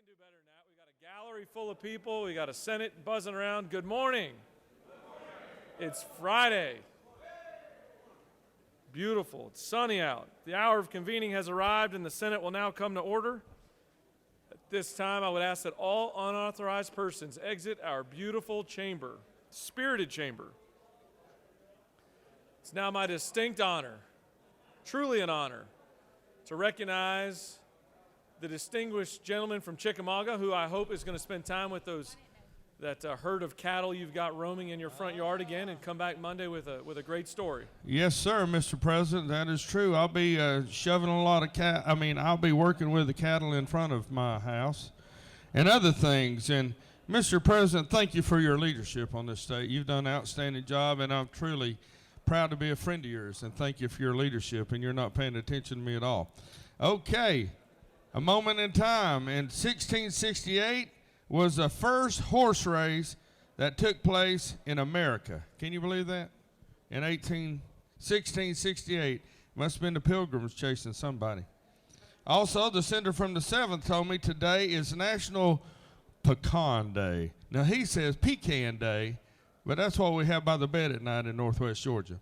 can do better than that. We got a gallery full of people. We got a Senate buzzing around. Good morning. Good morning. It's Friday. Beautiful. It's sunny out. The hour of convening has arrived, and the Senate will now come to order. At this time, I would ask that all unauthorized persons exit our beautiful chamber, spirited chamber. It's now my distinct honor, truly an honor, to recognize the distinguished gentleman from Chickamauga, who I hope is going to spend time with that herd of cattle you've got roaming in your front yard again, and come back Monday with a great story. Yes, sir, Mr. President, that is true. I'll be shoving a lot of I'll be working with the cattle in front of my house and other things. And Mr. President, thank you for your leadership on this state. You've done an outstanding job, and I'm truly proud to be a friend of yours, and thank you for your leadership, and you're not paying attention to me at all. Okay, a moment in time. In 1668 was the first horse race that took place in America. Can you believe that? In 1668. Must have been the Pilgrims chasing somebody. Also, the senator from the 7th told me today is National Pecan Day. Now, he says Pecan Day, but that's what we have by the bed at night in Northwest Georgia.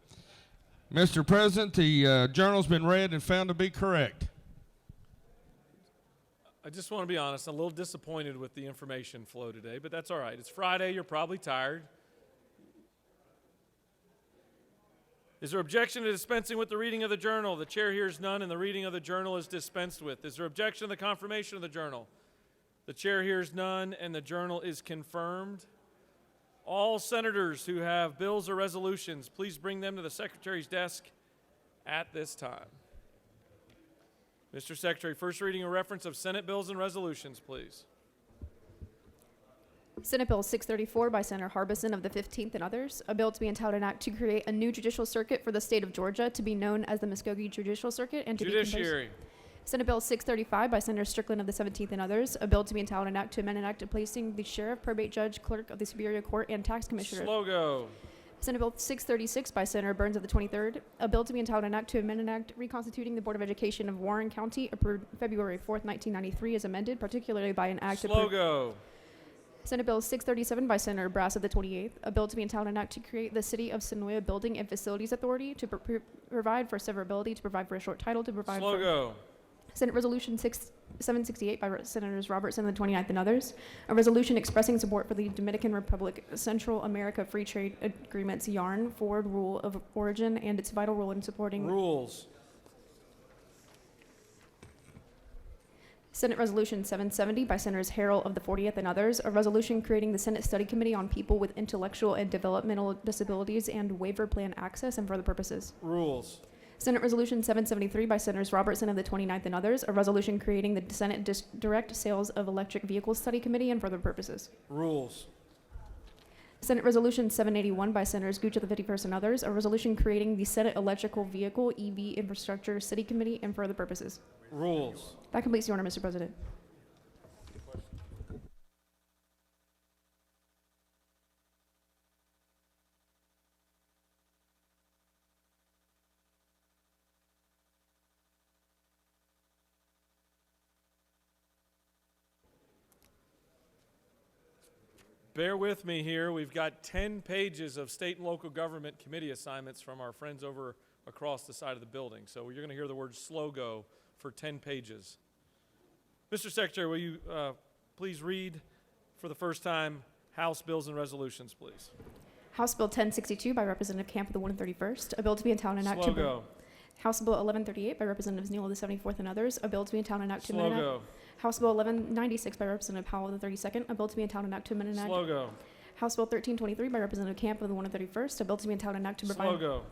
Mr. President, the journal's been read and found to be correct. I just want to be honest, I'm a little disappointed with the information flow today, but that's all right. It's Friday, you're probably tired. Is there objection to dispensing with the reading of the journal? The chair hears none, and the reading of the journal is dispensed with. Is there objection to the confirmation of the journal? The chair hears none, and the journal is confirmed. All senators who have bills or resolutions, please bring them to the secretary's desk at this time. Mr. Secretary, first reading a reference of Senate bills and resolutions, please. Senate Bill 634 by Senator Harbison of the 15th and others, a bill to be entitled an act to create a new judicial circuit for the state of Georgia to be known as the Muskogee Judicial Circuit and to Judiciary. be Senate Bill 635 by Senator Strickland of the 17th and others, a bill to be entitled an act to amend an act placing the sheriff, probate judge, clerk of the Superior Court, and tax commissioner. Slow go. Senate Bill 636 by Senator Burns of the 23rd, a bill to be entitled an act to amend an act reconstituting the Board of Education of Warren County approved February 4th, 1993 as amended, particularly by an act Slow go. Senate Bill 637 by Senator Brass of the 28th, a bill to be entitled an act to create the City of Sonoya Building and Facilities Authority to provide for severability, to provide for a short title, to provide Slow for... go. Senate Resolution 768 by Senators Robertson of the 29th and others, a resolution expressing support for the Dominican Republic Central America Free Trade Agreement's yarn forward rule of origin and its vital role in supporting... Rules. Senate Resolution 770 by Senators Harrell of the 40th and others, a resolution creating the Senate Study Committee on People with Intellectual and Developmental Disabilities and Waiver Plan Access and for other purposes. Rules. Senate Resolution 773 by Senators Robertson of the 29th and others, a resolution creating the Senate Direct Sales of Electric Vehicles Study Committee and for other purposes. Rules. Senate Resolution 781 by Senators Gooch of the 51st and others, a resolution creating the Senate Electrical Vehicle EV Infrastructure City Committee and for other purposes. Rules. That completes the order, Mr. President. Bear with me here. We've got 10 pages of state and local government committee assignments from our friends over across the side of the building. So you're going to hear the word slow go for 10 pages. Mr. Secretary, will you please read for the first time House bills and resolutions, please? House Bill 1062 by Representative Camp of the 131st, a bill to be entitled an act Slow go. House Bill 1138 by Representatives Neal of the 74th and others, a bill to be entitled an act to Slow amend an go. act. House Bill 1196 by Representative Powell of the 32nd, a bill to be entitled an act to amend an act. Slow go. House Bill 1323 by Representative Camp of the 131st, a bill to be entitled an act to provide. Slow go.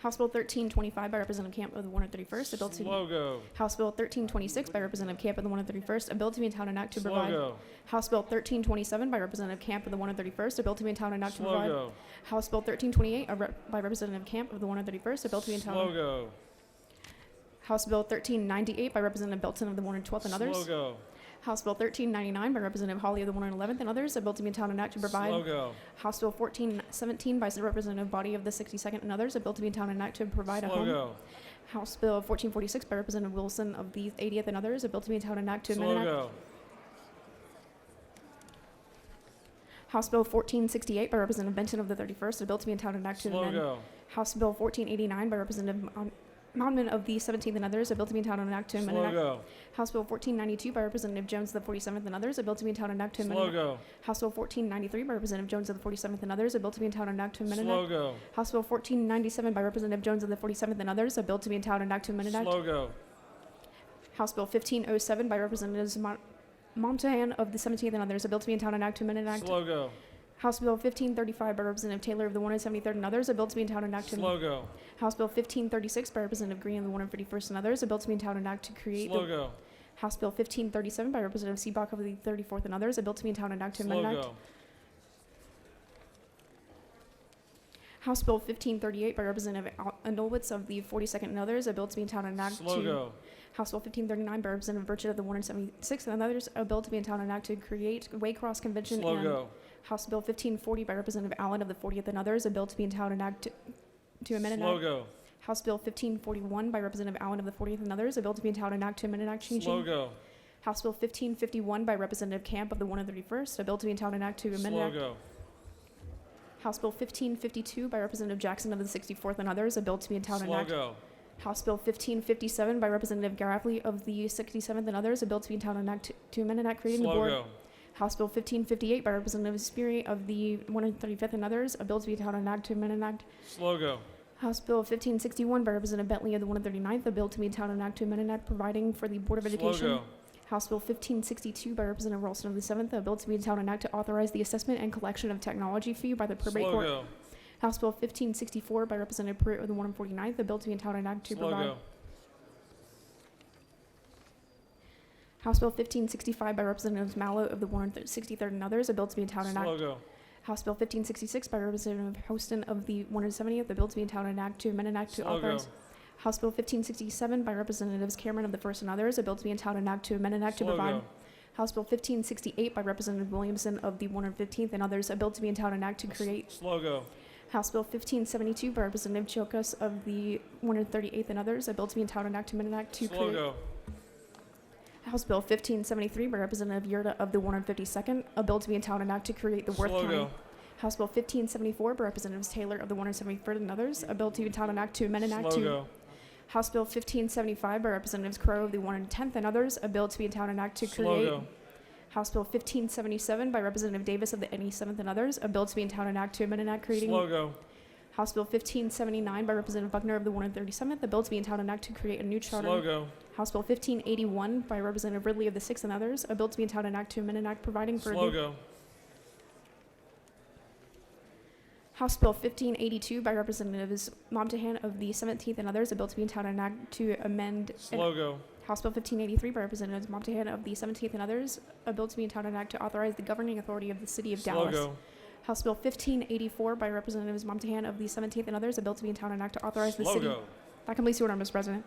House Bill 1325 by Representative Camp of the 131st, a bill to. Slow go. House Bill 1326 by Representative Camp of the 131st, a bill to be entitled an act to Slow provide. go. House Bill 1327 by Representative Camp of the 131st, a bill to be entitled an act to Slow provide. go. House Bill 1328 by Representative Camp of the 131st, a bill to be entitled. Slow go. House Bill 1398 by Representative Belton of the 112th and others. Slow go. House Bill 1399 by Representative Hawley of the 111th and others, a bill to be entitled an act to provide. Slow go. House Bill 1417 by Representative Body of the 62nd and others, a bill to be entitled an act to provide a Slow home. go. House Bill 1446 by Representative Wilson of the 80th and others, a bill to be entitled an act to amend Slow an act. go. House Bill 1468 by Representative Benton of the 31st, a bill to be entitled an act to Slow amend. go. House Bill 1489 by Representative Moundman of the 17th and others, a bill to be entitled an act to amend an Slow act. go. House Bill 1492 by Representative Jones of the 47th and others, a bill to be entitled an act to amend. Slow go. House Bill 1493 by Representative Jones of the 47th and others, a bill to be entitled an act to amend an Slow act. go. House Bill 1497 by Representative Jones of the 47th and others, a bill to be entitled an act to amend an act. Slow go. House Bill 1507 by Representatives Montahan of the 17th and others, a bill to be entitled an act to amend an act. Slow go. House Bill 1535 by Representative Taylor of the 173rd and others, a bill to be entitled an act to amend. Slow go. House Bill 1536 by Representative Green of the 151st and others, a bill to be entitled an act to create Slow the go. House Bill 1537 by Representative Seebach of the 34th and others, a bill to be entitled an act to amend Slow an act. go. House Bill 1538 by Representative Anolwitz of the 42nd and others, a bill to be entitled an act Slow to go. House Bill 1539 by Representative Burchett of the 176th and others, a bill to be entitled an act to create Waycross Convention. Slow And go. House Bill 1540 by Representative Allen of the 40th and others, a bill to be entitled an act to amend an Slow act. go. House Bill 1541 by Representative Allen of the 40th and others, a bill to be entitled an act to amend an act Slow changing. go. House Bill 1551 by Representative Camp of the 131st, a bill to be entitled an act to amend an Slow act. go. House Bill 1552 by Representative Jackson of the 64th and others, a bill to be entitled an Slow act. go. House Bill 1557 by Representative Garafly of the 67th and others, a bill to be entitled an act to amend an act creating the Slow board. go. House Bill 1558 by Representative Speary of the 135th and others, a bill to be entitled an act to amend an act. Slow go. House Bill 1561 by Representative Bentley of the 139th, a bill to be entitled an act to amend an act providing for the Board of Slow Education. go. House Bill 1562 by Representative Ralston of the 7th, a bill to be entitled an act to authorize the assessment and collection of technology fee by the probate Slow court. go. House Bill 1564 by Representative Pruitt of the 149th, a bill to be entitled an act to Slow provide. go. House Bill 1565 by Representatives Mallow of the 163rd and others, a bill to be entitled an Slow act. go. House Bill 1566 by Representative Houston of the 170th, a bill to be entitled an act to amend an act to Slow go. authorize. House Bill 1567 by Representatives Cameron of the 1st and others, a bill to be entitled an act to amend an act to Slow provide. go. House Bill 1568 by Representative Williamson of the 115th and others, a bill to be entitled an act to create. Slow go. House Bill 1572 by Representative Chilkus of the 138th and others, a bill to be entitled an act to amend an act to Slow create. go. House Bill 1573 by Representative Yurda of the 152nd, a bill to be entitled an act to create the Worth Slow County. go. House Bill 1574 by Representatives Taylor of the 173rd and others, a bill to be entitled an act to amend an act Slow to. go. House Bill 1575 by Representatives Crowe of the 110th and others, a bill to be entitled an act to Slow create. go. House Bill 1577 by Representative Davis of the 87th and others, a bill to be entitled an act to amend an act creating. Slow go. House Bill 1579 by Representative Buckner of the 137th, a bill to be entitled an act to create a new charter. Slow go. House Bill 1581 by Representative Ridley of the 6th and others, a bill to be entitled an act to amend an act providing for a Slow new. go. House Bill 1582 by Representatives Momtahan of the 17th and others, a bill to be entitled an act to amend. Slow go. House Bill 1583 by Representatives Momtahan of the 17th and others, a bill to be entitled an act to authorize the governing authority of the City of Slow Dallas. go. House Bill 1584 by Representatives Momtahan of the 17th and others, a bill to be entitled an act to authorize the Slow city. go. That completes the order, Mr. President.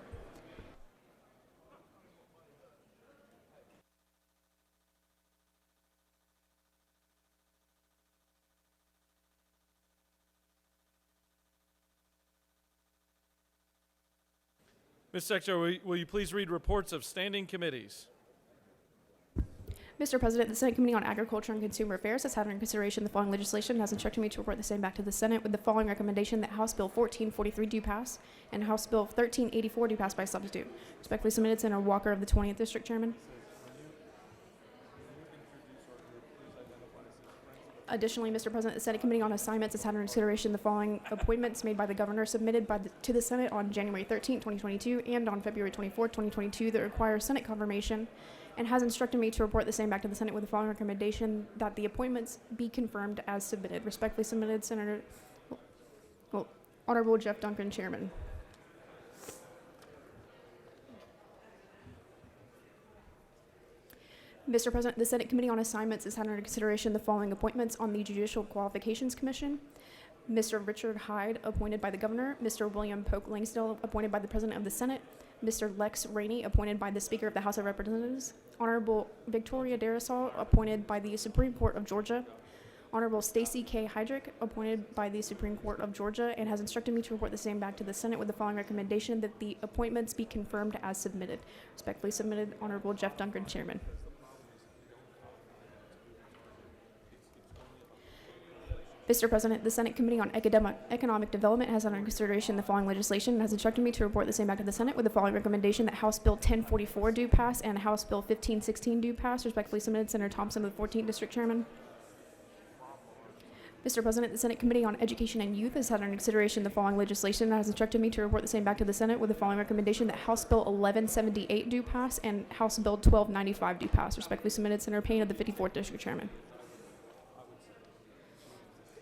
Ms. Secretary, will you please read reports of standing committees? Mr. President, the Senate Committee on Agriculture and Consumer Affairs has had in consideration the following legislation and has instructed me to report the same back to the Senate with the following recommendation that House Bill 1443 do pass and House Bill 1384 do pass by substitute. Respectfully submitted, Senator Walker of the 20th District, Chairman. Additionally, Mr. President, the Senate Committee on Assignments has had in consideration the following appointments made by the Governor submitted to the Senate on January 13, 2022 and on February 24, 2022 that require Senate confirmation and has instructed me to report the same back to the Senate with the following recommendation that the appointments be confirmed as submitted. Respectfully submitted, Honorable Jeff Duncan, Chairman. Mr. President, the Senate Committee on Assignments has had under consideration the following appointments on the Judicial Qualifications Commission. Mr. Richard Hyde, appointed by the Governor. Mr. William Polk Langsdale, appointed by the President of the Senate. Mr. Lex Rainey, appointed by the Speaker of the House of Representatives. Honorable Victoria Darasol, appointed by the Supreme Court of Georgia. Honorable Stacey K. Heydrich, appointed by the Supreme Court of Georgia, and has instructed me to report the same back to the Senate with the following recommendation: that the appointments be confirmed as submitted. Respectfully submitted, Honorable Jeff Duncan, Chairman. Mr. President, the Senate Committee on Economic Development has under consideration the following legislation and has instructed me to report the same back to the Senate with the following recommendation: that House Bill 1044 do pass and House Bill 1516 do pass. Respectfully submitted, Senator Thompson, the 14th District Chairman. Mr. President, the Senate Committee on Education and Youth has had under consideration the following legislation and has instructed me to report the same back to the Senate with the following recommendation: that House Bill 1178 do pass and House Bill 1295 do pass. Respectfully submitted, Senator Payne of the 54th District Chairman.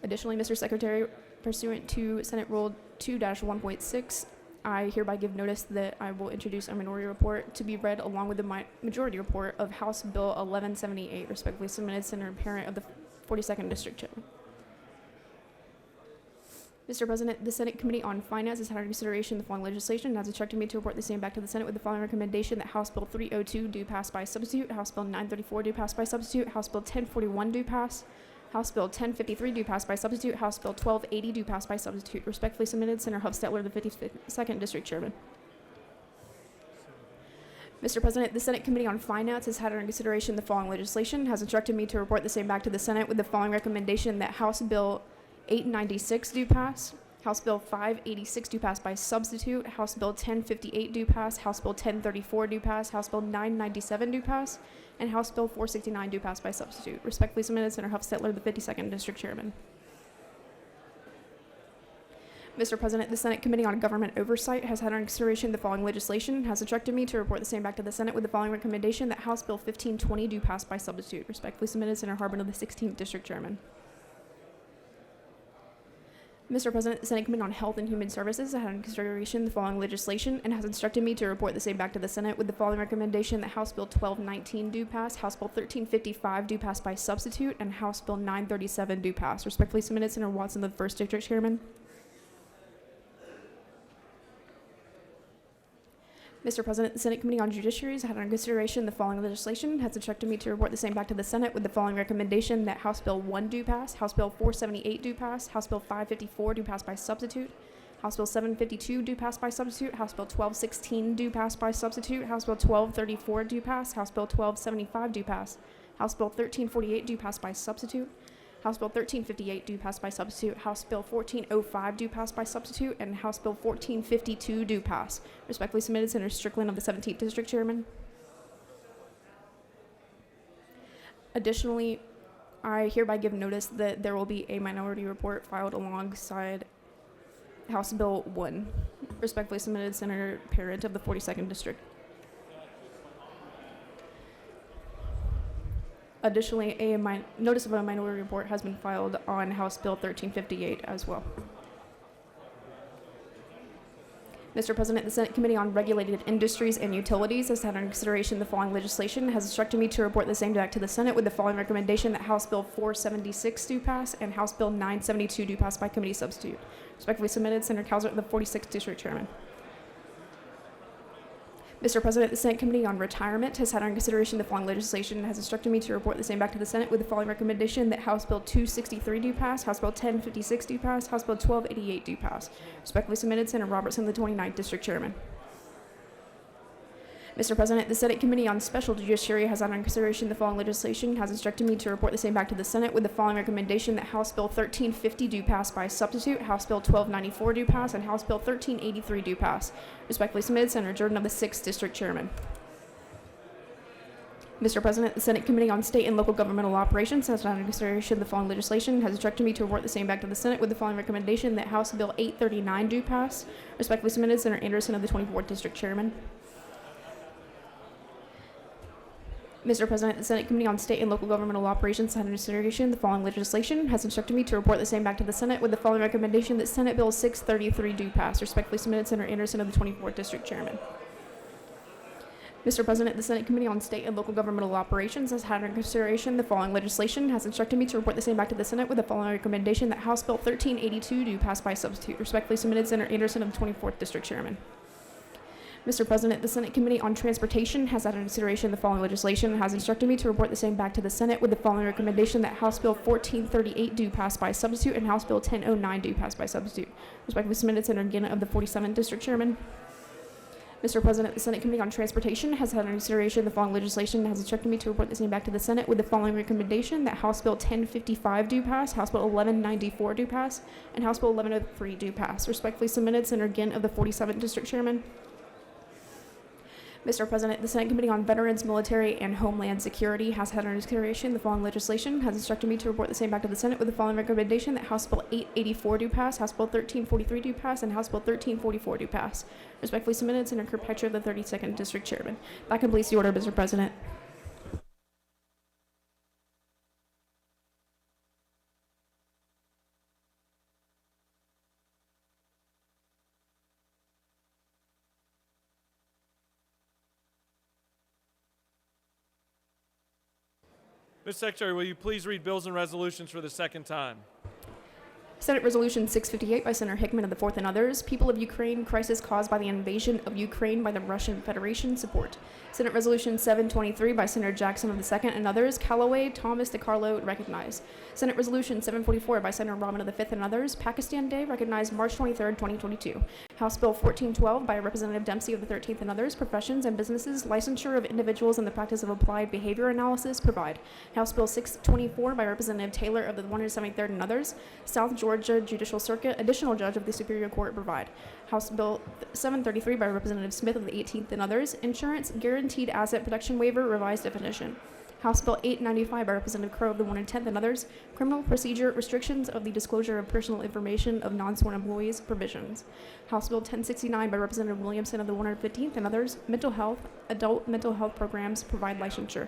Additionally, Mr. Secretary, pursuant to Senate Rule 2-1.6, I hereby give notice that I will introduce a minority report to be read along with the majority report of House Bill 1178. Respectfully submitted, Senator Parent of the 42nd District Chairman. Mr. President, the Senate Committee on Finance has had under consideration the following legislation and has instructed me to report the same back to the Senate with the following recommendation: that House Bill 302 do pass by substitute, House Bill 934 do pass by substitute, House Bill 1041 do pass, House Bill 1053 do pass by substitute, House Bill 1280 do pass by substitute. Respectfully submitted, Senator Hufstetler, the 52nd District Chairman. Mr. President, the Senate Committee on Finance has had under consideration the following legislation, has instructed me to report the same back to the Senate with the following recommendation: that House Bill 896 do pass, House Bill 586 do pass by substitute, House Bill 1058 do pass, House Bill 1034 do pass, House Bill 997 do pass, and House Bill 469 do pass by substitute. Respectfully submitted, Senator Hufstetler, the 52nd District Chairman. Mr. President, the Senate Committee on Government Oversight has had under consideration the following legislation and has instructed me to report the same back to the Senate with the following recommendation: that House Bill 1520 do pass by substitute. Respectfully submitted, Senator Harbin of the 16th District Chairman. Mr. President, the Senate Committee on Health and Human Services has had in consideration the following legislation and has instructed me to report the same back to the Senate with the following recommendation: that House Bill 1219 do pass, House Bill 1355 do pass by substitute, and House Bill 937 do pass. Respectfully submitted, Senator Watson, the 1st District Chairman. Mr. President, the Senate Committee on Judiciary has had under consideration the following legislation and has instructed me to report the same back to the Senate with the following recommendation: that House Bill 1 do pass, House Bill 478 do pass, House Bill 554 do pass by substitute, House Bill 752 do pass by substitute, House Bill 1216 do pass by substitute, House Bill 1234 do pass, House Bill 1275 do pass, House Bill 1348 do pass by substitute, House Bill 1358 do pass by substitute, House Bill 1405 do pass by substitute, and House Bill 1452 do pass. Respectfully submitted, Senator Strickland of the 17th District Chairman. Additionally, I hereby give notice that there will be a minority report filed alongside House Bill 1. Respectfully submitted, Senator Parent of the 42nd District. Additionally, a notice of a minority report has been filed on House Bill 1358 as well. Mr. President, the Senate Committee on Regulated Industries and Utilities has had under consideration the following legislation and has instructed me to report the same back to the Senate with the following recommendation: that House Bill 476 do pass and House Bill 972 do pass by committee substitute. Respectfully submitted, Senator Cowser, the 46th District Chairman. Mr. President, the Senate Committee on Retirement has had under consideration the following legislation and has instructed me to report the same back to the Senate with the following recommendation: that House Bill 263 do pass, House Bill 1056 do pass, House Bill 1288 do pass. Respectfully submitted, Senator Robertson, the 29th District Chairman. Mr. President, the Senate Committee on Special Judiciary has under consideration the following legislation and has instructed me to report the same back to the Senate with the following recommendation: that House Bill 1350 do pass by substitute, House Bill 1294 do pass, and House Bill 1383 do pass. Respectfully submitted, Senator Jordan of the 6th District Chairman. Mr. President, the Senate Committee on State and Local Governmental Operations has under consideration the following legislation and has instructed me to report the same back to the Senate with the following recommendation: that House Bill 839 do pass. Respectfully submitted, Senator Anderson of the 24th District Chairman. Mr. President, the Senate Committee on State and Local Governmental Operations had under consideration the following legislation has instructed me to report the same back to the Senate with the following recommendation: that Senate Bill 633 do pass. Respectfully submitted, Senator Anderson of the 24th District Chairman. Mr. President, the Senate Committee on State and Local Governmental Operations has had under consideration the following legislation has instructed me to report the same back to the Senate with the following recommendation: that House Bill 1382 do pass by substitute. Respectfully submitted, Senator Anderson of the 24th District Chairman. Mr. President, the Senate Committee on Transportation has had in consideration the following legislation and has instructed me to report the same back to the Senate with the following recommendation: that House Bill 1438 do pass by substitute and House Bill 1009 do pass by substitute. Respectfully submitted, Senator Guinna of the 47th District Chairman. Mr. President, the Senate Committee on Transportation has had in consideration the following legislation and has instructed me to report the same back to the Senate with the following recommendation: that House Bill 1055 do pass, House Bill 1194 do pass, and House Bill 1103 do pass. Respectfully submitted, Senator Guinna of the 47th District Chairman. Mr. President, the Senate Committee on Veterans, Military, and Homeland Security has had under consideration the following legislation, has instructed me to report the same back to the Senate with the following recommendation: that House Bill 884 do pass, House Bill 1343 do pass, and House Bill 1344 do pass. Respectfully submitted, Senator Kirkpatrick of the 32nd District Chairman. That completes the order, Mr. President. Ms. Secretary, will you please read bills and resolutions for the second time? Senate Resolution 658 by Senator Hickman of the 4th and others. People of Ukraine, crisis caused by the invasion of Ukraine by the Russian Federation, support. Senate Resolution 723 by Senator Jackson of the 2nd and others. Callaway, Thomas, DeCarlo, recognize. Senate Resolution 744 by Senator Rahman of the 5th and others. Pakistan Day, recognized March 23, 2022. House Bill 1412 by Representative Dempsey of the 13th and others. Professions and businesses, licensure of individuals in the practice of applied behavior analysis, provide. House Bill 624 by Representative Taylor of the 173rd and others. South Georgia Judicial Circuit, additional judge of the Superior Court, provide. House Bill 733 by Representative Smith of the 18th and others. Insurance Guaranteed Asset Protection Waiver, revised definition. House Bill 895 by Representative Crowe of the 110th and others. Criminal Procedure, restrictions of the disclosure of personal information of non-sworn employees, provisions. House Bill 1069 by Representative Williamson of the 115th and others. Mental health, adult mental health programs, provide licensure.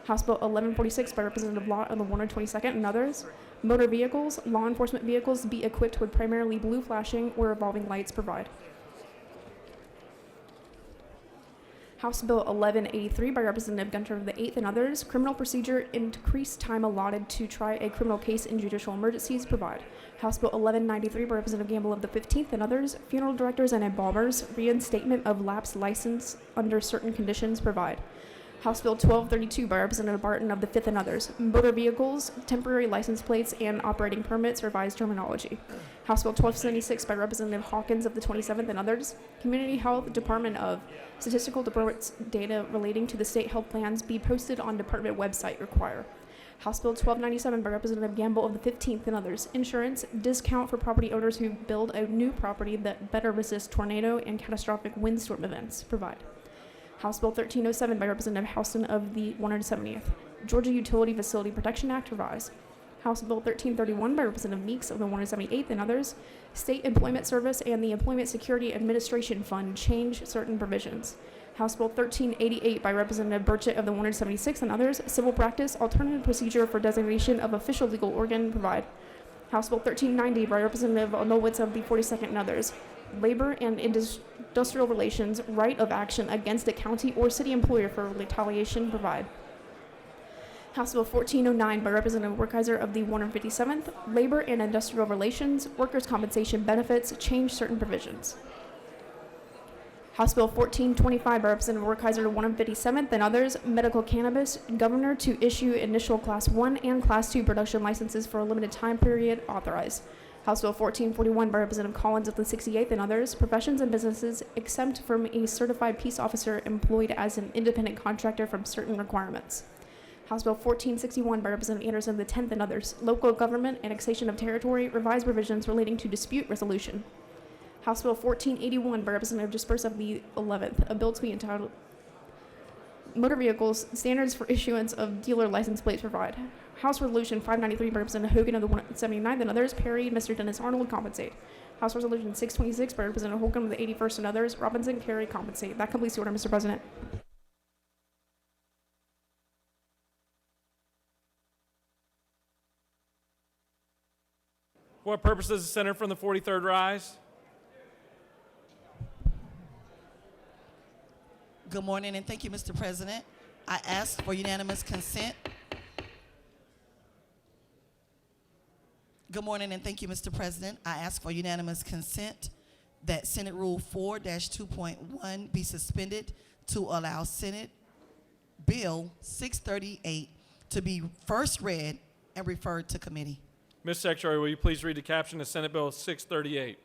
House Bill 1146 by Representative Lott of the 122nd and others. Motor vehicles, law enforcement vehicles be equipped with primarily blue flashing or revolving lights, provide. House Bill 1183 by Representative Gunter of the 8th and others. Criminal procedure, increased time allotted to try a criminal case in judicial emergencies, provide. House Bill 1193 by Representative Gamble of the 15th and others. Funeral directors and embalmers, reinstatement of lapsed license under certain conditions, provide. House Bill 1232 by Representative Barton of the 5th and others. Motor vehicles, temporary license plates, and operating permits, revised terminology. House Bill 1276 by Representative Hawkins of the 27th and others. Community Health Department of Statistical Department's data relating to the state health plans be posted on department website, require. House Bill 1297 by Representative Gamble of the 15th and others. Insurance discount for property owners who build a new property that better resists tornado and catastrophic windstorm events, provide. House Bill 1307 by Representative Houston of the 170th. Georgia Utility Facility Protection Act, revised. House Bill 1331 by Representative Meeks of the 178th and others. State Employment Service and the Employment Security Administration Fund, change certain provisions. House Bill 1388 by Representative Burchett of the 176th and others. Civil Practice, Alternative Procedure for Designation of Official Legal Organ, provide. House Bill 1390 by Representative Nolwitz of the 42nd and others. Labor and Industrial Relations, right of action against a county or city employer for retaliation, provide. House Bill 1409 by Representative Werkheiser of the 157th. Labor and Industrial Relations, workers' compensation benefits, change certain provisions. House Bill 1425 by Representative Werkheiser of the 157th and others. Medical cannabis, governor to issue initial Class 1 and Class 2 production licenses for a limited time period, authorized. House Bill 1441 by Representative Collins of the 68th and others. Professions and businesses exempt from a certified peace officer employed as an independent contractor from certain requirements. House Bill 1461 by Representative Anderson of the 10th and others. Local government, annexation of territory, revised provisions relating to dispute resolution. House Bill 1481 by Representative Disperse of the 11th. A bill to be entitled Motor Vehicles, Standards for Issuance of Dealer License Plates, provide. House Resolution 593 by Representative Hogan of the 179th and others. Perry, Mr. Dennis Arnold, compensate. House Resolution 626 by Representative Holcomb of the 81st and others. Robinson, Carey, compensate. That completes the order, Mr. President. For what purpose does the senator from the 43rd rise? Good morning, and thank you, Mr. President. I ask for unanimous consent. Good morning, and thank you, Mr. President. I ask for unanimous consent that Senate Rule 4-2.1 be suspended to allow Senate Bill 638 to be first read and referred to committee. Ms. Secretary, will you please read the caption of Senate Bill 638?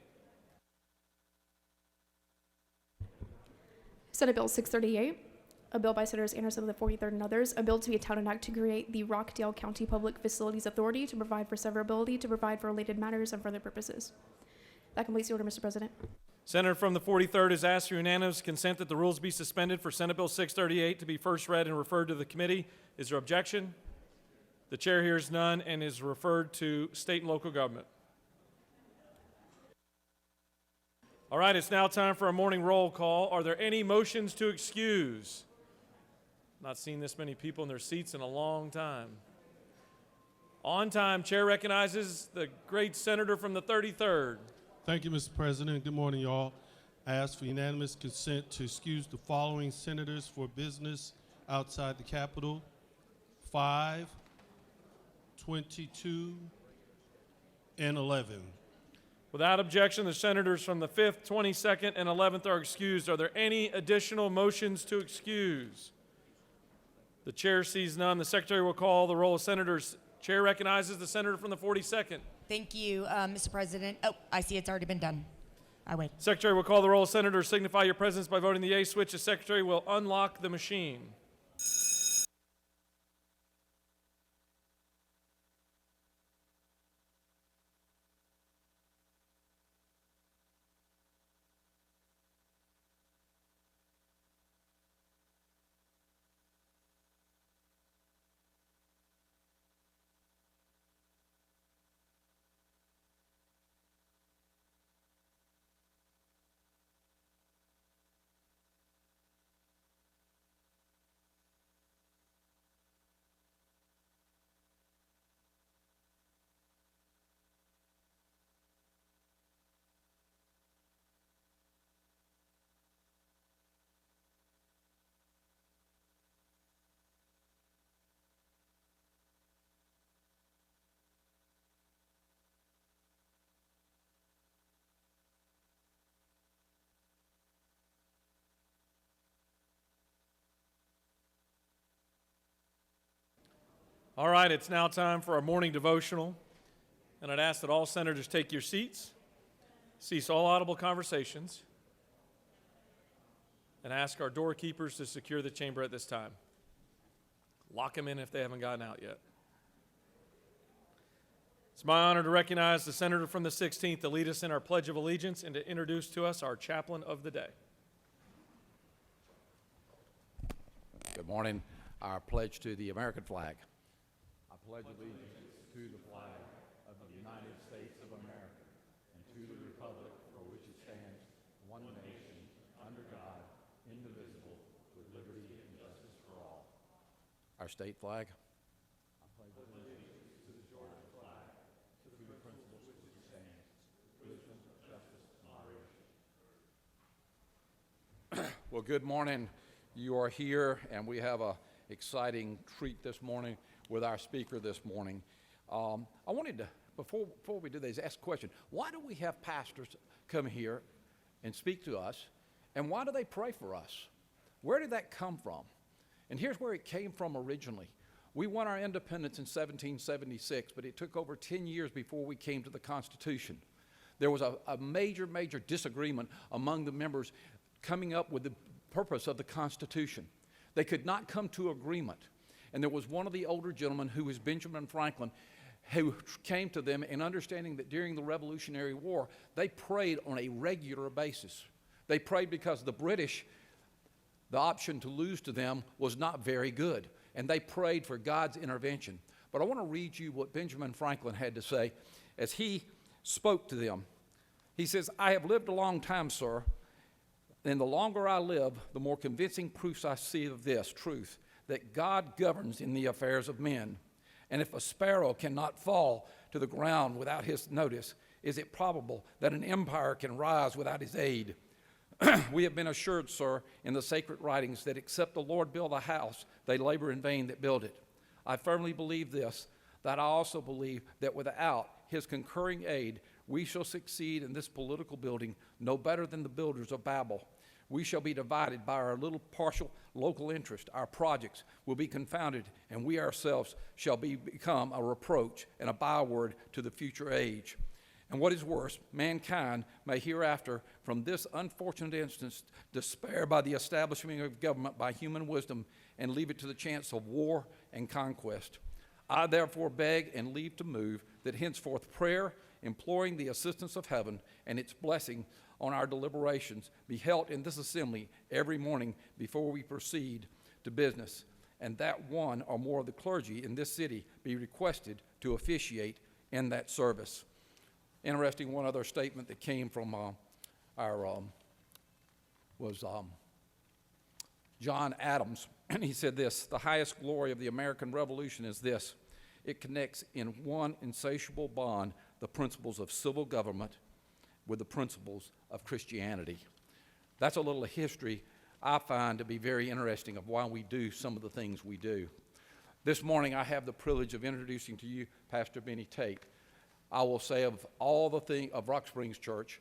Senate Bill 638, a bill by Senators Anderson of the 43rd and others, a bill to be a title and act to create the Rockdale County Public Facilities Authority to provide for severability, to provide for related matters and for other purposes. That completes the order, Mr. President. Senator from the 43rd has asked for unanimous consent that the rules be suspended for Senate Bill 638 to be first read and referred to the committee. Is there objection? The chair hears none and is referred to state and local government. All right, it's now time for a morning roll call. Are there any motions to excuse? Not seen this many people in their seats in a long time. On time, chair recognizes the great senator from the 33rd. Thank you, Mr. President. Good morning, y'all. I ask for unanimous consent to excuse the following senators for business outside the Capitol: 5, 22, and 11. Without objection, the senators from the 5th, 22nd, and 11th are excused. Are there any additional motions to excuse? The chair sees none. The secretary will call the roll of senators. Chair recognizes the senator from the 42nd. Thank you, Mr. President. Oh, I see it's already been done. I wait. Secretary will call the roll of senators. Signify your presence by voting the yea switch. The secretary will unlock the machine. All right, it's now time for our morning devotional, and I'd ask that all senators take your seats, cease all audible conversations, and ask our doorkeepers to secure the chamber at this time. Lock them in if they haven't gotten out yet. It's my honor to recognize the senator from the 16th to lead us in our Pledge of Allegiance and to introduce to us our chaplain of the day. Good morning. Our pledge to the American flag. I pledge allegiance to the flag of the United States of America and to the republic for which it stands, one nation, under God, indivisible, with liberty and justice for all. Our state flag. I pledge allegiance to the Georgia flag, to the principles which it stands, wisdom, justice, and moderation. Well, good morning. You are here, and we have a exciting treat this morning with our speaker this morning. I wanted to, before we do this, ask a question. Why do we have pastors come here and speak to us, and why do they pray for us? Where did that come from? And here's where it came from originally. We won our independence in 1776, but it took over 10 years before we came to the Constitution. There was a major disagreement among the members coming up with the purpose of the Constitution. They could not come to agreement. And there was one of the older gentlemen, who was Benjamin Franklin, who came to them in understanding that during the Revolutionary War, they prayed on a regular basis. They prayed because the British, the option to lose to them was not very good. And they prayed for God's intervention. But I want to read you what Benjamin Franklin had to say as he spoke to them. He says, "I have lived a long time, sir, and the longer I live, the more convincing proofs I see of this truth, that God governs in the affairs of men. And if a sparrow cannot fall to the ground without his notice, is it probable that an empire can rise without his aid? We have been assured, sir, in the sacred writings that except the Lord build a house, they labor in vain that build it. I firmly believe this, that I also believe that without his concurring aid, We shall succeed in this political building no better than the builders of Babel. We shall be divided by our little partial local interest. Our projects will be confounded, and we ourselves shall become a reproach and a byword to the future age. And what is worse, mankind may hereafter, from this unfortunate instance, despair by the establishment of government by human wisdom and leave it to the chance of war and conquest. I therefore beg and leave to move that henceforth prayer, imploring the assistance of heaven and its blessing on our deliberations, be held in this assembly every morning before we proceed to business, and that one or more of the clergy in this city be requested to officiate in that service. Interesting, one other statement that came from John Adams, and he said this: the highest glory of the American Revolution is this: it connects in one insatiable bond the principles of civil government with the principles of Christianity. That's a little history I find to be very interesting of why we do some of the things we do. This morning I have the privilege of introducing to you Pastor Benny Tate. I will say of all the things of Rock Springs Church,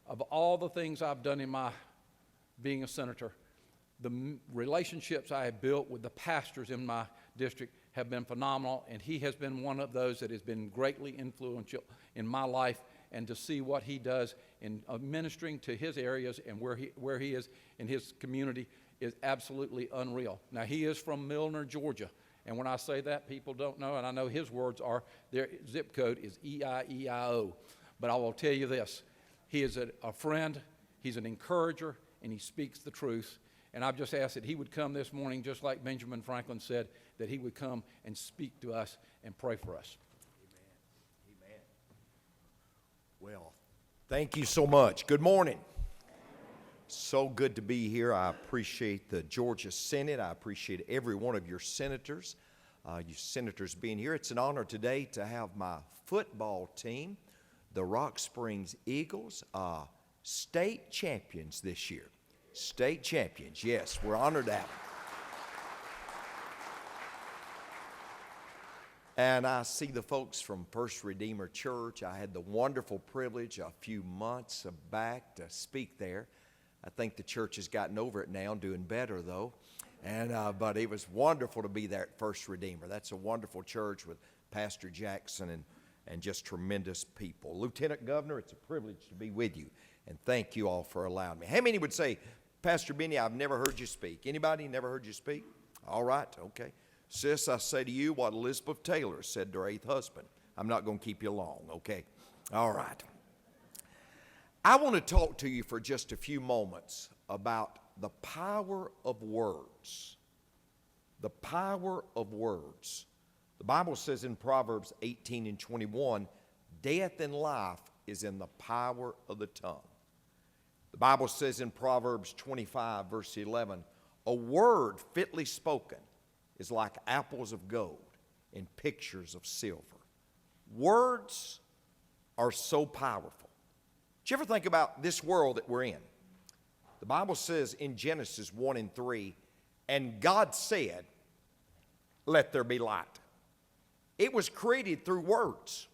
of all the things I've done in my being a senator, the relationships I have built with the pastors in my district have been phenomenal, and he has been one of those that has been greatly influential in my life, and to see what he does in ministering to his areas and where he is in his community is absolutely unreal. Now, he is from Milner, Georgia, and when I say that, people don't know, and I know his words are, their zip code is EIEIO. But I will tell you this, he is a friend, he's an encourager, and he speaks the truth. And I've just asked that he would come this morning, just like Benjamin Franklin said, that he would come and speak to us and pray for us. Amen. Amen. Well, thank you so much. Good morning. So good to be here. I appreciate the Georgia Senate. I appreciate every one of your senators, being here. It's an honor today to have my football team, the Rock Springs Eagles, state champions this year. State champions, yes, we're honored to have them. And I see the folks from First Redeemer Church. I had the wonderful privilege a few months back to speak there. I think the church has gotten over it now, doing better though. And but it was wonderful to be there at First Redeemer. That's a wonderful church with Pastor Jackson and just tremendous people. Lieutenant Governor, it's a privilege to be with you. And thank you all for allowing me. How many would say, Pastor Benny, I've never heard you speak? Anybody never heard you speak? All right, okay. Sis, I say to you what Elizabeth Taylor said to her 8th husband. I'm not going to keep you long, okay? All right. I want to talk to you for just a few moments about the power of words. The power of words. The Bible says in Proverbs 18 and 21, death and life is in the power of the tongue. The Bible says in Proverbs 25, verse 11, a word fitly spoken is like apples of gold and pictures of silver. Words are so powerful. Do you ever think about this world that we're in? The Bible says in Genesis 1 and 3, and God said, let there be light. It was created through words.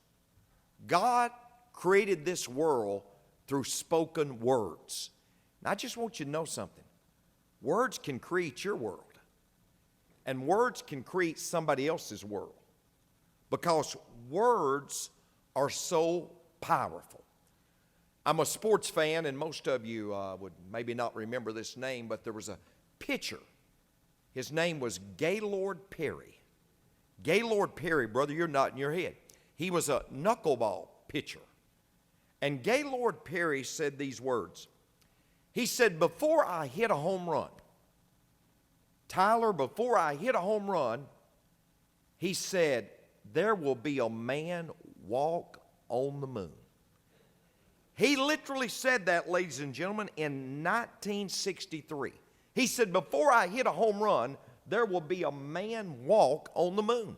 God created this world through spoken words. And I just want you to know something. Words can create your world. And words can create somebody else's world. Because words are so powerful. I'm a sports fan, and most of you would maybe not remember this name, but there was a pitcher. His name was Gaylord Perry. Gaylord Perry, brother, you're nodding your head. He was a knuckleball pitcher. And Gaylord Perry said these words. He said, before I hit a home run, Tyler, before I hit a home run, he said, there will be a man walk on the moon. He literally said that, ladies and gentlemen, in 1963. He said, before I hit a home run, there will be a man walk on the moon.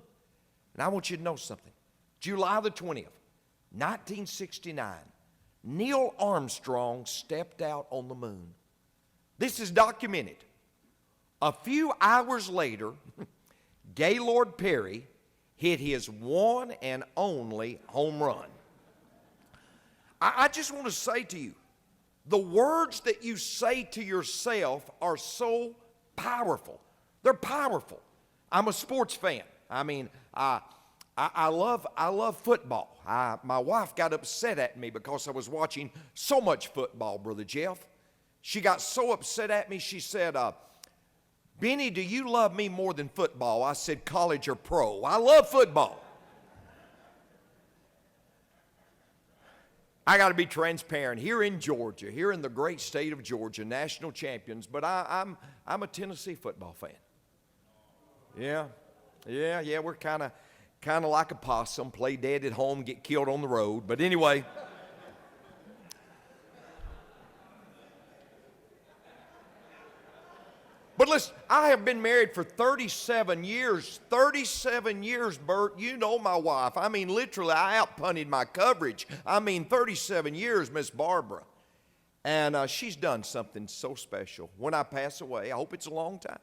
And I want you to know something. July the 20th, 1969, Neil Armstrong stepped out on the moon. This is documented. A few hours later, Gaylord Perry hit his one and only home run. I just want to say to you, the words that you say to yourself are so powerful. They're powerful. I'm a sports fan. I mean, I love football. My wife got upset at me because I was watching so much football, Brother Jeff. She got so upset at me, she said, Benny, do you love me more than football? I said, college or pro. I love football. I got to be transparent. Here in Georgia, here in the great state of Georgia, national champions, but I'm a Tennessee football fan. Yeah, we're kind of like a possum, play dead at home, get killed on the road. But anyway, but listen, I have been married for 37 years. 37 years, Bert. You know my wife. I mean, literally, I outpunted my coverage. I mean, 37 years, Miss Barbara. And she's done something so special. When I pass away, I hope it's a long time.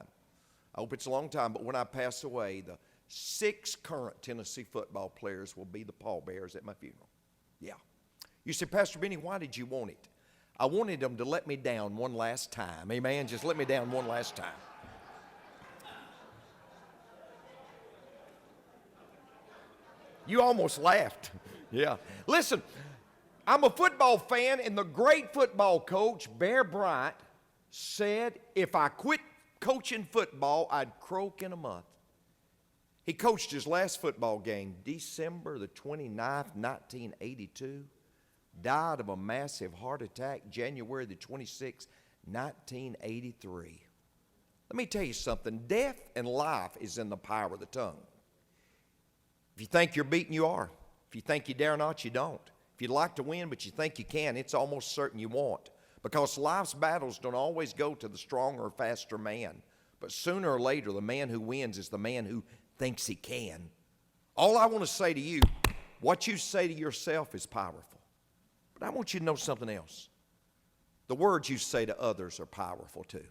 But when I pass away, the 6 current Tennessee football players will be the pallbearers at my funeral. Yeah. You say, Pastor Benny, why did you want it? I wanted them to let me down one last time. Amen? Just let me down one last time. You almost laughed. Yeah. Listen, I'm a football fan, and the great football coach, Bear Bryant, said if I quit coaching football, I'd croak in a month. He coached his last football game, December the 29th, 1982. Died of a massive heart attack, January the 26th, 1983. Let me tell you something. Death and life is in the power of the tongue. If you think you're beaten, you are. If you think you dare not, you don't. If you'd like to win, but you think you can, it's almost certain you won't. Because life's battles don't always go to the stronger or faster man. But sooner or later, the man who wins is the man who thinks he can. All I want to say to you, what you say to yourself is powerful. But I want you to know something else. The words you say to others are powerful too.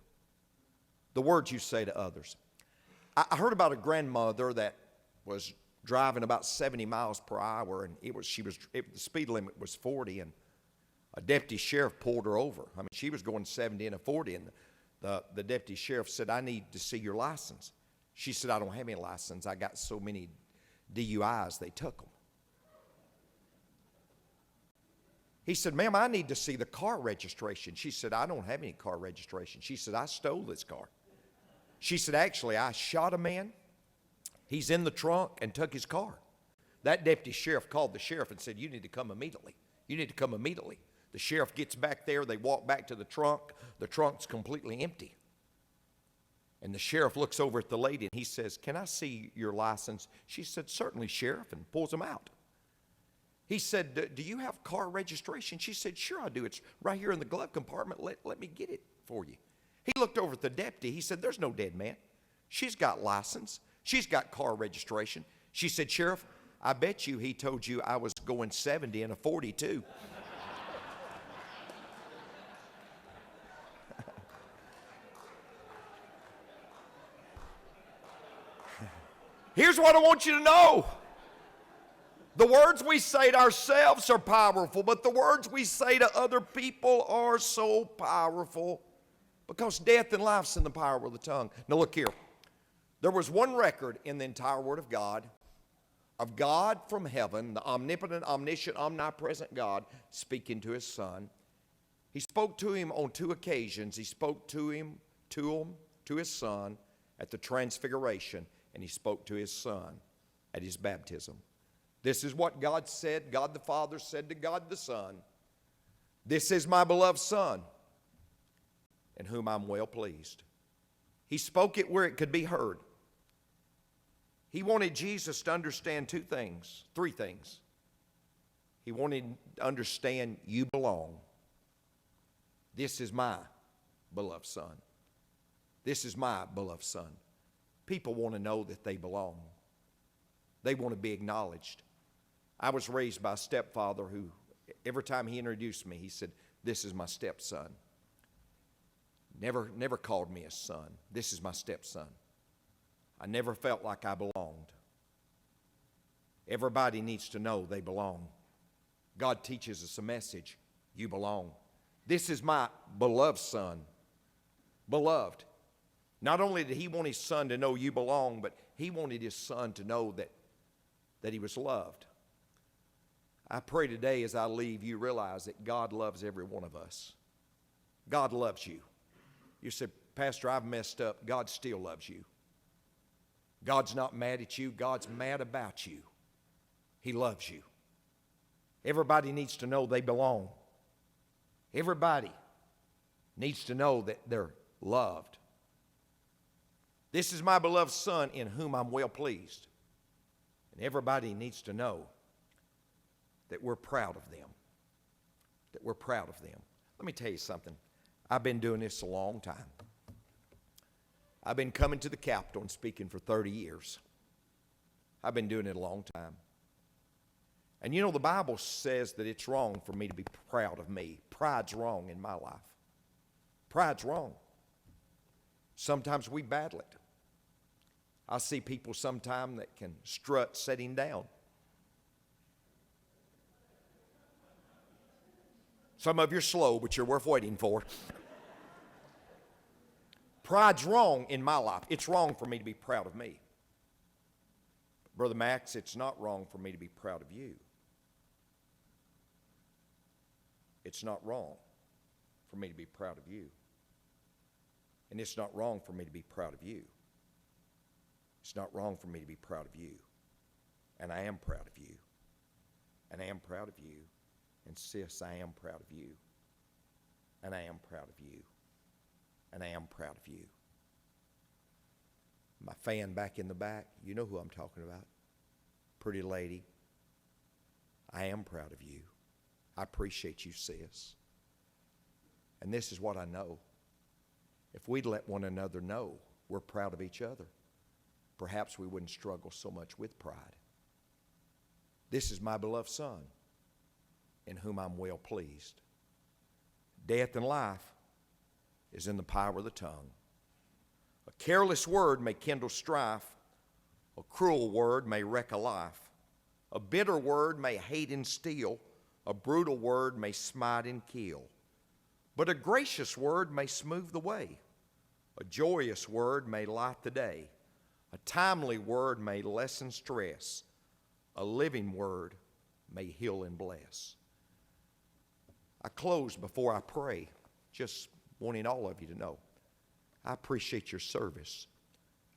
The words you say to others. I heard about a grandmother that was driving about 70 miles per hour, and the speed limit was 40, and a deputy sheriff pulled her over. I mean, she was going 70 and a 40, and the deputy sheriff said, I need to see your license. She said, I don't have any license. I got so many DUIs, they took them. He said, ma'am, I need to see the car registration. She said, I don't have any car registration. She said, I stole this car. She said, actually, I shot a man. He's in the trunk and took his car. That deputy sheriff called the sheriff and said, you need to come immediately. You need to come immediately. The sheriff gets back there. They walk back to the trunk. The trunk's completely empty. And the sheriff looks over at the lady and he says, can I see your license? She said, certainly, sheriff, and pulls him out. He said, do you have car registration? She said, sure I do. It's right here in the glove compartment. Let me get it for you. He looked over at the deputy. He said, there's no dead man. She's got license. She's got car registration. She said, Sheriff, I bet you he told you I was going 70 in a 42. Here's what I want you to know. The words we say to ourselves are powerful, but the words we say to other people are so powerful because death and life's in the power of the tongue. Now look here. There was one record in the entire Word of God from heaven, the omnipotent, omniscient, omnipresent God speaking to His Son. He spoke to Him on 2 occasions. He spoke to His Son at the Transfiguration, and He spoke to His Son at His baptism. This is what God said. God the Father said to God the Son, this is my beloved Son, in whom I'm well pleased. He spoke it where it could be heard. He wanted Jesus to understand 3 things. He wanted to understand you belong. This is my beloved Son. This is my beloved Son. People want to know that they belong. They want to be acknowledged. I was raised by a stepfather who, every time he introduced me, he said, this is my stepson. Never called me a son. This is my stepson. I never felt like I belonged. Everybody needs to know they belong. God teaches us a message. You belong. This is my beloved Son. Beloved. Not only did he want his son to know you belong, but he wanted his son to know that he was loved. I pray today as I leave, you realize that God loves every one of us. God loves you. You said, Pastor, I've messed up. God still loves you. God's not mad at you. God's mad about you. He loves you. Everybody needs to know they belong. Everybody needs to know that they're loved. This is my beloved Son in whom I'm well pleased. And everybody needs to know that we're proud of them. That we're proud of them. Let me tell you something. I've been doing this a long time. I've been coming to the Capitol and speaking for 30 years. I've been doing it a long time. And you know, the Bible says that it's wrong for me to be proud of me. Pride's wrong in my life. Pride's wrong. Sometimes we battle it. I see people sometimes that can strut sitting down. Some of you are slow, but you're worth waiting for. Pride's wrong in my life. It's wrong for me to be proud of me. Brother Max, it's not wrong for me to be proud of you. It's not wrong for me to be proud of you. And it's not wrong for me to be proud of you. It's not wrong for me to be proud of you. And I am proud of you. And I am proud of you. And sis, I am proud of you. And I am proud of you. And I am proud of you. My fan back in the back, you know who I'm talking about. Pretty lady. I am proud of you. I appreciate you, sis. And this is what I know. If we'd let one another know we're proud of each other, perhaps we wouldn't struggle so much with pride. This is my beloved Son, in whom I'm well pleased. Death and life is in the power of the tongue. A careless word may kindle strife. A cruel word may wreck a life. A bitter word may hate and steal. A brutal word may smite and kill. But a gracious word may smooth the way. A joyous word may light the day. A timely word may lessen stress. A living word may heal and bless. I close before I pray, just wanting all of you to know, I appreciate your service.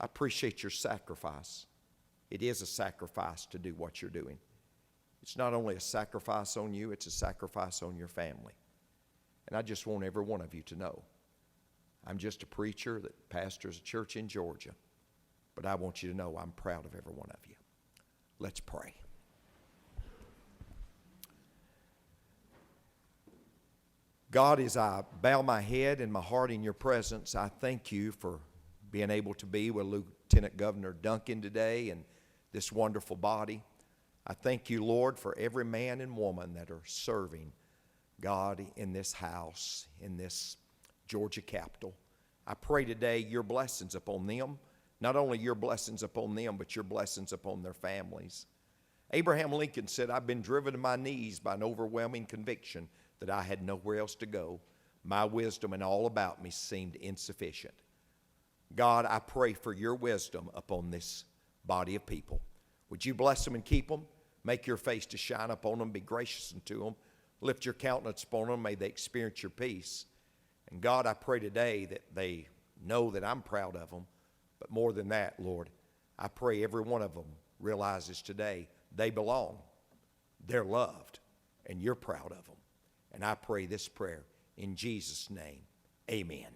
I appreciate your sacrifice. It is a sacrifice to do what you're doing. It's not only a sacrifice on you, it's a sacrifice on your family. And I just want every one of you to know, I'm just a preacher that pastors a church in Georgia, but I want you to know I'm proud of every one of you. Let's pray. God, as I bow my head and my heart in your presence, I thank you for being able to be with Lieutenant Governor Duncan today and this wonderful body. I thank you, Lord, for every man and woman that are serving God in this house, in this Georgia Capitol. I pray today your blessings upon them, not only your blessings upon them, but your blessings upon their families. Abraham Lincoln said, I've been driven to my knees by an overwhelming conviction that I had nowhere else to go. My wisdom and all about me seemed insufficient. God, I pray for your wisdom upon this body of people. Would you bless them and keep them? Make your face to shine upon them. Be gracious unto them. Lift your countenance upon them. May they experience your peace. And God, I pray today that they know that I'm proud of them. But more than that, Lord, I pray every one of them realizes today they belong. They're loved. And you're proud of them. And I pray this prayer in Jesus' name. Amen.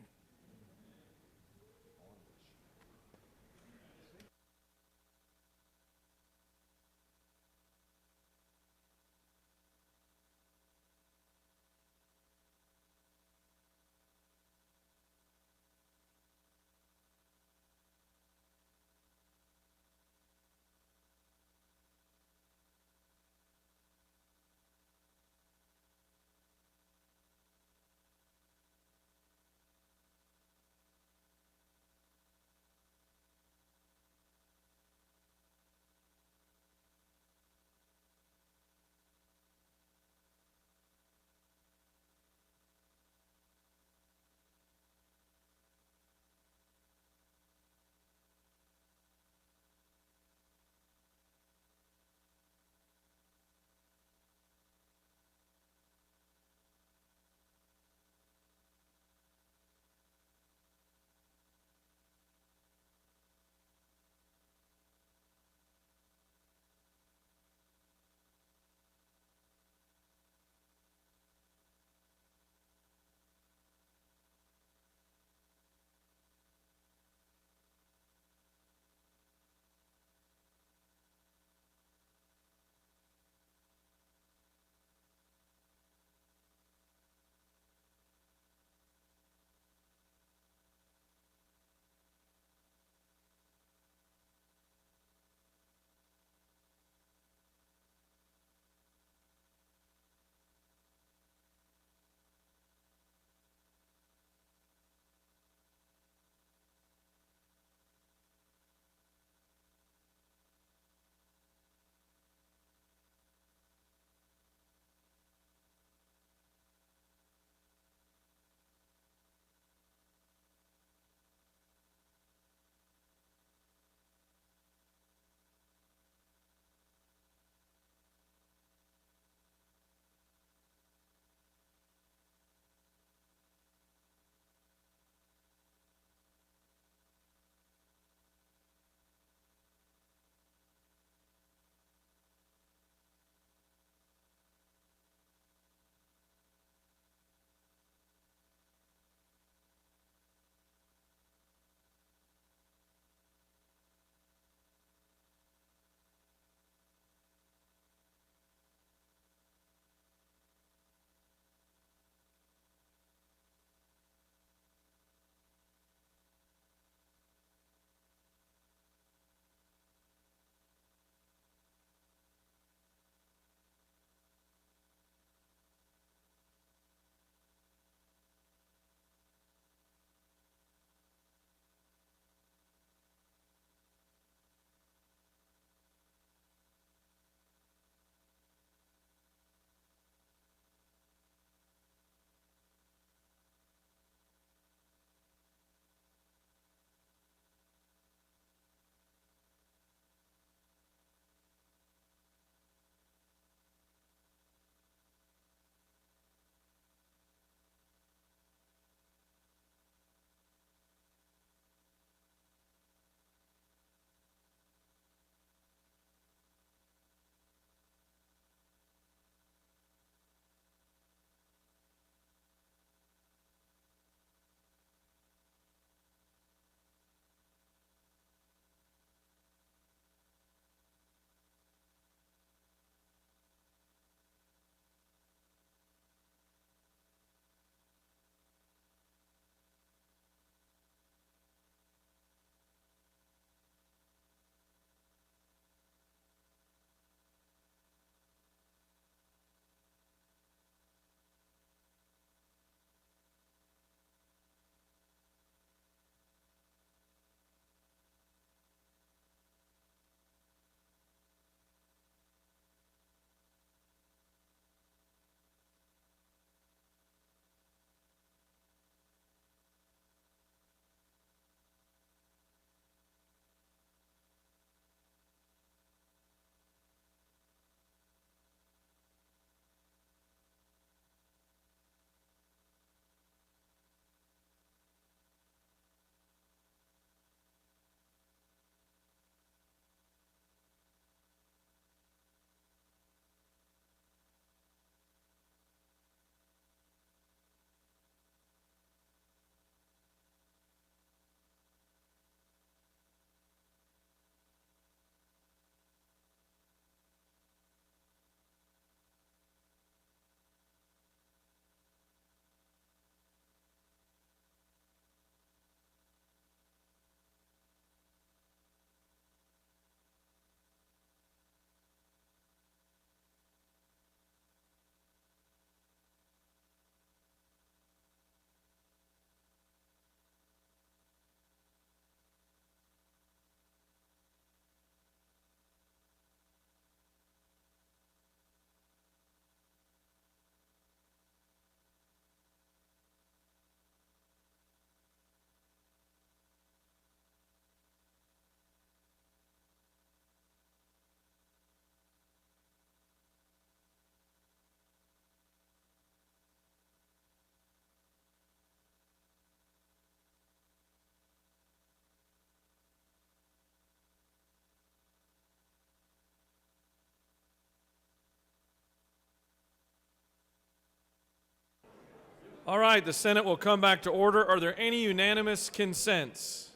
All right, the Senate will come back to order. Are there any unanimous consents?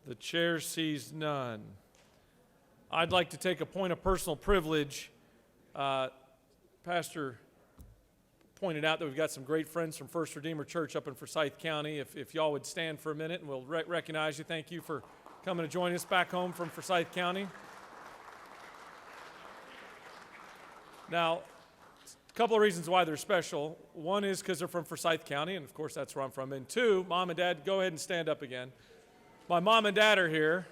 The chair sees none. I'd like to take a point of personal privilege. Pastor pointed out that we've got some great friends from First Redeemer Church up in Forsyth County. If y'all would stand for a minute and we'll recognize you. Thank you for coming to join us back home from Forsyth County. Now, a couple of reasons why they're special. One is because they're from Forsyth County, and of course that's where I'm from. And two, Mom and Dad, go ahead and stand up again. My mom and dad are here.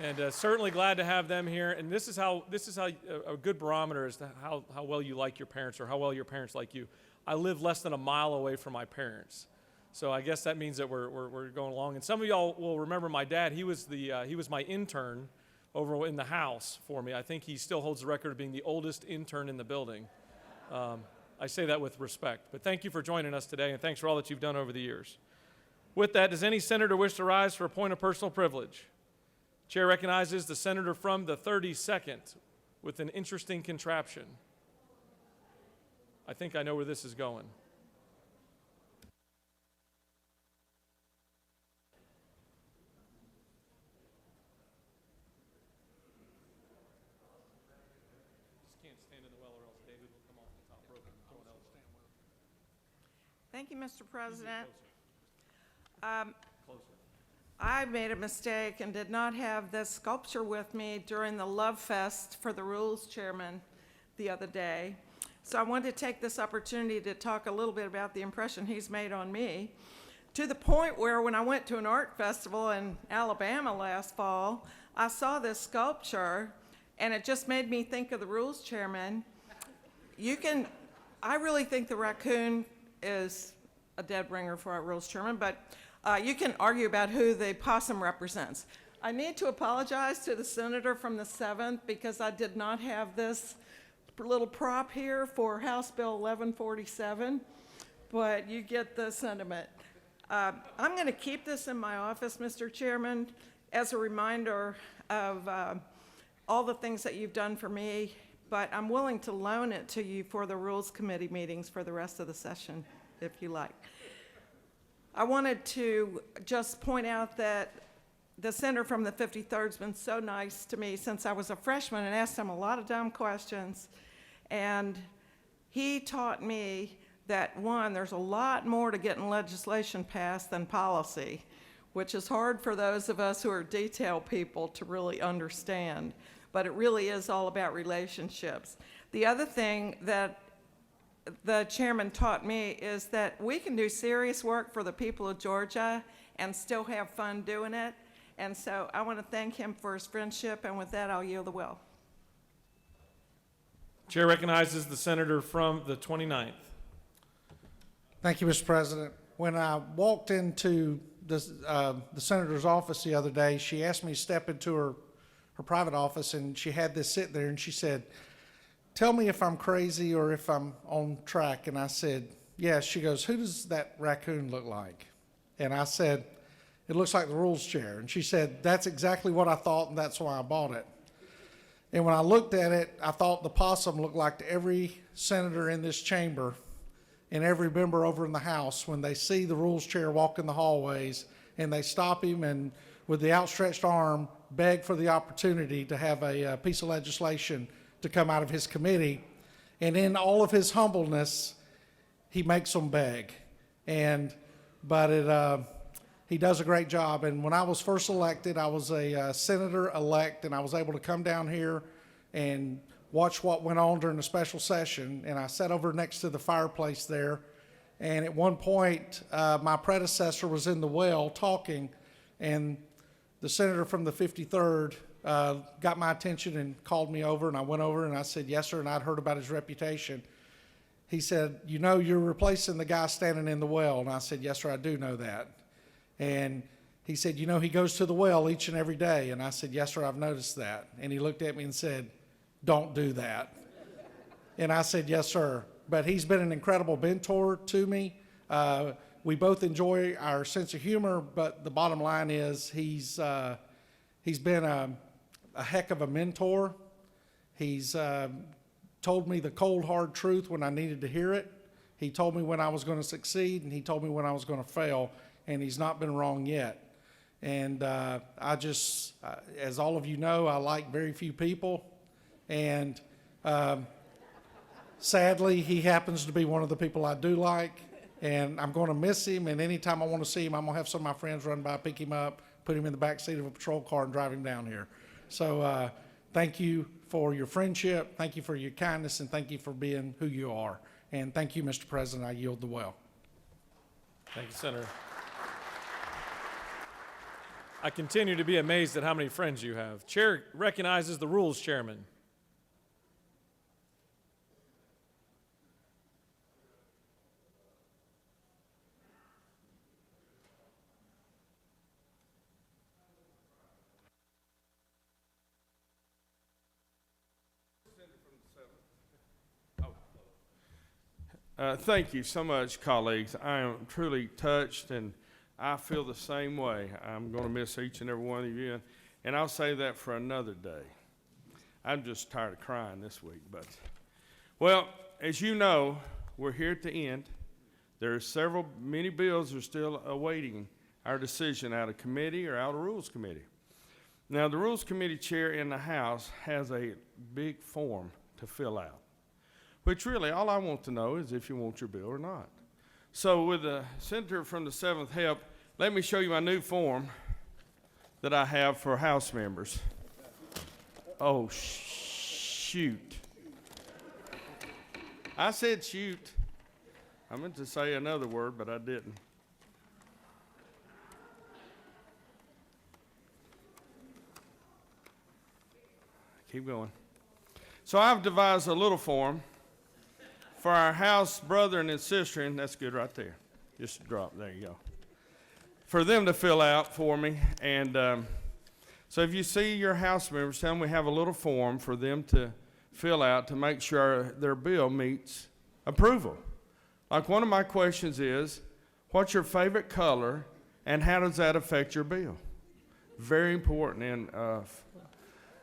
And certainly glad to have them here. And this is how a good barometer is to how well you like your parents or how well your parents like you. I live less than a mile away from my parents. So I guess that means that we're going along. And some of y'all will remember my dad. He was my intern over in the house for me. I think he still holds the record of being the oldest intern in the building. I say that with respect. But thank you for joining us today, and thanks for all that you've done over the years. With that, does any senator wish to rise for a point of personal privilege? Chair recognizes the senator from the 32nd with an interesting contraption. I think I know where this is going. Thank you, Mr. President. I made a mistake and did not have this sculpture with me during the Love Fest for the Rules Chairman the other day. So I wanted to take this opportunity to talk a little bit about the impression he's made on me, to the point where when I went to an art festival in Alabama last fall, I saw this sculpture and it just made me think of the Rules Chairman. I really think the raccoon is a dead ringer for our Rules Chairman, but you can argue about who the possum represents. I need to apologize to the senator from the 7th because I did not have this little prop here for House Bill 1147, but you get the sentiment. I'm going to keep this in my office, Mr. Chairman, as a reminder of all the things that you've done for me, but I'm willing to loan it to you for the Rules Committee meetings for the rest of the session, if you like. I wanted to just point out that the senator from the 53rd has been so nice to me since I was a freshman and asked him a lot of dumb questions. And he taught me that, one, there's a lot more to getting legislation passed than policy, which is hard for those of us who are detail people to really understand. But it really is all about relationships. The other thing that the chairman taught me is that we can do serious work for the people of Georgia and still have fun doing it. And so I want to thank him for his friendship, and with that, I'll yield the will. Chair recognizes the senator from the 29th. Thank you, Mr. President. When I walked into the senator's office the other day, she asked me to step into her private office, and she had this sit there, and she said, "Tell me if I'm crazy or if I'm on track." And I said, "Yeah." She goes, "Who does that raccoon look like?" And I said, "It looks like the Rules Chair." And she said, "That's exactly what I thought, and that's why I bought it." And when I looked at it, I thought the possum looked like every senator in this chamber and every member over in the House when they see the Rules Chair walk in the hallways and they stop him and with the outstretched arm beg for the opportunity to have a piece of legislation to come out of his committee. And in all of his humbleness, he makes them beg. But he does a great job. And when I was first elected, I was a senator-elect, and I was able to come down here and watch what went on during the special session. And I sat over next to the fireplace there. And at one point, my predecessor was in the well talking, and the senator from the 53rd got my attention and called me over, and I went over and I said, "Yes, sir," and I'd heard about his reputation. He said, "You know, you're replacing the guy standing in the well." And I said, "Yes, sir, I do know that." And he said, "You know, he goes to the well each and every day." And I said, "Yes, sir, I've noticed that." And he looked at me and said, "Don't do that." And I said, "Yes, sir." But he's been an incredible mentor to me. We both enjoy our sense of humor, but the bottom line is he's been a heck of a mentor. He's told me the cold, hard truth when I needed to hear it. He told me when I was going to succeed, and he told me when I was going to fail, and he's not been wrong yet. And I just, as all of you know, I like very few people, and sadly, he happens to be one of the people I do like, and I'm going to miss him, and anytime I want to see him, I'm going to have some of my friends run by, pick him up, put him in the back seat of a patrol car, and drive him down here. So thank you for your friendship, thank you for your kindness, and thank you for being who you are. And thank you, Mr. President. I yield the well. Thank you, Senator. I continue to be amazed at how many friends you have. Chair recognizes the Rules Chairman. Thank you so much, colleagues. I am truly touched, and I feel the same way. I'm going to miss each and every one of you, and I'll save that for another day. I'm just tired of crying this week. But, well, as you know, we're here at the end. There are many bills are still awaiting our decision out of committee or out of Rules Committee. Now, the Rules Committee chair in the House has a big form to fill out, which really all I want to know is if you want your bill or not. So with the senator from the 7th help, let me show you my new form that I have for House members. Oh, shoot. I said shoot. I meant to say another word, but I didn't. Keep going. So I've devised a little form for our House brother and sister, and that's good right there. Just drop, there you go. For them to fill out for me. And so if you see your House members, tell them we have a little form for them to fill out to make sure their bill meets approval. Like one of my questions is, what's your favorite color and how does that affect your bill? Very important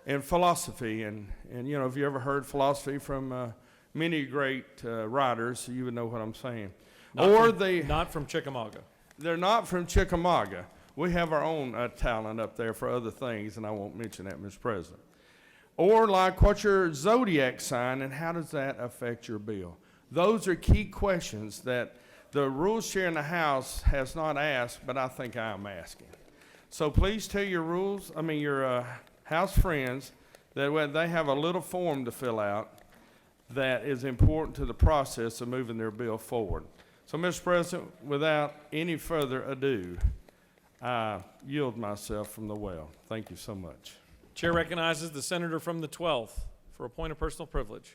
in philosophy. And you know, if you ever heard philosophy from many great writers, you would know what I'm saying. Not from Chickamauga. They're not from Chickamauga. We have our own talent up there for other things, and I won't mention that, Mr. President. Or like, what's your zodiac sign, and how does that affect your bill? Those are key questions that the Rules Chair in the House has not asked, but I think I am asking. So please tell your House friends that they have a little form to fill out that is important to the process of moving their bill forward. So, Mr. President, without any further ado, I yield myself from the well. Thank you so much. Chair recognizes the senator from the 12th for a point of personal privilege.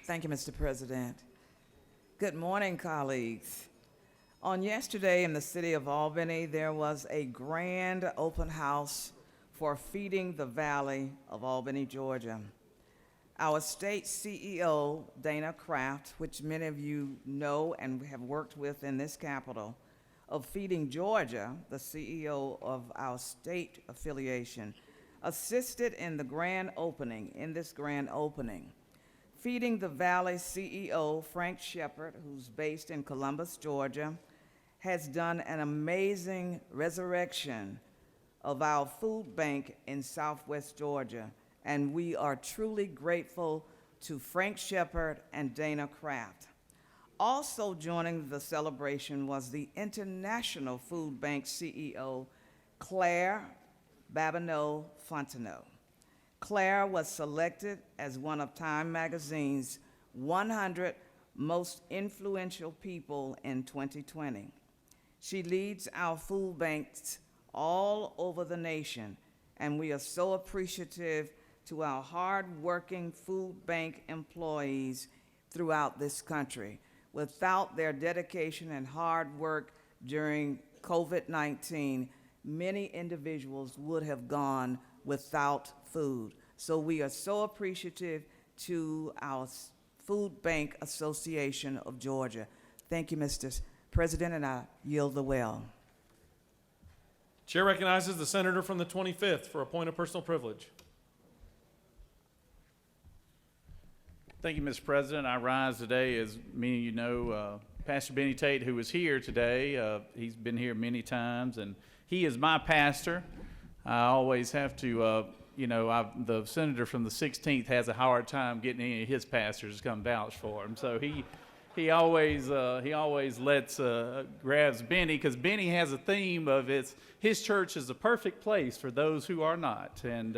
Thank you, Mr. President. Good morning, colleagues. On yesterday in the city of Albany, there was a grand open house for Feeding the Valley of Albany, Georgia. Our state CEO, Dana Kraft, which many of you know and have worked with in this capital, of Feeding Georgia, the CEO of our state affiliation, assisted in this grand opening. Feeding the Valley CEO, Frank Shepard, who's based in Columbus, Georgia, has done an amazing resurrection of our food bank in Southwest Georgia, and we are truly grateful to Frank Shepard and Dana Kraft. Also joining the celebration was the International Food Bank CEO, Claire Babineau-Fontenot. Claire was selected as one of Time Magazine's 100 most influential people in 2020. She leads our food banks all over the nation, and we are so appreciative to our hard-working food bank employees throughout this country. Without their dedication and hard work during COVID-19, many individuals would have gone without food. So we are so appreciative to our Food Bank Association of Georgia. Thank you, Mr. President, and I yield the well. Chair recognizes the senator from the 25th for a point of personal privilege. Thank you, Mr. President. I rise today, as many of you know, Pastor Benny Tate, who is here today. He's been here many times, and he is my pastor. I always have to, the senator from the 16th has a hard time getting any of his pastors to come vouch for him. So he always grabs Benny, because Benny has a theme of his church is a perfect place for those who are not, and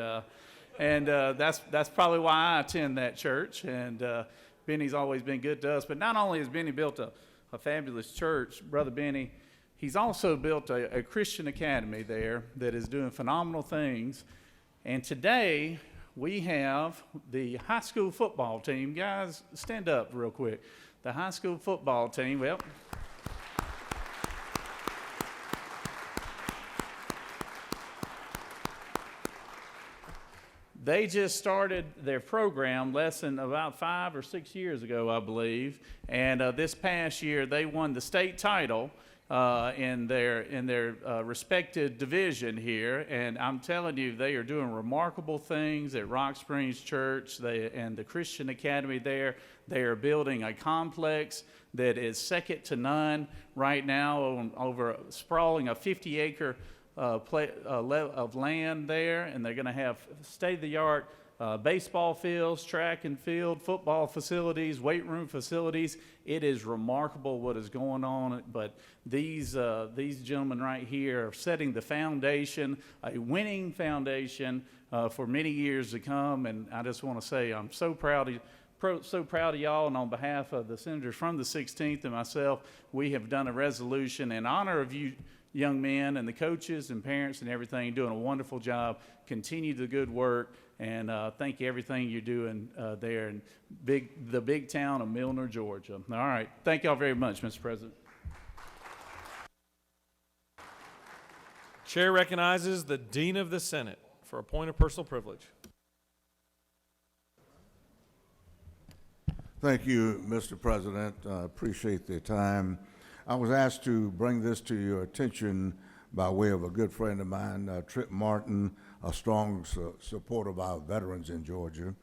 that's probably why I attend that church. And Benny's always been good to us. But not only has Benny built a fabulous church, Brother Benny, he's also built a Christian academy there that is doing phenomenal things. And today we have the high school football team. Guys, stand up real quick. The high school football team, well, they just started their program less than about 5 or 6 years ago, I believe. And this past year, they won the state title in their respected division here. And I'm telling you, they are doing remarkable things at Rock Springs Church and the Christian Academy there. They are building a complex that is second to none right now, sprawling a 50-acre of land there, and they're going to have state-of-the-art baseball fields, track and field, football facilities, weight room facilities. It is remarkable what is going on, but these gentlemen right here are setting the foundation, a winning foundation for many years to come, and I just want to say I'm so proud of y'all, and on behalf of the senators from the 16th and myself, we have done a resolution in honor of you young men and the coaches and parents and everything, doing a wonderful job. Continue the good work, and thank you everything you're doing there in the big town of Milner, Georgia. All right. Thank y'all very much, Mr. President. Chair recognizes the Dean of the Senate for a point of personal privilege. Thank you, Mr. President. I appreciate the time. I was asked to bring this to your attention by way of a good friend of mine, Trip Martin, a strong supporter of our veterans in Georgia.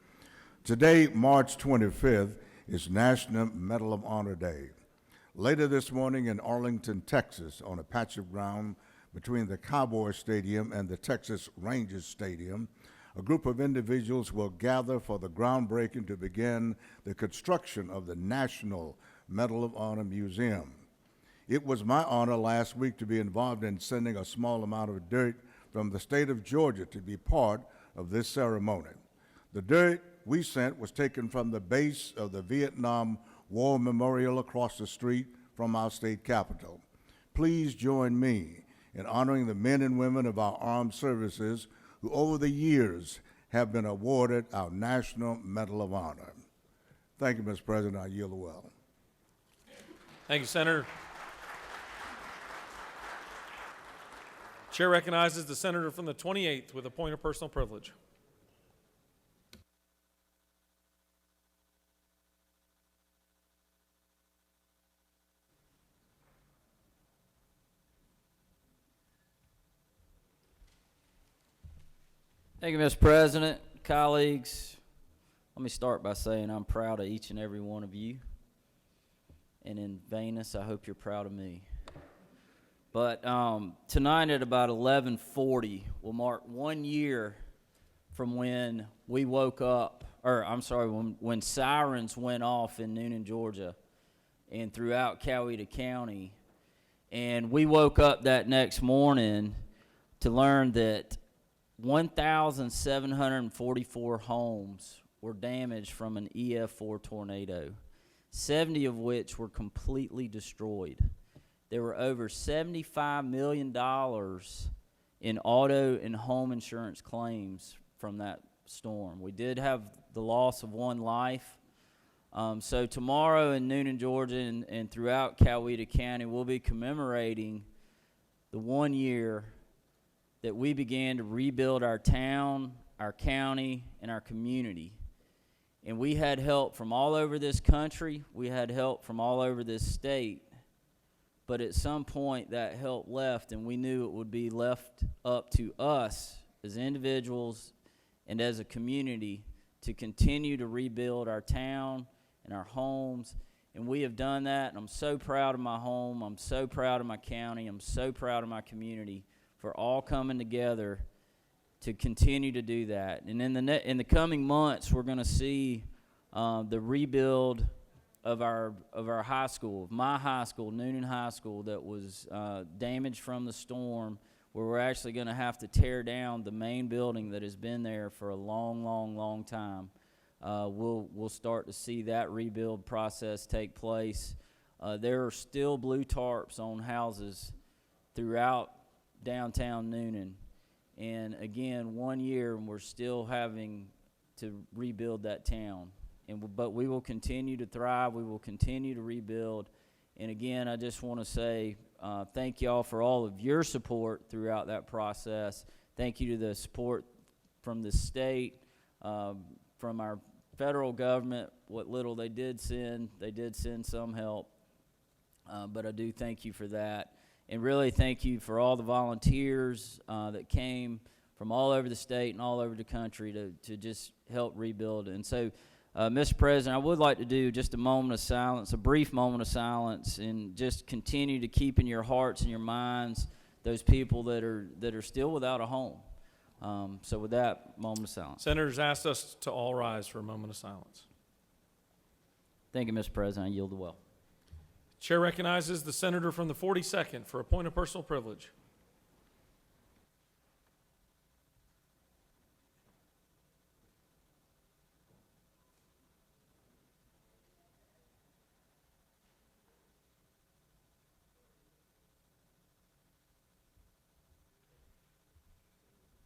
Today, March 25th, is National Medal of Honor Day. Later this morning in Arlington, Texas, on a patch of ground between the Cowboy Stadium and the Texas Rangers Stadium, a group of individuals will gather for the groundbreaking to begin the construction of the National Medal of Honor Museum. It was my honor last week to be involved in sending a small amount of dirt from the state of Georgia to be part of this ceremony. The dirt we sent was taken from the base of the Vietnam War Memorial across the street from our state capitol. Please join me in honoring the men and women of our armed services who over the years have been awarded our National Medal of Honor. Thank you, Mr. President. I yield the well. Thank you, Senator. Chair recognizes the senator from the 28th with a point of personal privilege. Thank you, Mr. President, colleagues. Let me start by saying I'm proud of each and every one of you. And in Venus, I hope you're proud of me. But tonight at about 11:40 will mark 1 year from when we woke up, when sirens went off in Noonan, Georgia, and throughout Coweta County. And we woke up that next morning to learn that 1,744 homes were damaged from an EF4 tornado, 70 of which were completely destroyed. There were over $75 million in auto and home insurance claims from that storm. We did have the loss of one life. So tomorrow in Noonan, Georgia, and throughout Coweta County, we'll be commemorating the 1 year that we began to rebuild our town, our county, and our community. And we had help from all over this country. We had help from all over this state. But at some point, that help left, and we knew it would be left up to us as individuals and as a community to continue to rebuild our town and our homes. And we have done that, and I'm so proud of my home. I'm so proud of my county. I'm so proud of my community for all coming together to continue to do that. And in the coming months, we're going to see the rebuild of our high school, of my high school, Noonan High School, that was damaged from the storm, where we're actually going to have to tear down the main building that has been there for a long, long, long time. We'll start to see that rebuild process take place. There are still blue tarps on houses throughout downtown Noonan. And again, 1 year, and we're still having to rebuild that town. But we will continue to thrive. We will continue to rebuild. And again, I just want to say thank y'all for all of your support throughout that process. Thank you to the support from the state, from our federal government. What little they did send some help. But I do thank you for that. And really thank you for all the volunteers that came from all over the state and all over the country to just help rebuild. And so, Mr. President, I would like to do just a moment of silence, a brief moment of silence, and just continue to keep in your hearts and your minds those people that are still without a home. So with that, moment of silence. Senators asked us to all rise for a moment of silence. Thank you, Mr. President. I yield the well. Chair recognizes the senator from the 42nd for a point of personal privilege.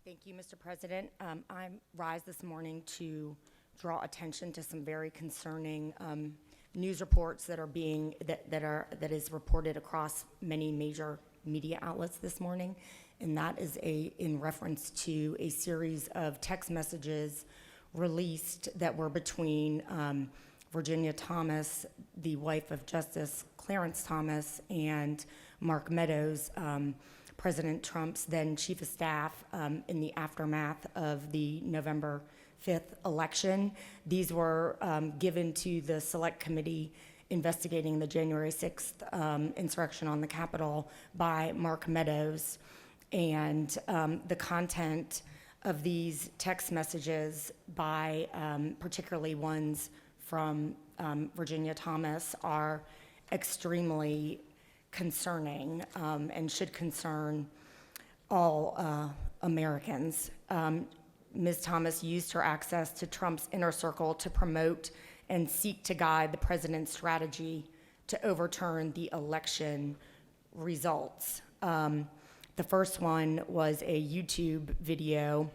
Thank you, Mr. President. I rise this morning to draw attention to some very concerning news reports that is reported across many major media outlets this morning, and that is in reference to a series of text messages released that were between Virginia Thomas, the wife of Justice Clarence Thomas, and Mark Meadows, President Trump's then chief of staff, in the aftermath of the November 5th election. These were given to the select committee investigating the January 6th insurrection on the Capitol by Mark Meadows. And the content of these text messages by particularly ones from Virginia Thomas are extremely concerning and should concern all Americans. Ms. Thomas used her access to Trump's inner circle to promote and seek to guide the president's strategy to overturn the election results. The first one was a YouTube video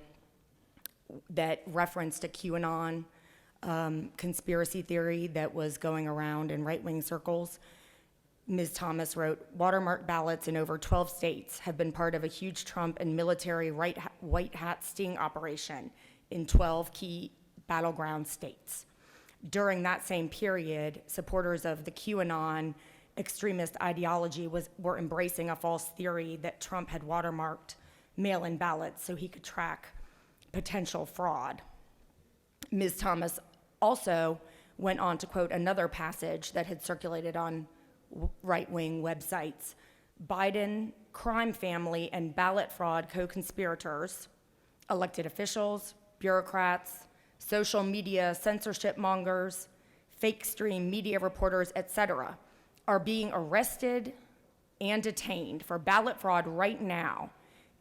that referenced a QAnon conspiracy theory that was going around in right-wing circles. Ms. Thomas wrote, "Watermark ballots in over 12 states have been part of a huge Trump and military white hat sting operation in 12 key battleground states. During that same period, supporters of the QAnon extremist ideology were embracing a false theory that Trump had watermarked mail-in ballots so he could track potential fraud." Ms. Thomas also went on to quote another passage that had circulated on right-wing websites. "Biden, crime family, and ballot fraud co-conspirators, elected officials, bureaucrats, social media censorship mongers, fake stream media reporters, etc., are being arrested and detained for ballot fraud right now,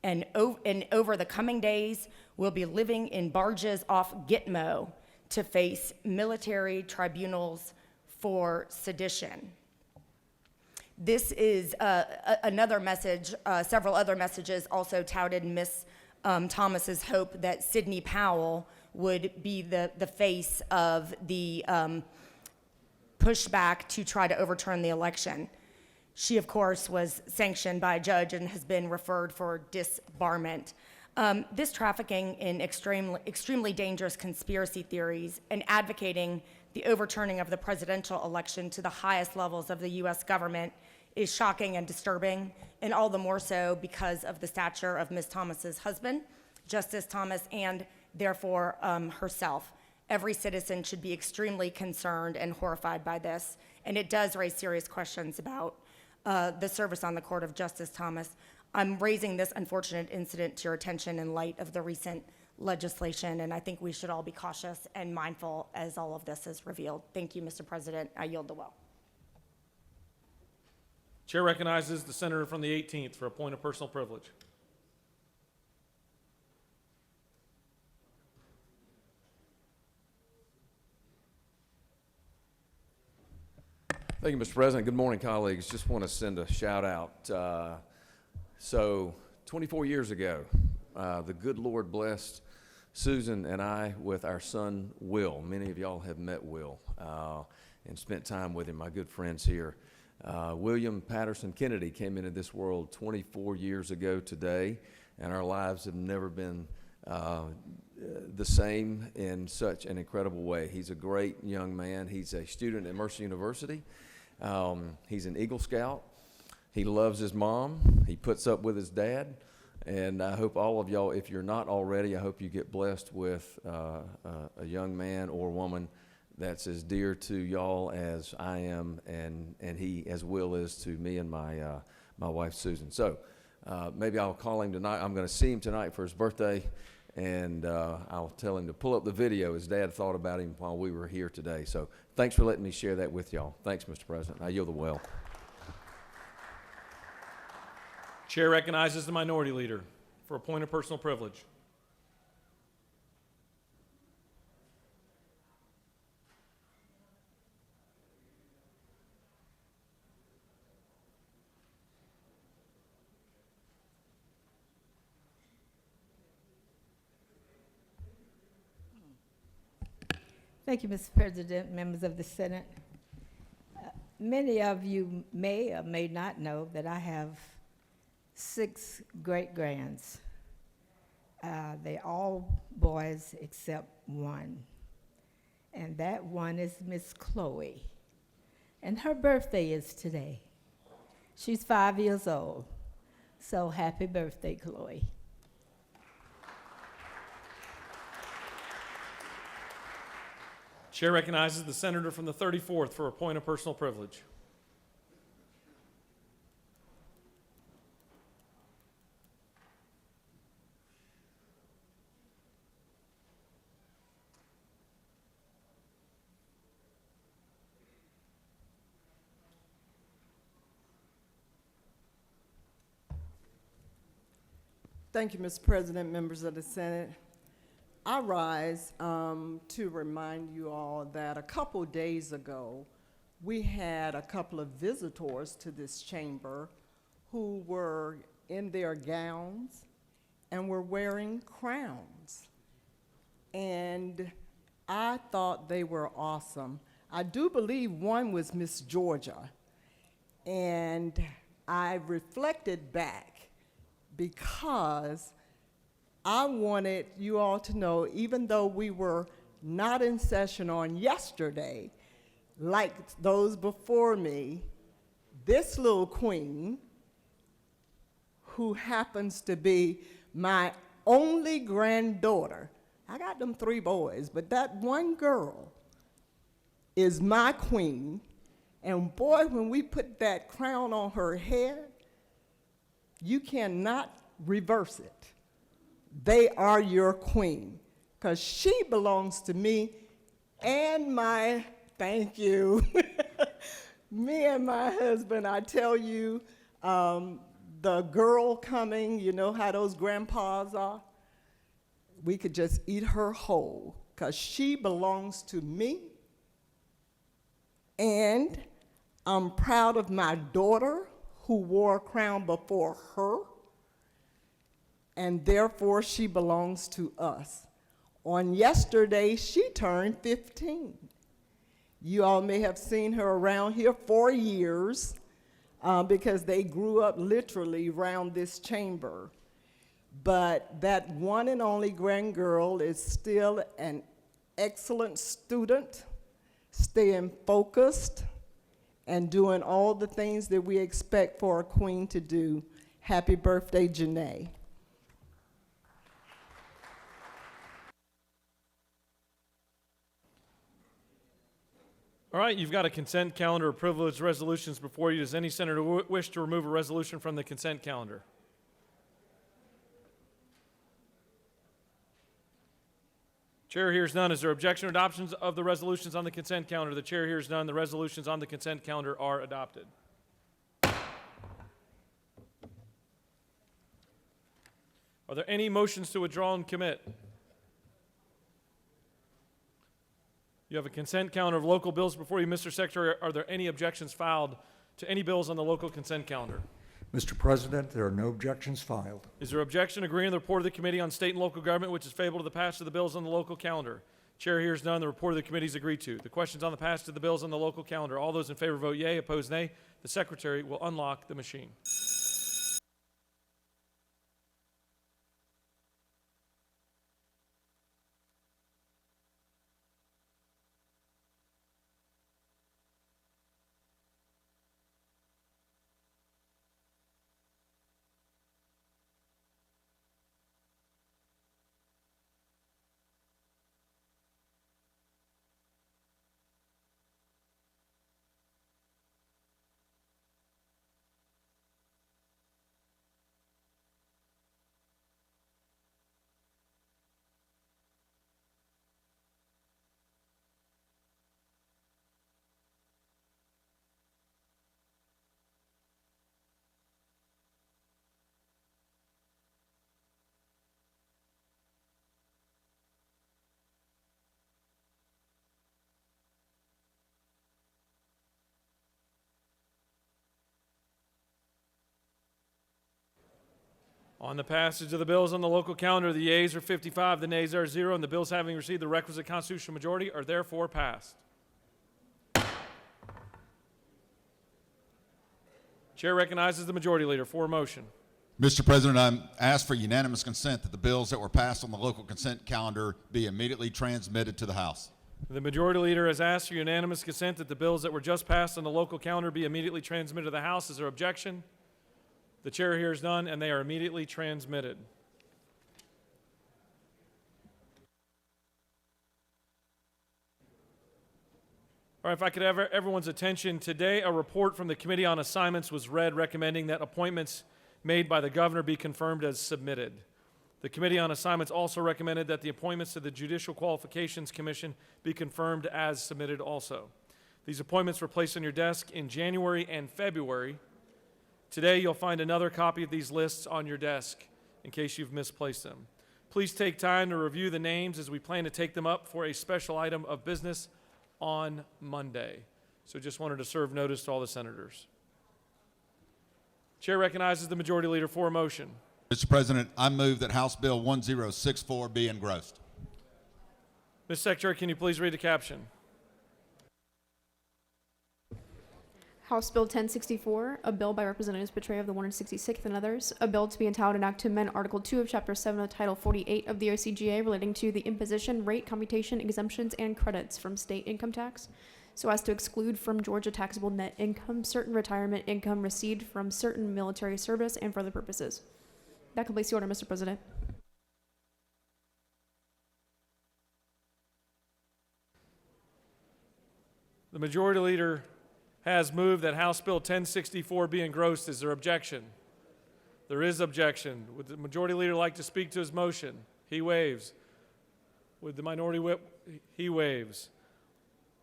and over the coming days will be living in barges off Gitmo to face military tribunals for sedition." This is another message. Several other messages also touted Ms. Thomas's hope that Sidney Powell would be the face of the pushback to try to overturn the election. She, of course, was sanctioned by a judge and has been referred for disbarment. This trafficking in extremely dangerous conspiracy theories and advocating the overturning of the presidential election to the highest levels of the U.S. government is shocking and disturbing, and all the more so because of the stature of Ms. Thomas's husband, Justice Thomas, and therefore herself. Every citizen should be extremely concerned and horrified by this, and it does raise serious questions about the service on the court of Justice Thomas. I'm raising this unfortunate incident to your attention in light of the recent legislation, and I think we should all be cautious and mindful as all of this is revealed. Thank you, Mr. President. I yield the will. Chair recognizes the senator from the 18th for a point of personal privilege. Thank you, Mr. President. Good morning, colleagues. Just want to send a shout out. So 24 years ago, the good Lord blessed Susan and I with our son, Will. Many of y'all have met Will and spent time with him, my good friends here. William Patterson Kennedy came into this world 24 years ago today, and our lives have never been the same in such an incredible way. He's a great young man. He's a student at Mercer University. He's an Eagle Scout. He loves his mom. He puts up with his dad. And I hope all of y'all, if you're not already, I hope you get blessed with a young man or woman that's as dear to y'all as I am, and he as Will is to me and my wife Susan. So maybe I'll call him tonight. I'm going to see him tonight for his birthday, and I'll tell him to pull up the video his dad thought about him while we were here today. So thanks for letting me share that with y'all. Thanks, Mr. President. I yield the well. Chair recognizes the minority leader for a point of personal privilege. Thank you, Mr. President, members of the Senate. Many of you may or may not know that I have 6 great-grands. They're all boys except one. And that one is Miss Chloe. And her birthday is today. She's 5 years old. So happy birthday, Chloe. Chair recognizes the senator from the 34th for a point of personal privilege. Thank you, Mr. President, members of the Senate. I rise to remind you all that a couple days ago, we had a couple of visitors to this chamber who were in their gowns and were wearing crowns. And I thought they were awesome. I do believe one was Miss Georgia. And I reflected back because I wanted you all to know, even though we were not in session on yesterday, like those before me, this little queen, who happens to be my only granddaughter, I got them 3 boys, but that one girl is my queen. And boy, when we put that crown on her head, you cannot reverse it. They are your queen, because she belongs to me and my, thank you, me and my husband. I tell you, the girl coming, you know how those grandpas are? We could just eat her whole, because she belongs to me. And I'm proud of my daughter, who wore a crown before her, and therefore she belongs to us. On yesterday, she turned 15. You all may have seen her around here for years because they grew up literally around this chamber. but that one and only grand girl is still an excellent student, staying focused, and doing all the things that we expect for a queen to do. Happy birthday, Janae. All right, you've got a consent calendar of privileged resolutions before you. Does any senator wish to remove a resolution from the consent calendar? Chair hears none. Is there objection or adoptions of the resolutions on the consent calendar? The chair hears none. The resolutions on the consent calendar are adopted. Are there any motions to withdraw and commit? You have a consent calendar of local bills before you, Mr. Secretary. Are there any objections filed to any bills on the local consent calendar? Mr. President, there are no objections filed. Is there objection agreeing to the report of the Committee on State and Local Government, which is favorable to the passage of the bills on the local calendar? Chair hears none. The report of the committee is agreed to. The questions on the passage of the bills on the local calendar. All those in favor vote yea. Opposed, nay. The Secretary will unlock the machine. On the passage of the bills on the local calendar, the yeas are 55, the nays are 0, and the bills having received the requisite constitutional majority are therefore passed. Chair recognizes the majority leader for a motion. Mr. President, I ask for unanimous consent that the bills that were passed on the local consent calendar be immediately transmitted to the House. The majority leader has asked for unanimous consent that the bills that were just passed on the local calendar be immediately transmitted to the House. Is there objection? The chair hears none, and they are immediately transmitted. All right, if I could have everyone's attention. Today, a report from the Committee on Assignments was read recommending that appointments made by the governor be confirmed as submitted. The Committee on Assignments also recommended that the appointments to the Judicial Qualifications Commission be confirmed as submitted also. These appointments were placed on your desk in January and February. Today, you'll find another copy of these lists on your desk in case you've misplaced them. Please take time to review the names as we plan to take them up for a special item of business on Monday. So just wanted to serve notice to all the senators. Chair recognizes the majority leader for a motion. Mr. President, I move that House Bill 1064 be engrossed. Mr. Secretary, can you please read the caption? House Bill 1064, a bill by Representatives Petrea of the 166th and others, a bill to be entitled an act to amend Article 2 of Chapter 7 of Title 48 of the OCGA relating to the imposition, rate, commutation, exemptions, and credits from state income tax, so as to exclude from Georgia taxable net income certain retirement income received from certain military service and for other purposes. That completes the order, Mr. President. The majority leader has moved that House Bill 1064 be engrossed. Is there objection? There is objection. Would the majority leader like to speak to his motion? He waves. Would the minority whip? He waves.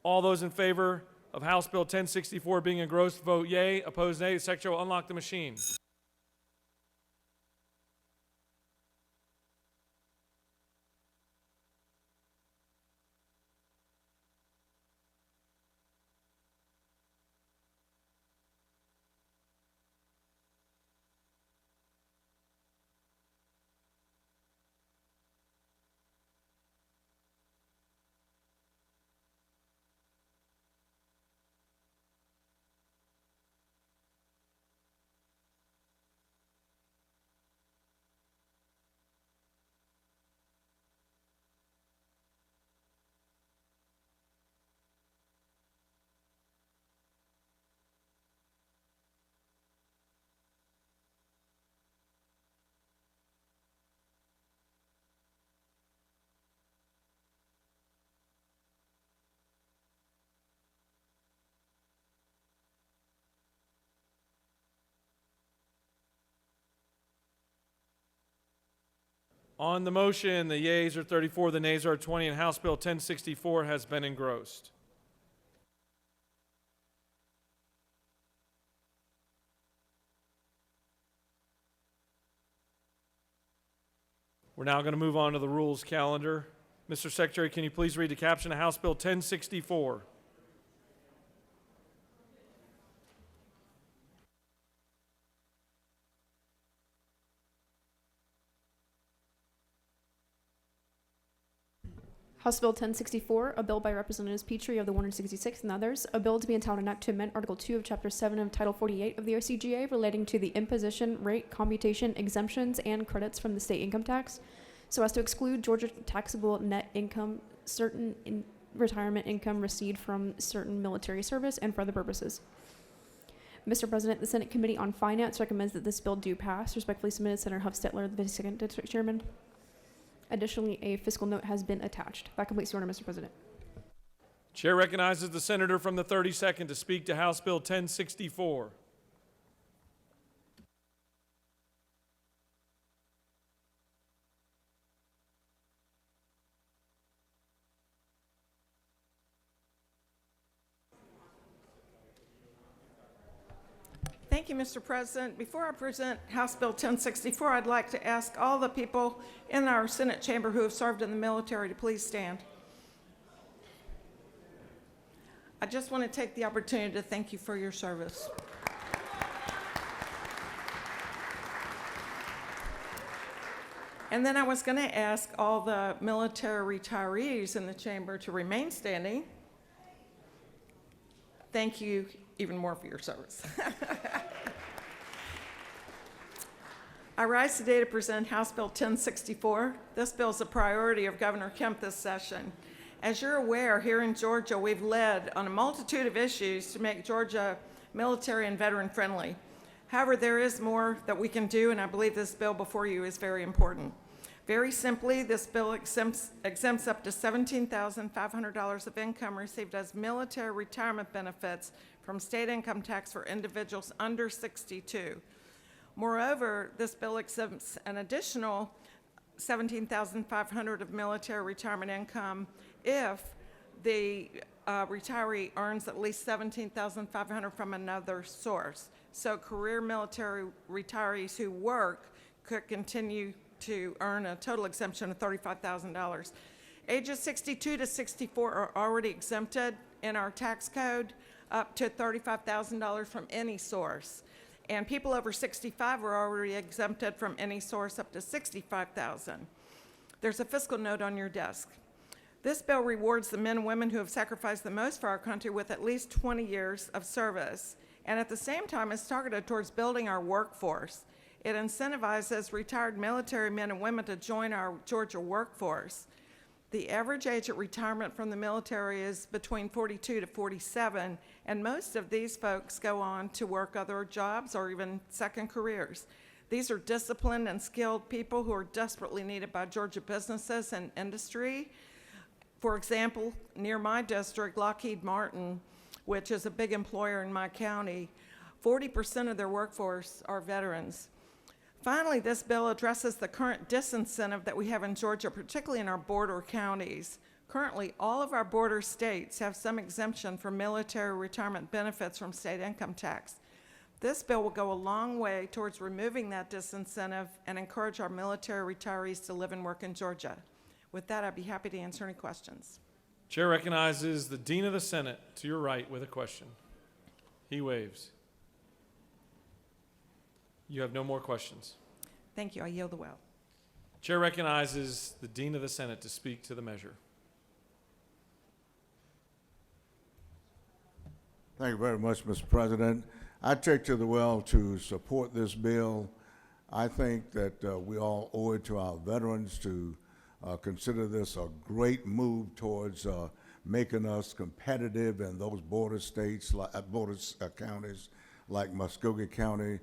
All those in favor of House Bill 1064 being engrossed, vote yea. Opposed, nay. The Secretary will unlock the machine. On the motion, the yeas are 34, the nays are 20, and House Bill 1064 has been engrossed. We're now going to move on to the rules calendar. Mr. Secretary, can you please read the caption of House Bill 1064? House Bill 1064, a bill by Representatives Petrie of the 166th and others, a bill to be entitled an act to amend Article 2 of Chapter 7 of Title 48 of the OCGA relating to the imposition, rate, commutation, exemptions, and credits from the state income tax, so as to exclude Georgia taxable net income, certain retirement income received from certain military service, and for other purposes. Mr. President, the Senate Committee on Finance recommends that this bill do pass. Respectfully submitted, Senator Huff Stetler, the 52nd District Chairman. Additionally, a fiscal note has been attached. That completes the order, Mr. President. Chair recognizes the senator from the 32nd to speak to House Bill 1064. Thank you, Mr. President. Before I present House Bill 1064, I'd like to ask all the people in our Senate chamber who have served in the military to please stand. I just want to take the opportunity to thank you for your service. And then I was going to ask all the military retirees in the chamber to remain standing. Thank you even more for your service. I rise today to present House Bill 1064. This bill is a priority of Governor Kemp this session. As you're aware, here in Georgia, we've led on a multitude of issues to make Georgia military and veteran friendly. However, there is more that we can do, and I believe this bill before you is very important. Very simply, this bill exempts up to $17,500 of income received as military retirement benefits from state income tax for individuals under 62. Moreover, this bill exempts an additional $17,500 of military retirement income if the retiree earns at least $17,500 from another source. So career military retirees who work could continue to earn a total exemption of $35,000. Ages 62 to 64 are already exempted in our tax code up to $35,000 from any source. And people over 65 are already exempted from any source up to $65,000. There's a fiscal note on your desk. This bill rewards the men and women who have sacrificed the most for our country with at least 20 years of service, and at the same time is targeted towards building our workforce. It incentivizes retired military men and women to join our Georgia workforce. The average age at retirement from the military is between 42 to 47, and most of these folks go on to work other jobs or even second careers. These are disciplined and skilled people who are desperately needed by Georgia businesses and industry. For example, near my district, Lockheed Martin, which is a big employer in my county, 40% of their workforce are veterans. Finally, this bill addresses the current disincentive that we have in Georgia, particularly in our border counties. Currently, all of our border states have some exemption for military retirement benefits from state income tax. This bill will go a long way towards removing that disincentive and encourage our military retirees to live and work in Georgia. With that, I'd be happy to answer any questions. Chair recognizes the Dean of the Senate to your right with a question. He waves. You have no more questions. Thank you. I yield the well. Chair recognizes the Dean of the Senate to speak to the measure. Thank you very much, Mr. President. I take to the well to support this bill. I think that we all owe it to our veterans to consider this a great move towards making us competitive in those border states, counties like Muskogee County.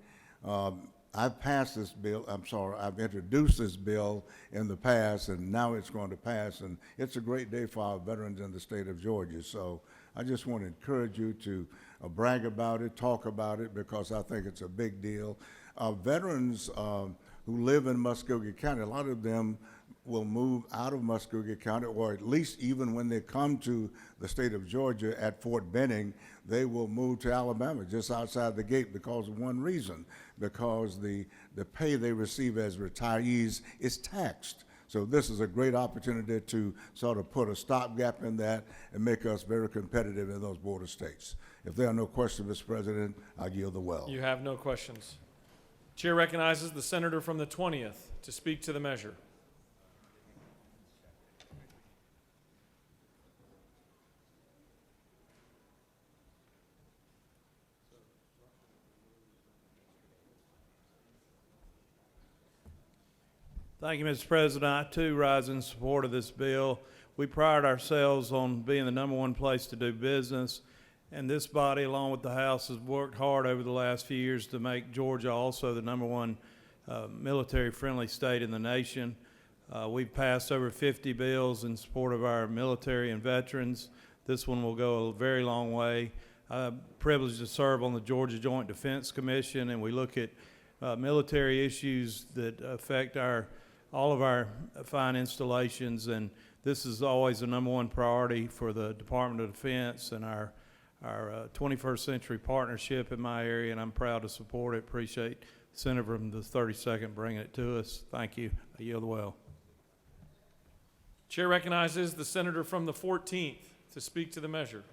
I've passed this bill, I've introduced this bill in the past, and now it's going to pass, and it's a great day for our veterans in the state of Georgia. So I just want to encourage you to brag about it, talk about it, because I think it's a big deal. Veterans who live in Muskogee County. A lot of them will move out of Muskogee County, or at least even when they come to the state of Georgia at Fort Benning, they will move to Alabama just outside the gate because of one reason, because the pay they receive as retirees is taxed. So this is a great opportunity to sort of put a stopgap in that and make us very competitive in those border states. If there are no questions, Mr. President, I yield the well. You have no questions. Chair recognizes the senator from the 20th to speak to the measure. Thank you, Mr. President. I, too, rise in support of this bill. We pride ourselves on being the #1 place to do business, and this body, along with the House, has worked hard over the last few years to make Georgia also the #1 military-friendly state in the nation. We've passed over 50 bills in support of our military and veterans. This one will go a very long way. I'm privileged to serve on the Georgia Joint Defense Commission, and we look at military issues that affect all of our fine installations, and this is always the #1 priority for the Department of Defense and our 21st century partnership in my area, and I'm proud to support it. Appreciate the Senator from the 32nd bringing it to us. Thank you. I yield the well. Chair recognizes the senator from the 14th to speak to the measure.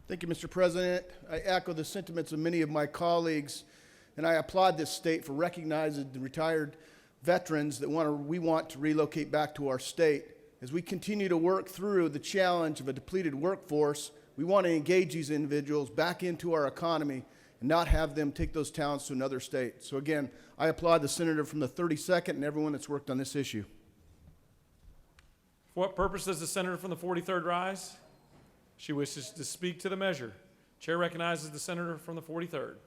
Thank you, Mr. President. I echo the sentiments of many of my colleagues, and I applaud this state for recognizing the retired veterans that we want to relocate back to our state. As we continue to work through the challenge of a depleted workforce, we want to engage these individuals back into our economy and not have them take those talents to another state. So again, I applaud the senator from the 32nd and everyone that's worked on this issue. For what purpose does the senator from the 43rd rise? She wishes to speak to the measure. Chair recognizes the senator from the 43rd.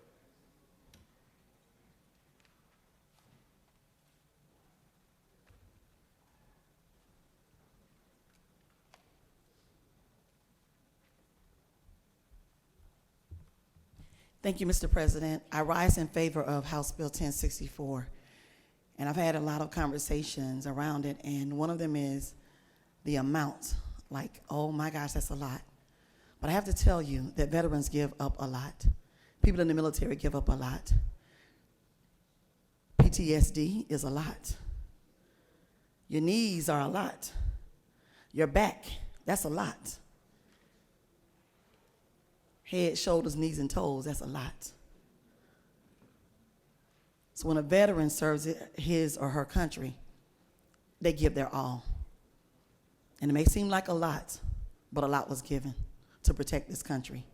Thank you, Mr. President. I rise in favor of House Bill 1064, and I've had a lot of conversations around it, and one of them is the amount. Like, oh my gosh, that's a lot. But I have to tell you that veterans give up a lot. People in the military give up a lot. PTSD is a lot. Your knees are a lot. Your back, that's a lot. Head, shoulders, knees, and toes, that's a lot. So when a veteran serves his or her country, they give their all. And it may seem like a lot, but a lot was given to protect this country.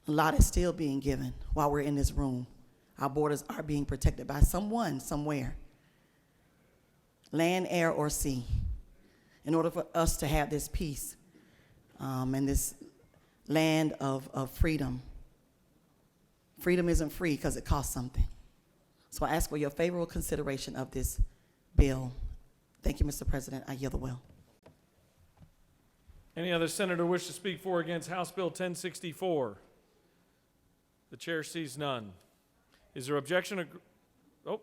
A lot is still being given while we're in this room. Our borders are being protected by someone, somewhere. Land, air, or sea. In order for us to have this peace and this land of freedom. Freedom isn't free because it costs something. So I ask for your favorable consideration of this bill. Thank you, Mr. President. I yield the well. Any other senator wish to speak for or against House Bill 1064? The chair sees none. Is there objection?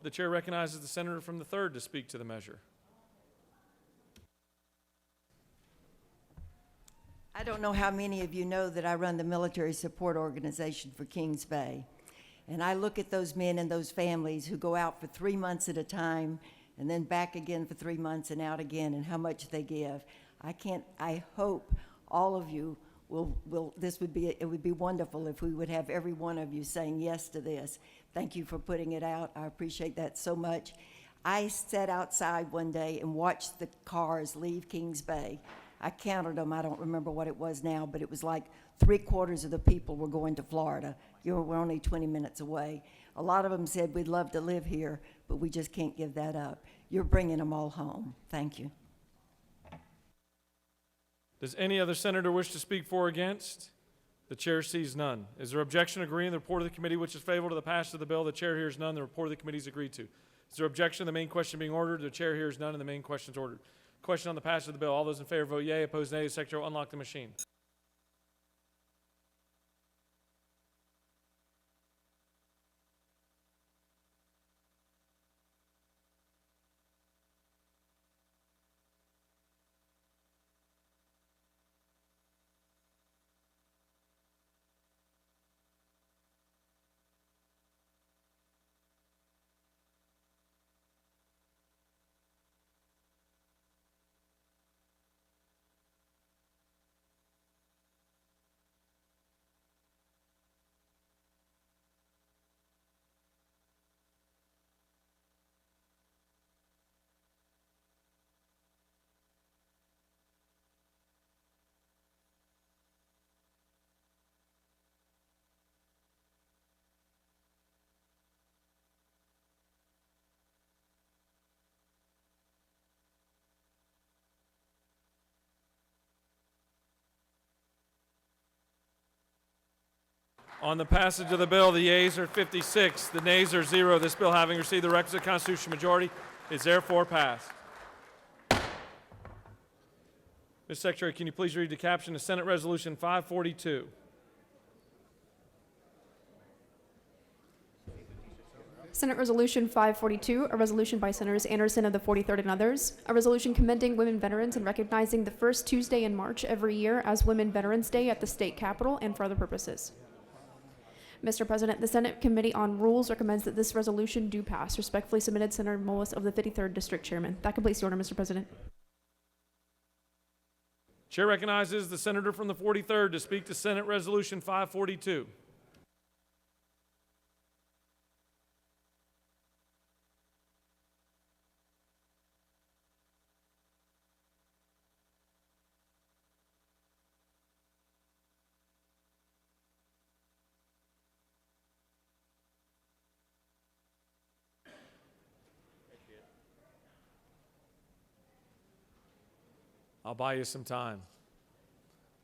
The chair recognizes the senator from the 3rd to speak to the measure. I don't know how many of you know that I run the military support organization for Kings Bay. And I look at those men and those families who go out for 3 months at a time and then back again for 3 months and out again, and how much they give. I hope all of you it would be wonderful if we would have every one of you saying yes to this. Thank you for putting it out. I appreciate that so much. I sat outside one day and watched the cars leave Kings Bay. I counted them. I don't remember what it was now, but it was like 3/4 of the people were going to Florida. We're only 20 minutes away. A lot of them said, we'd love to live here, but we just can't give that up. You're bringing them all home. Thank you. Does any other senator wish to speak for or against? The chair sees none. Is there objection to agreeing the report of the committee which is favorable to the passage of the bill? The chair hears none. The report of the committee is agreed to. Is there objection to the main question being ordered? The chair hears none and the main question is ordered. Question on the passage of the bill. All those in favor vote yea. Opposed, nay. The Secretary will unlock the machine. On the passage of the bill, the yeas are 56, the nays are 0. This bill, having received the requisite constitutional majority, is therefore passed. Mr. Secretary, can you please read the caption of Senate Resolution 542? Senate Resolution 542, a resolution by Senators Anderson of the 43rd and others, a resolution commending women veterans and recognizing the first Tuesday in March every year as Women Veterans Day at the state capitol and for other purposes. Mr. President, the Senate Committee on Rules recommends that this resolution do pass. Respectfully submitted, Senator Mullis of the 53rd District Chairman. That completes the order, Mr. President. Chair recognizes the senator from the 43rd to speak to Senate Resolution 542. I'll buy you some time.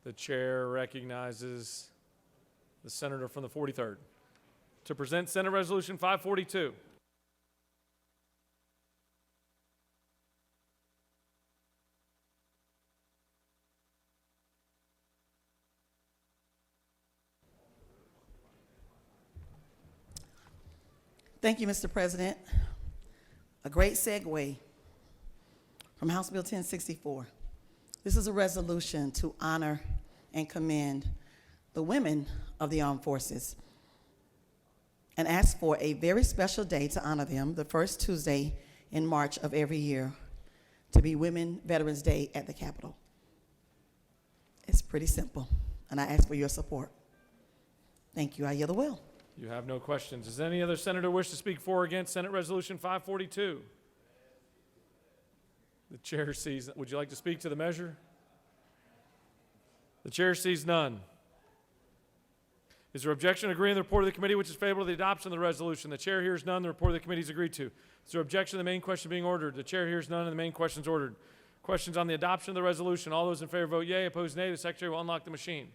The chair recognizes the senator from the 43rd to present Senate Resolution 542. Thank you, Mr. President. A great segue from House Bill 1064. This is a resolution to honor and commend the women of the armed forces and ask for a very special day to honor them, the first Tuesday in March of every year, to be Women Veterans Day at the Capitol. It's pretty simple, and I ask for your support. Thank you. I yield the will. You have no questions. Does any other senator wish to speak for or against Senate Resolution 542? The chair sees, would you like to speak to the measure? The chair sees none. Is there objection to agreeing to the report of the committee which is favorable to the adoption of the resolution? The chair hears none. The report of the committee is agreed to. Is there objection to the main question being ordered? The chair hears none and the main question is ordered. Questions on the adoption of the resolution. All those in favor vote yea. Opposed, nay. The secretary will unlock the machine.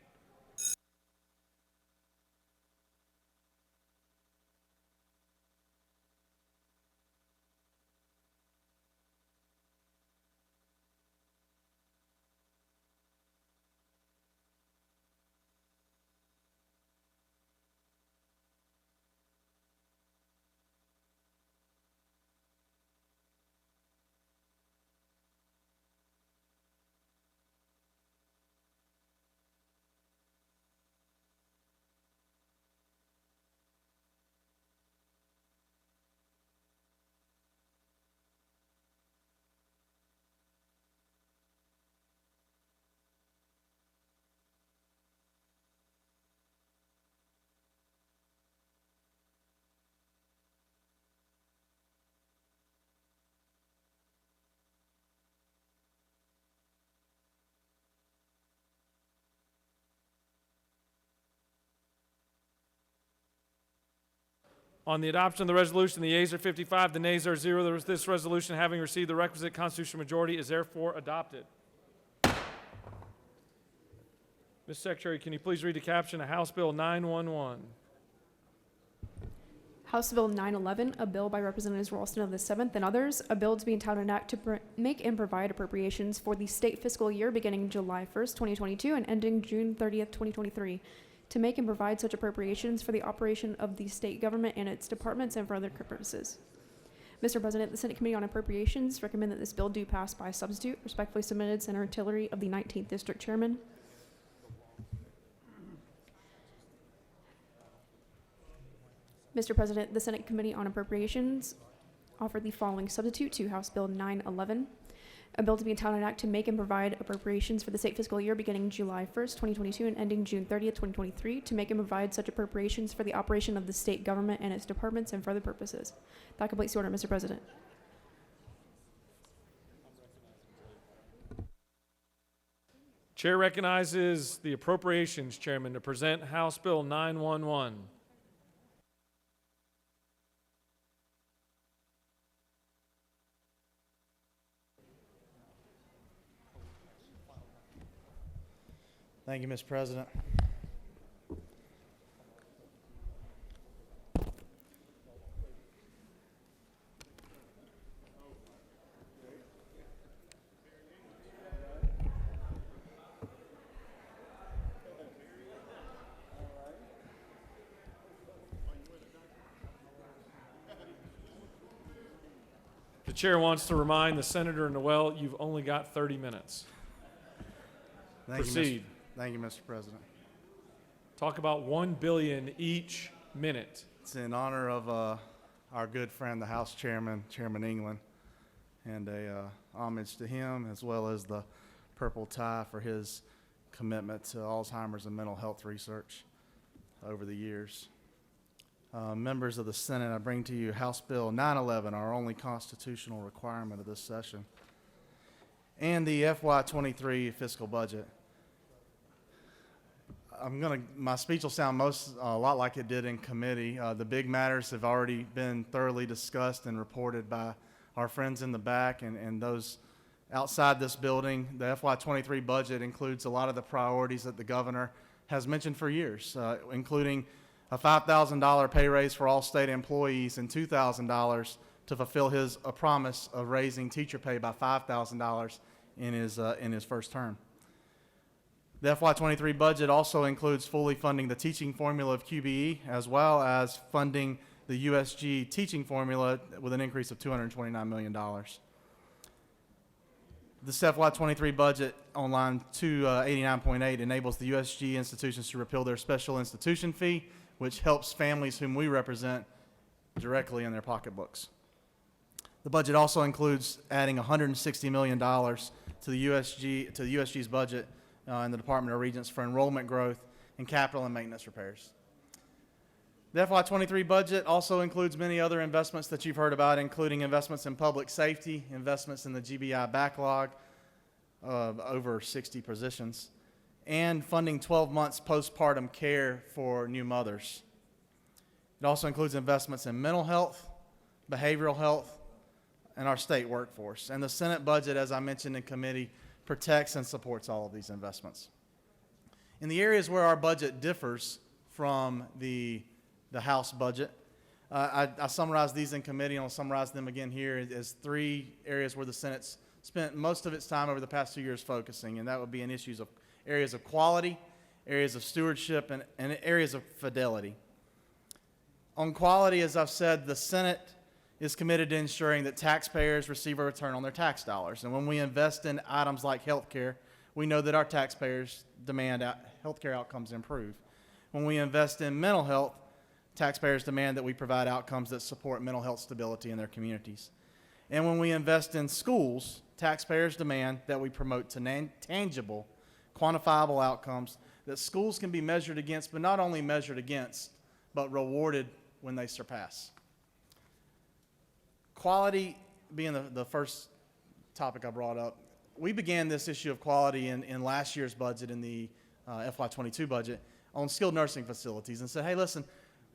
On the adoption of the resolution, the yeas are 55, the nays are 0. This resolution, having received the requisite constitutional majority, is therefore adopted. Ms. Secretary, can you please read the caption of House Bill 911? House Bill 911, a bill by Representatives Ralston of the 7th and others, a bill to be entitled an act to make and provide appropriations for the state fiscal year beginning July 1st, 2022 and ending June 30th, 2023, to make and provide such appropriations for the operation of the state government and its departments and for other purposes. Mr. President, the Senate Committee on Appropriations recommend that this bill do pass by substitute. Respectfully submitted, Senator Tillery of the 19th District Chairman. Mr. President, the Senate Committee on Appropriations offered the following substitute to House Bill 911, a bill to be entitled an act to make and provide appropriations for the state fiscal year beginning July 1st, 2022 and ending June 30th, 2023, to make and provide such appropriations for the operation of the state government and its departments and for other purposes. That completes the order, Mr. President. Chair recognizes the Appropriations Chairman to present House Bill 911. Thank you, Mr. President. The chair wants to remind the senator and Noel, you've only got 30 minutes. Proceed. Thank you, Mr. President. Talk about $1 billion each minute. It's in honor of our good friend, the House Chairman, Chairman England, and a homage to him, as well as the purple tie for his commitment to Alzheimer's and mental health research over the years. Members of the Senate, I bring to you House Bill 911, our only constitutional requirement of this session, and the FY23 fiscal budget. My speech will sound a lot like it did in committee. The big matters have already been thoroughly discussed and reported by our friends in the back and those outside this building. The FY23 budget includes a lot of the priorities that the governor has mentioned for years, including a $5,000 pay raise for all state employees and $2,000 to fulfill his promise of raising teacher pay by $5,000 in his first term. The FY23 budget also includes fully funding the teaching formula of QBE, as well as funding the USG teaching formula with an increase of $229 million. This FY23 budget on line 289.8 enables the USG institutions to repeal their special institution fee, which helps families whom we represent directly in their pocketbooks. The budget also includes adding $160 million to the USG's budget in the Department of Regents for enrollment growth and capital and maintenance repairs. The FY23 budget also includes many other investments that you've heard about, including investments in public safety, investments in the GBI backlog of over 60 positions, and funding 12 months postpartum care for new mothers. It also includes investments in mental health, behavioral health, and our state workforce. And the Senate budget, as I mentioned in committee, protects and supports all of these investments. In the areas where our budget differs from the House budget, I summarized these in committee, and I'll summarize them again here as three areas where the Senate's spent most of its time over the past 2 years focusing, and that would be in areas of quality, areas of stewardship, and areas of fidelity. On quality, as I've said, the Senate is committed to ensuring that taxpayers receive a return on their tax dollars. And when we invest in items like health care, we know that our taxpayers demand health care outcomes improve. When we invest in mental health, taxpayers demand that we provide outcomes that support mental health stability in their communities. And when we invest in schools, taxpayers demand that we promote tangible, quantifiable outcomes that schools can be measured against, but not only measured against, but rewarded when they surpass. Quality being the first topic I brought up, we began this issue of quality in last year's budget, in the FY22 budget, on skilled nursing facilities, and said, hey, listen,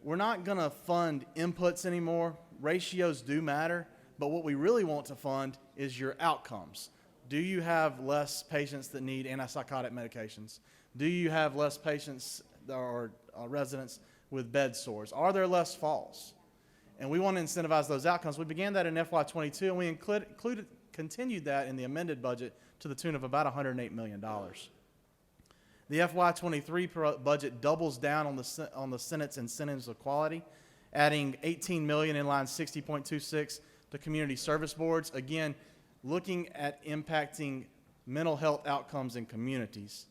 we're not going to fund inputs anymore. Ratios do matter, but what we really want to fund is your outcomes. Do you have less patients that need antipsychotic medications? Do you have less patients or residents with bed sores? Are there less falls? And we want to incentivize those outcomes. We began that in FY22, and we continued that in the amended budget to the tune of about $108 million. The FY23 budget doubles down on the Senate's incentives of quality, adding $18 million in line 60.26 to community service boards. Again, looking at impacting mental health outcomes in communities.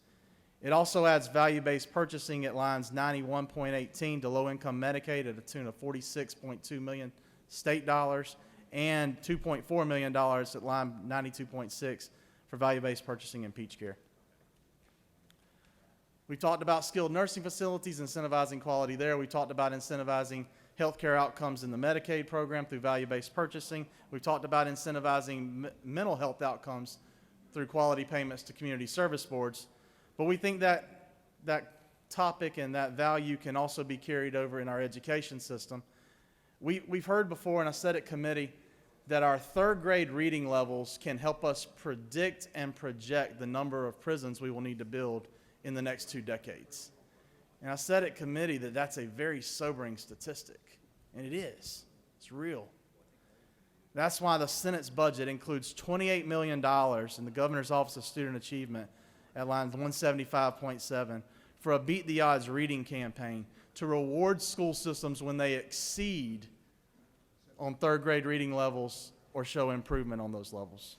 It also adds value-based purchasing at lines 91.18 to low-income Medicaid at a tune of $46.2 million state dollars and $2.4 million at line 92.6 for value-based purchasing in peach care. We talked about skilled nursing facilities, incentivizing quality there. We talked about incentivizing healthcare outcomes in the Medicaid program through value-based purchasing. We talked about incentivizing mental health outcomes through quality payments to community service boards. But we think that that topic and that value can also be carried over in our education system. We've heard before, and I said at committee, that our third grade reading levels can help us predict and project the number of prisons we will need to build in the next 2 decades. And I said at committee that that's a very sobering statistic, and it is. It's real. That's why the Senate's budget includes $28 million in the Governor's Office of Student Achievement at line 175.7 for a Beat the Odds reading campaign to reward school systems when they exceed on third grade reading levels or show improvement on those levels.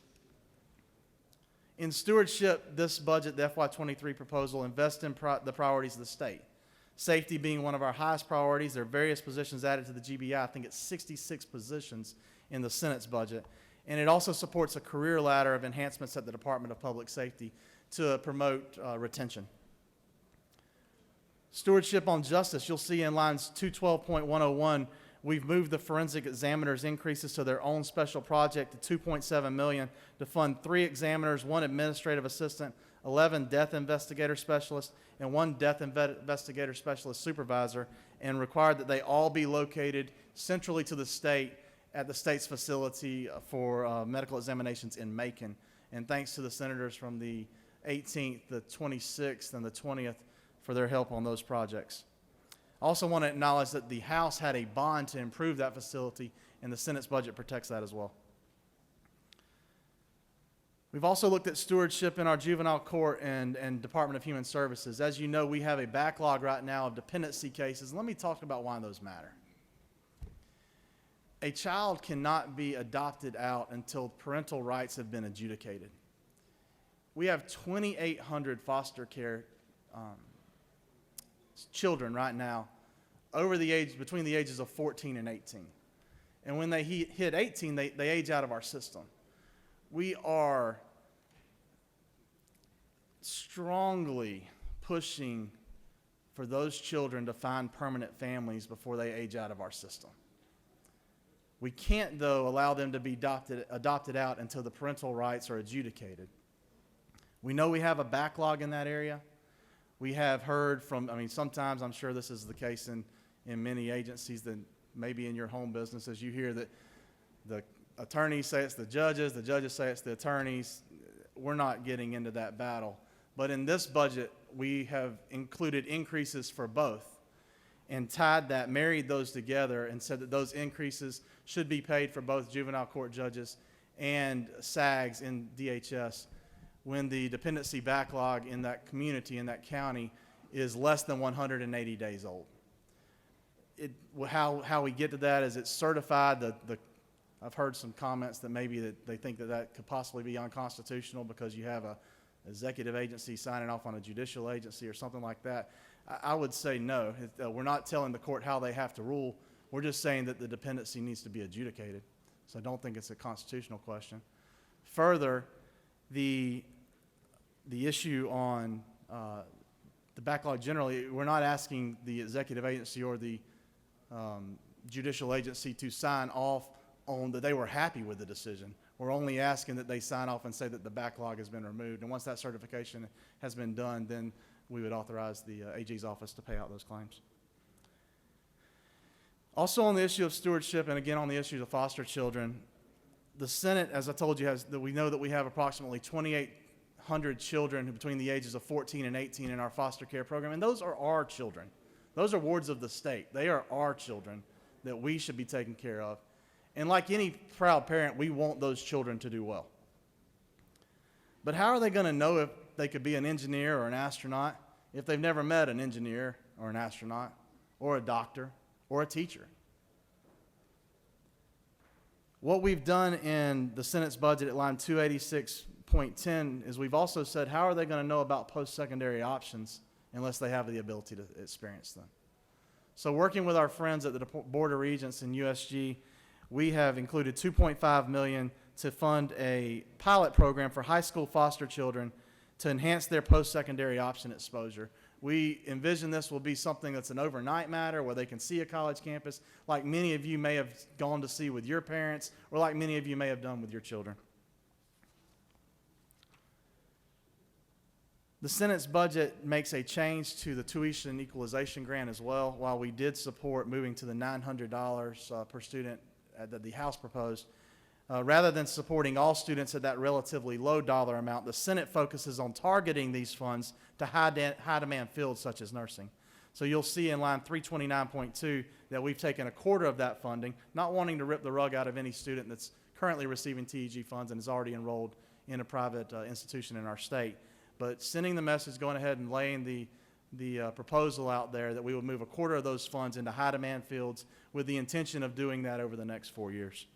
In stewardship, this budget, the FY23 proposal, invests in the priorities of the state. Safety being one of our highest priorities. There are various positions added to the GBI. I think it's 66 positions in the Senate's budget. And it also supports a career ladder of enhancements at the Department of Public Safety to promote retention. Stewardship on justice, you'll see in lines 212.101, we've moved the forensic examiners' increases to their own special project to $2.7 million to fund 3 examiners, 1 administrative assistant, 11 death investigator specialists, and 1 death investigator specialist supervisor, and required that they all be located centrally to the state at the state's facility for medical examinations in Macon. And thanks to the senators from the 18th, the 26th, and the 20th for their help on those projects. I also want to acknowledge that the House had a bond to improve that facility, and the Senate's budget protects that as well. We've also looked at stewardship in our juvenile court and Department of Human Services. As you know, we have a backlog right now of dependency cases. Let me talk about why those matter. A child cannot be adopted out until parental rights have been adjudicated. We have 2,800 foster care children right now between the ages of 14 and 18. And when they hit 18, they age out of our system. We are strongly pushing for those children to find permanent families before they age out of our system. We can't, though, allow them to be adopted out until the parental rights are adjudicated. We know we have a backlog in that area. We have heard from, sometimes I'm sure this is the case in many agencies, that maybe in your home businesses, you hear that the attorneys say it's the judges say it's the attorneys. We're not getting into that battle. But in this budget, we have included increases for both and married those together and said that those increases should be paid for both juvenile court judges and SAGs in DHS when the dependency backlog in that community, in that county, is less than 180 days old. How we get to that is it's certified. I've heard some comments that maybe that they think that could possibly be unconstitutional because you have an executive agency signing off on a judicial agency or something like that. I would say no. We're not telling the court how they have to rule. We're just saying that the dependency needs to be adjudicated. So I don't think it's a constitutional question. Further, the issue on the backlog generally, we're not asking the executive agency or the judicial agency to sign off on that they were happy with the decision. We're only asking that they sign off and say that the backlog has been removed. And once that certification has been done, then we would authorize the AG's office to pay out those claims. Also on the issue of stewardship, and again on the issue of foster children, the Senate, as I told you, we know that we have approximately 2,800 children between the ages of 14 and 18 in our foster care program, and those are our children. Those are wards of the state. They are our children that we should be taking care of. And like any proud parent, we want those children to do well. But how are they going to know if they could be an engineer or an astronaut if they've never met an engineer or an astronaut or a doctor or a teacher? What we've done in the Senate's budget at line 286.10 is we've also said, how are they going to know about post-secondary options unless they have the ability to experience them? So working with our friends at the Board of Regents and USG, we have included $2.5 million to fund a pilot program for high school foster children to enhance their post-secondary option exposure. We envision this will be something that's an overnight matter where they can see a college campus like many of you may have gone to see with your parents or like many of you may have done with your children. The Senate's budget makes a change to the tuition equalization grant as well. While we did support moving to the $900 per student that the House proposed, rather than supporting all students at that relatively low dollar amount, the Senate focuses on targeting these funds to high-demand fields such as nursing. So you'll see in line 329.2 that we've taken a quarter of that funding, not wanting to rip the rug out of any student that's currently receiving TEG funds and is already enrolled in a private institution in our state, but sending the message, going ahead and laying the proposal out there that we would move a quarter of those funds into high-demand fields with the intention of doing that over the next 4 years.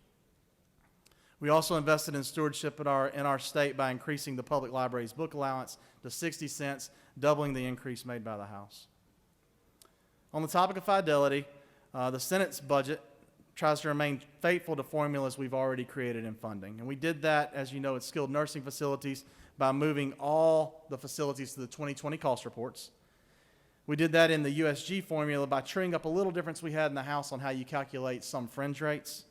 We also invested in stewardship in our state by increasing the public library's book allowance to 60 cents, doubling the increase made by the House. On the topic of fidelity, the Senate's budget tries to remain faithful to formulas we've already created in funding. And we did that, as you know, at skilled nursing facilities by moving all the facilities to the 2020 cost reports. We did that in the USG formula by truing up a little difference we had in the House on how you calculate some fringe rates.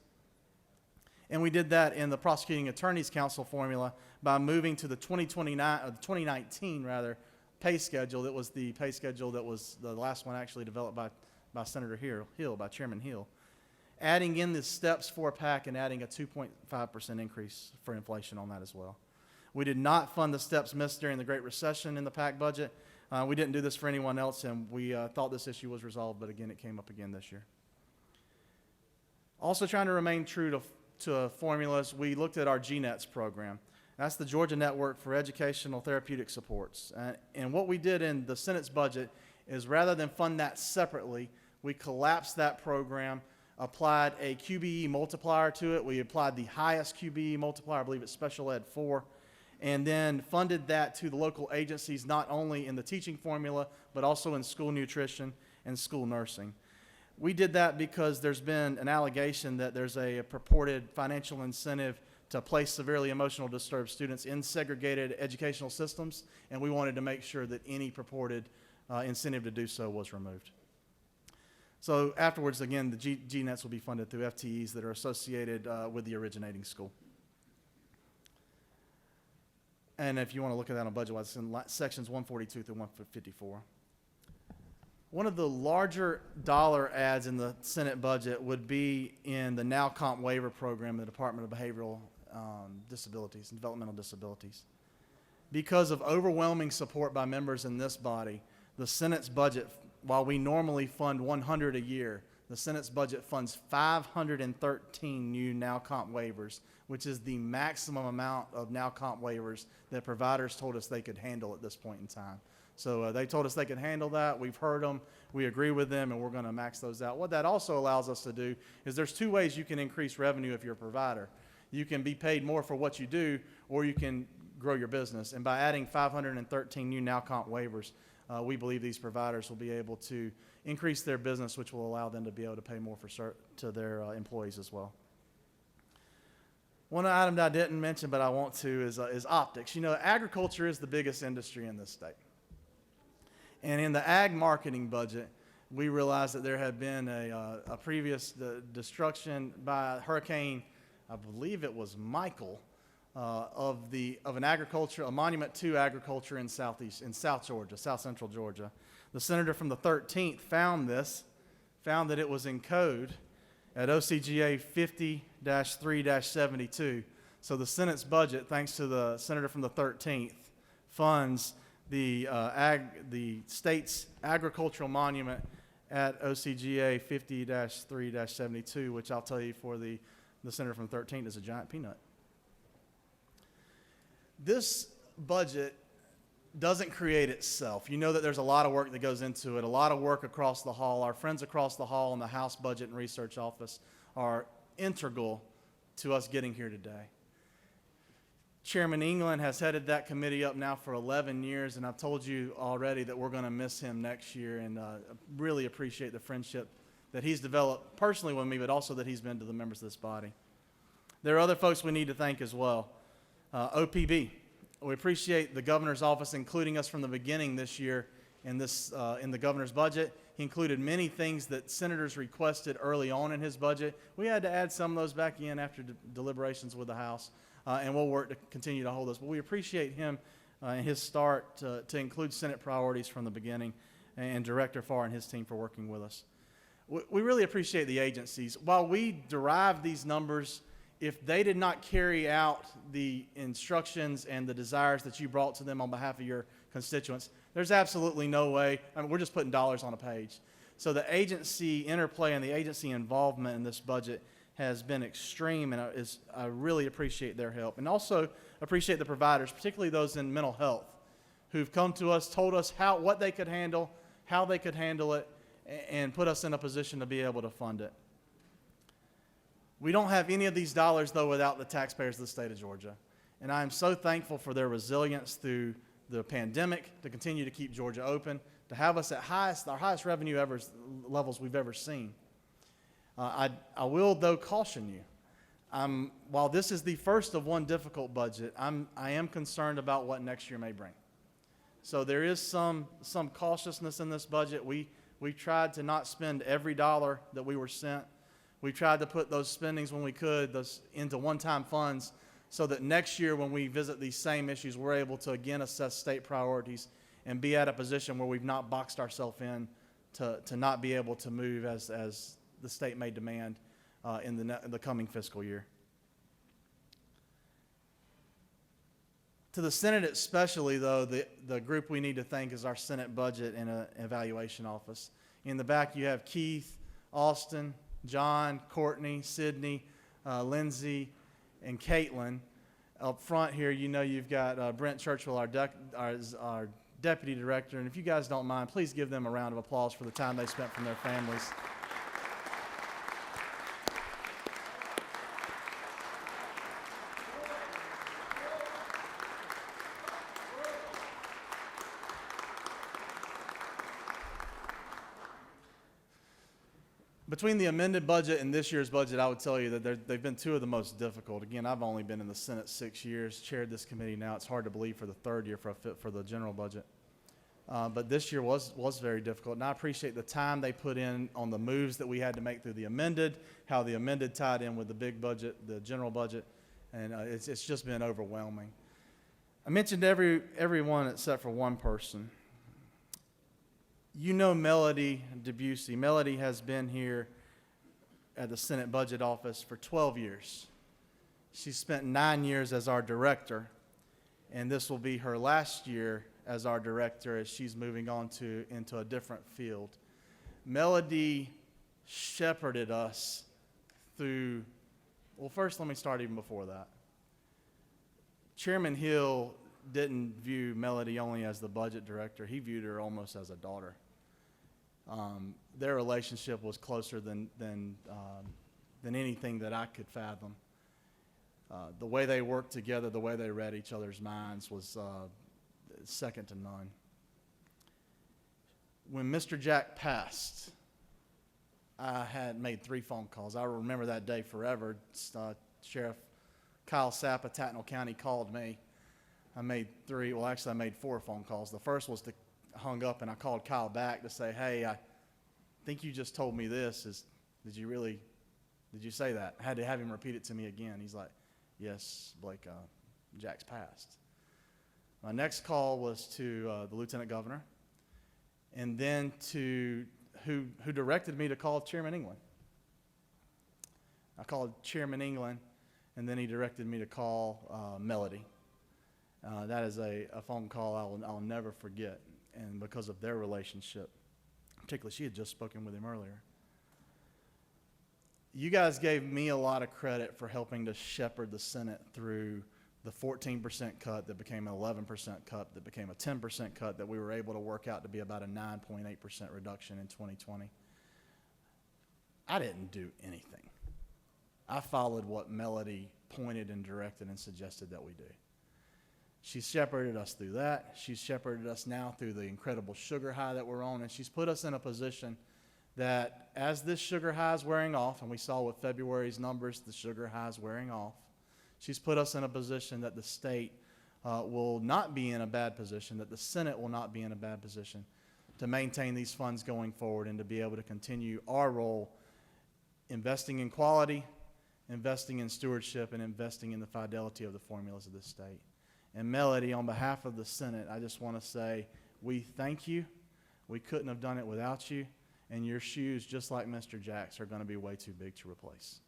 And we did that in the Prosecuting Attorneys Council formula by moving to the 2019 pay schedule. That was the pay schedule that was the last one actually developed by Senator Hill, by Chairman Hill. Adding in the steps for PAC and adding a 2.5% increase for inflation on that as well. We did not fund the steps missed during the Great Recession in the PAC budget. We didn't do this for anyone else, and we thought this issue was resolved, but again, it came up again this year. Also trying to remain true to formulas, we looked at our GNETS program. That's the Georgia Network for Educational Therapeutic Supports. And what we did in the Senate's budget is rather than fund that separately, we collapsed that program, applied a QBE multiplier to it. We applied the highest QBE multiplier, I believe it's Special Ed 4, and then funded that to the local agencies, not only in the teaching formula, but also in school nutrition and school nursing. We did that because there's been an allegation that there's a purported financial incentive to place severely emotional disturbed students in segregated educational systems, and we wanted to make sure that any purported incentive to do so was removed. So afterwards, again, the GNETs will be funded through FTEs that are associated with the originating school. And if you want to look at that on budget-wise, it's in sections 142 through 154. One of the larger dollar adds in the Senate budget would be in the Now Comp Waiver Program, the Department of Behavioral Disabilities and Developmental Disabilities. Because of overwhelming support by members in this body, the Senate's budget, while we normally fund 100 a year, the Senate's budget funds 513 new Now Comp waivers, which is the maximum amount of Now Comp waivers that providers told us they could handle at this point in time. So they told us they could handle that. We've heard them. We agree with them, and we're going to max those out. What that also allows us to do is there's two ways you can increase revenue if you're a provider. You can be paid more for what you do, or you can grow your business. And by adding 513 new Now Comp waivers, we believe these providers will be able to increase their business, which will allow them to be able to pay more to their employees as well. One item that I didn't mention, but I want to, is optics. You know, agriculture is the biggest industry in this state. And in the ag marketing budget, we realized that there had been a previous destruction by Hurricane, I believe it was Michael, of a monument to agriculture in South Central Georgia. The senator from the 13th found that it was in code at OCGA 50-3-72. So the Senate's budget, thanks to the senator from the 13th, funds the state's agricultural monument at OCGA 50-3-72, which I'll tell you for the senator from 13th is a giant peanut. This budget doesn't create itself. You know that there's a lot of work that goes into it, a lot of work across the hall. Our friends across the hall in the House Budget and Research Office are integral to us getting here today. Chairman England has headed that committee up now for 11 years, and I've told you already that we're going to miss him next year, and really appreciate the friendship that he's developed personally with me, but also that he's been to the members of this body. There are other folks we need to thank as well. OPB. We appreciate the governor's office including us from the beginning this year in the governor's budget. He included many things that senators requested early on in his budget. We had to add some of those back in after deliberations with the House, and we'll work to continue to hold those. But we appreciate him and his start to include Senate priorities from the beginning, and Director Farr and his team for working with us. We really appreciate the agencies. While we derive these numbers, if they did not carry out the instructions and the desires that you brought to them on behalf of your constituents, there's absolutely no way. I mean, we're just putting dollars on a page. So the agency interplay and the agency involvement in this budget has been extreme, and I really appreciate their help. And also appreciate the providers, particularly those in mental health, who've come to us, told us what they could handle, how they could handle it, and put us in a position to be able to fund it. We don't have any of these dollars, though, without the taxpayers of the state of Georgia. And I am so thankful for their resilience through the pandemic, to continue to keep Georgia open, to have us at our highest revenue levels we've ever seen. I will, though, caution you. While this is the first of one difficult budget, I am concerned about what next year may bring. So there is some cautiousness in this budget. We tried to not spend every dollar that we were sent. We tried to put those spendings when we could into one-time funds, so that next year when we visit these same issues, we're able to again assess state priorities and be at a position where we've not boxed ourselves in to not be able to move as the state may demand in the coming fiscal year. To the Senate especially, though, the group we need to thank is our Senate Budget and Evaluation Office. In the back you have Keith, Austin, John, Courtney, Sydney, Lindsay, and Caitlin. Up front here, you know you've got Brent Churchill, our Deputy Director. And if you guys don't mind, please give them a round of applause for the time they spent from their families. Between the amended budget and this year's budget, I would tell you that they've been two of the most difficult. Again, I've only been in the Senate 6 years, chaired this committee now. It's hard to believe for the third year for the general budget. But this year was very difficult, and I appreciate the time they put in on the moves that we had to make through the amended, how the amended tied in with the big budget, the general budget, and it's just been overwhelming. I mentioned everyone except for one person. You know Melody Debussy. Melody has been here at the Senate Budget Office for 12 years. She spent 9 years as our director, and this will be her last year as our director as she's moving on into a different field. Melody shepherded us through, well, first let me start even before that. Chairman Hill didn't view Melody only as the budget director. He viewed her almost as a daughter. Their relationship was closer than anything that I could fathom. The way they worked together, the way they read each other's minds was second to none. When Mr. Jack passed, I had made 3 phone calls. I remember that day forever. Sheriff Kyle Sapp of Tattnall County called me. I made 4 phone calls. The first was hung up, and I called Kyle back to say, hey, I think you just told me this. Did you say that? I had to have him repeat it to me again. He's like, yes, Blake, Jack's passed. My next call was to the Lieutenant Governor, and then to who directed me to call Chairman England. I called Chairman England, and then he directed me to call Melody. That is a phone call I'll never forget, and because of their relationship. particularly she had just spoken with him earlier. You guys gave me a lot of credit for helping to shepherd the Senate through the 14% cut that became an 11% cut that became a 10% cut that we were able to work out to be about a 9.8% reduction in 2020. I didn't do anything. I followed what Melody pointed and directed and suggested that we do. She shepherded us through that. She's shepherded us now through the incredible sugar high that we're on, and she's put us in a position that as this sugar high is wearing off, and we saw with February's numbers, the sugar high is wearing off, she's put us in a position that the state will not be in a bad position, that the Senate will not be in a bad position to maintain these funds going forward and to be able to continue our role investing in quality, investing in stewardship, and investing in the fidelity of the formulas of this state. And Melody, on behalf of the Senate, I just want to say we thank you. We couldn't have done it without you. And your shoes, just like Mr. Jack's, are going to be way too big to replace.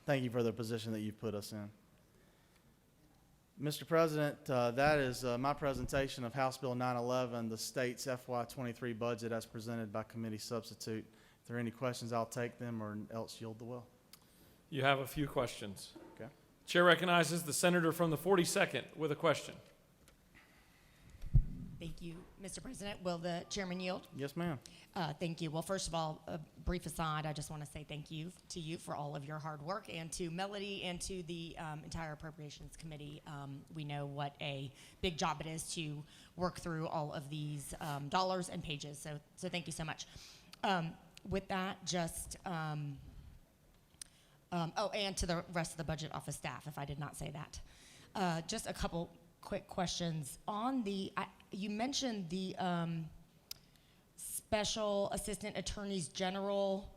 Thank you for the position that you've put us in. Mr. President, that is my presentation of House Bill 911, the state's FY23 budget as presented by committee substitute. If there are any questions, I'll take them, or else yield the will. You have a few questions. Okay. Chair recognizes the senator from the 42nd with a question. Thank you, Mr. President. Will the chairman yield? Yes, ma'am. Thank you. Well, first of all, a brief aside, I just want to say thank you to you for all of your hard work, and to Melody and to the entire Appropriations Committee. We know what a big job it is to work through all of these dollars and pages, so thank you so much. With that, just, and to the rest of the Budget Office staff, if I did not say that. Just a couple quick questions. On the, you mentioned the Special Assistant Attorneys General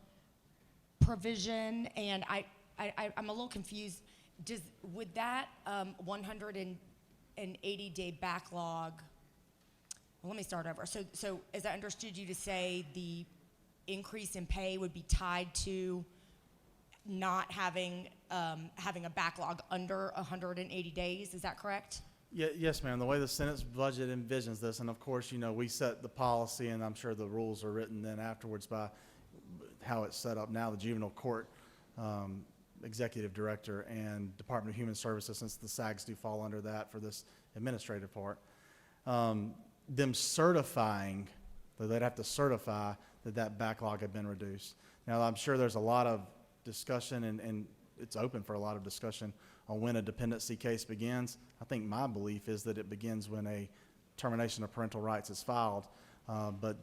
provision, and I'm a little confused. Would that 180-day backlog, well, let me start over. So as I understood you to say, the increase in pay would be tied to not having a backlog under 180 days, is that correct? Yes, ma'am. The way the Senate's budget envisions this, and of course, you know, we set the policy, and I'm sure the rules are written then afterwards by how it's set up now. The Juvenile Court Executive Director and Department of Human Services, since the SAGs do fall under that for this administrative part, them certifying, they'd have to certify that backlog had been reduced. Now, I'm sure there's a lot of discussion, and it's open for a lot of discussion on when a dependency case begins. I think my belief is that it begins when a termination of parental rights is filed, but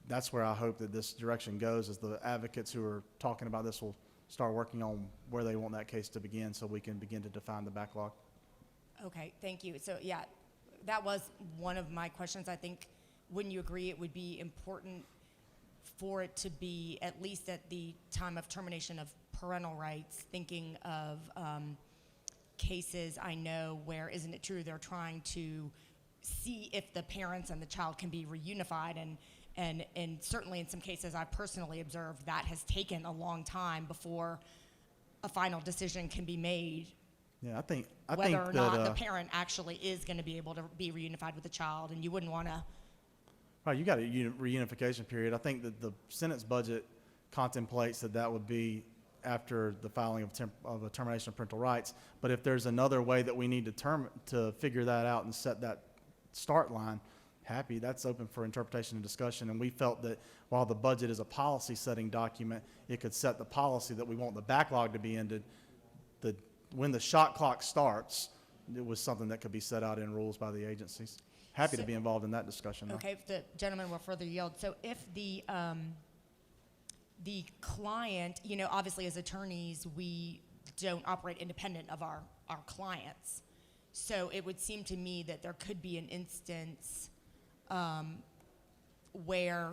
that's where I hope that this direction goes, is the advocates who are talking about this will start working on where they want that case to begin so we can begin to define the backlog. Okay, thank you. So yeah, that was one of my questions. I think, wouldn't you agree it would be important for it to be, at least at the time of termination of parental rights, thinking of cases I know where, isn't it true, they're trying to see if the parents and the child can be reunified, and certainly in some cases I personally observed that has taken a long time before a final decision can be made. Yeah, I think whether or that, not the parent actually is going to be able to be reunified with the child, and you wouldn't want to. Right, you got a reunification period. I think that the Senate's budget contemplates that would be after the filing of a termination of parental rights. But if there's another way that we need to figure that out and set that start line, that's open for interpretation and discussion. And we felt that while the budget is a policy-setting document, it could set the policy that we want the backlog to be ended. When the shot clock starts, it was something that could be set out in rules by the agencies. Happy to be involved in that discussion, though. Okay, if the gentleman will further yield. So if the the client, you know, obviously as attorneys, we don't operate independent of our clients. So it would seem to me that there could be an instance where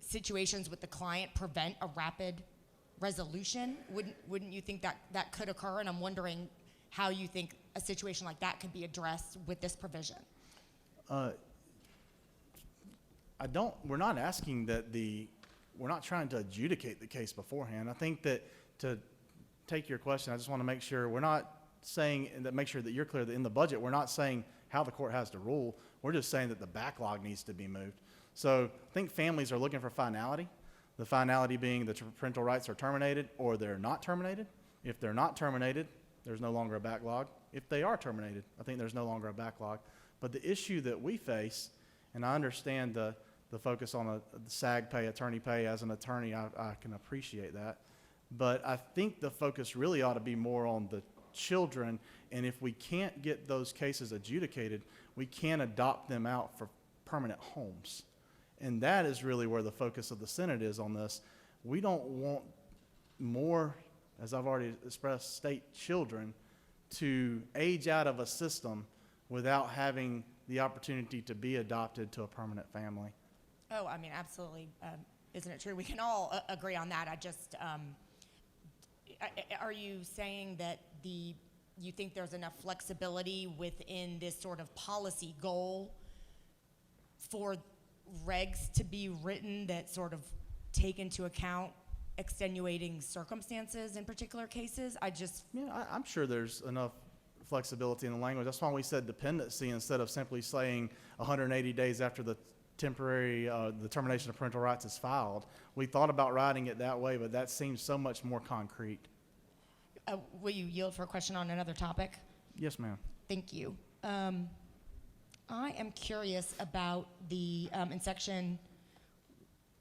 situations with the client prevent a rapid resolution. Wouldn't you think that could occur? And I'm wondering how you think a situation like that could be addressed with this provision. We're not asking that we're not trying to adjudicate the case beforehand. I think that to take your question, I just want to make sure we're not saying that, make sure that you're clear that in the budget, we're not saying how the court has to rule. We're just saying that the backlog needs to be moved. So I think families are looking for finality. The finality being the parental rights are terminated or they're not terminated. If they're not terminated, there's no longer a backlog. If they are terminated, I think there's no longer a backlog. But the issue that we face, and I understand the focus on the SAG pay, attorney pay. As an attorney, I can appreciate that. But I think the focus really ought to be more on the children, and if we can't get those cases adjudicated, we can't adopt them out for permanent homes. And that is really where the focus of the Senate is on this. We don't want more, as I've already expressed, state children to age out of a system without having the opportunity to be adopted to a permanent family. Oh, I mean, absolutely. Isn't it true? We can all agree on that. I just, are you saying that you think there's enough flexibility within this sort of policy goal for regs to be written that sort of take into account extenuating circumstances in particular cases? I'm sure there's enough flexibility in the language. That's why we said dependency instead of simply saying 180 days after the the termination of parental rights is filed. We thought about writing it that way, but that seems so much more concrete. Will you yield for a question on another topic? Yes, ma'am. Thank you. I am curious about the, in section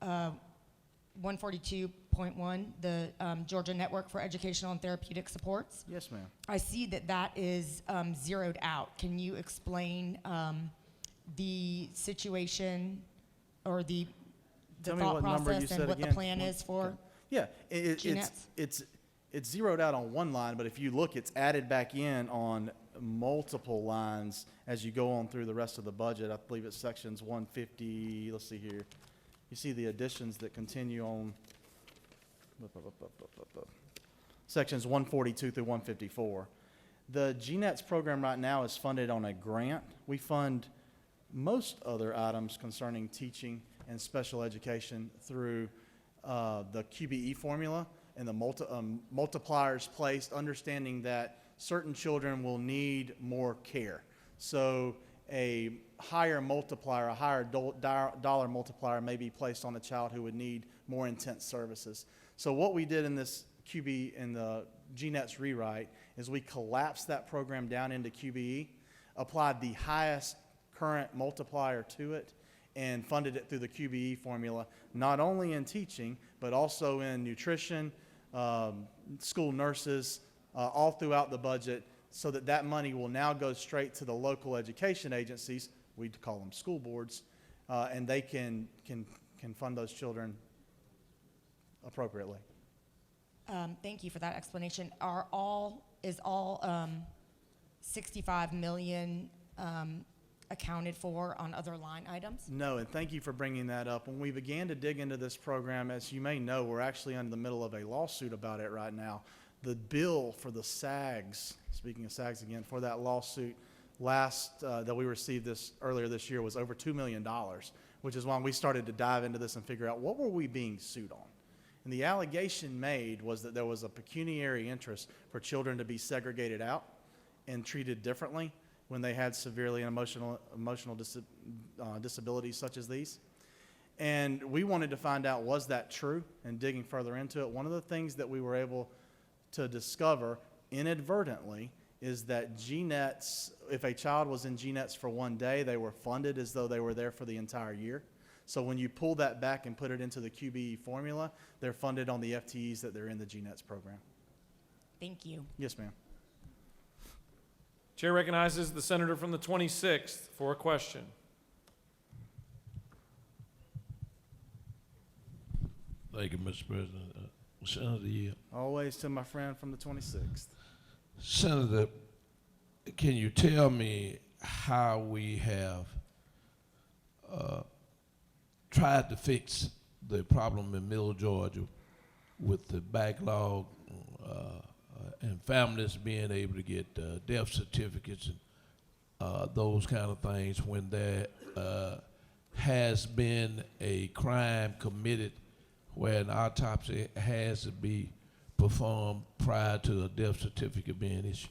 142.1, the Georgia Network for Educational and Therapeutic Supports. Yes, ma'am. I see that is zeroed out. Can you explain the situation or the thought process and what the plan is for? Yeah, it's zeroed out on one line, but if you look, it's added back in on multiple lines as you go on through the rest of the budget. I believe it's sections 150. Let's see here. You see the additions that continue on sections 142 through 154. The GNETS program right now is funded on a grant. We fund most other items concerning teaching and special education through the QBE formula and the multipliers placed, understanding that certain children will need more care. So a higher multiplier, a higher dollar multiplier may be placed on a child who would need more intense services. So what we did in this QBE, in the GNETS rewrite, is we collapsed that program down into QBE, applied the highest current multiplier to it, and funded it through the QBE formula, not only in teaching, but also in nutrition, school nurses, all throughout the budget, so that money will now go straight to the local education agencies, we call them school boards, and they can fund those children appropriately. Thank you for that explanation. Is all 65 million accounted for on other line items? No, and thank you for bringing that up. When we began to dig into this program, as you may know, we're actually in the middle of a lawsuit about it right now. The bill for the SAGs, speaking of SAGs again, for that lawsuit that we received earlier this year was over $2 million, which is why we started to dive into this and figure out what were we being sued on. And the allegation made was that there was a pecuniary interest for children to be segregated out and treated differently when they had severely emotional disabilities such as these. And we wanted to find out, was that true? And digging further into it, one of the things that we were able to discover inadvertently is that GNETS, if a child was in GNETS for one day, they were funded as though they were there for the entire year. So when you pull that back and put it into the QBE formula, they're funded on the FTEs that they're in the GNETS program. Thank you. Yes, ma'am. Chair recognizes the senator from the 26th for a question. Thank you, Mr. President. Senator Yield. Always to my friend from the 26th. Senator, can you tell me how we have tried to fix the problem in Middle Georgia with the backlog and families being able to get death certificates and those kind of things when there has been a crime committed where an autopsy has to be performed prior to a death certificate being issued?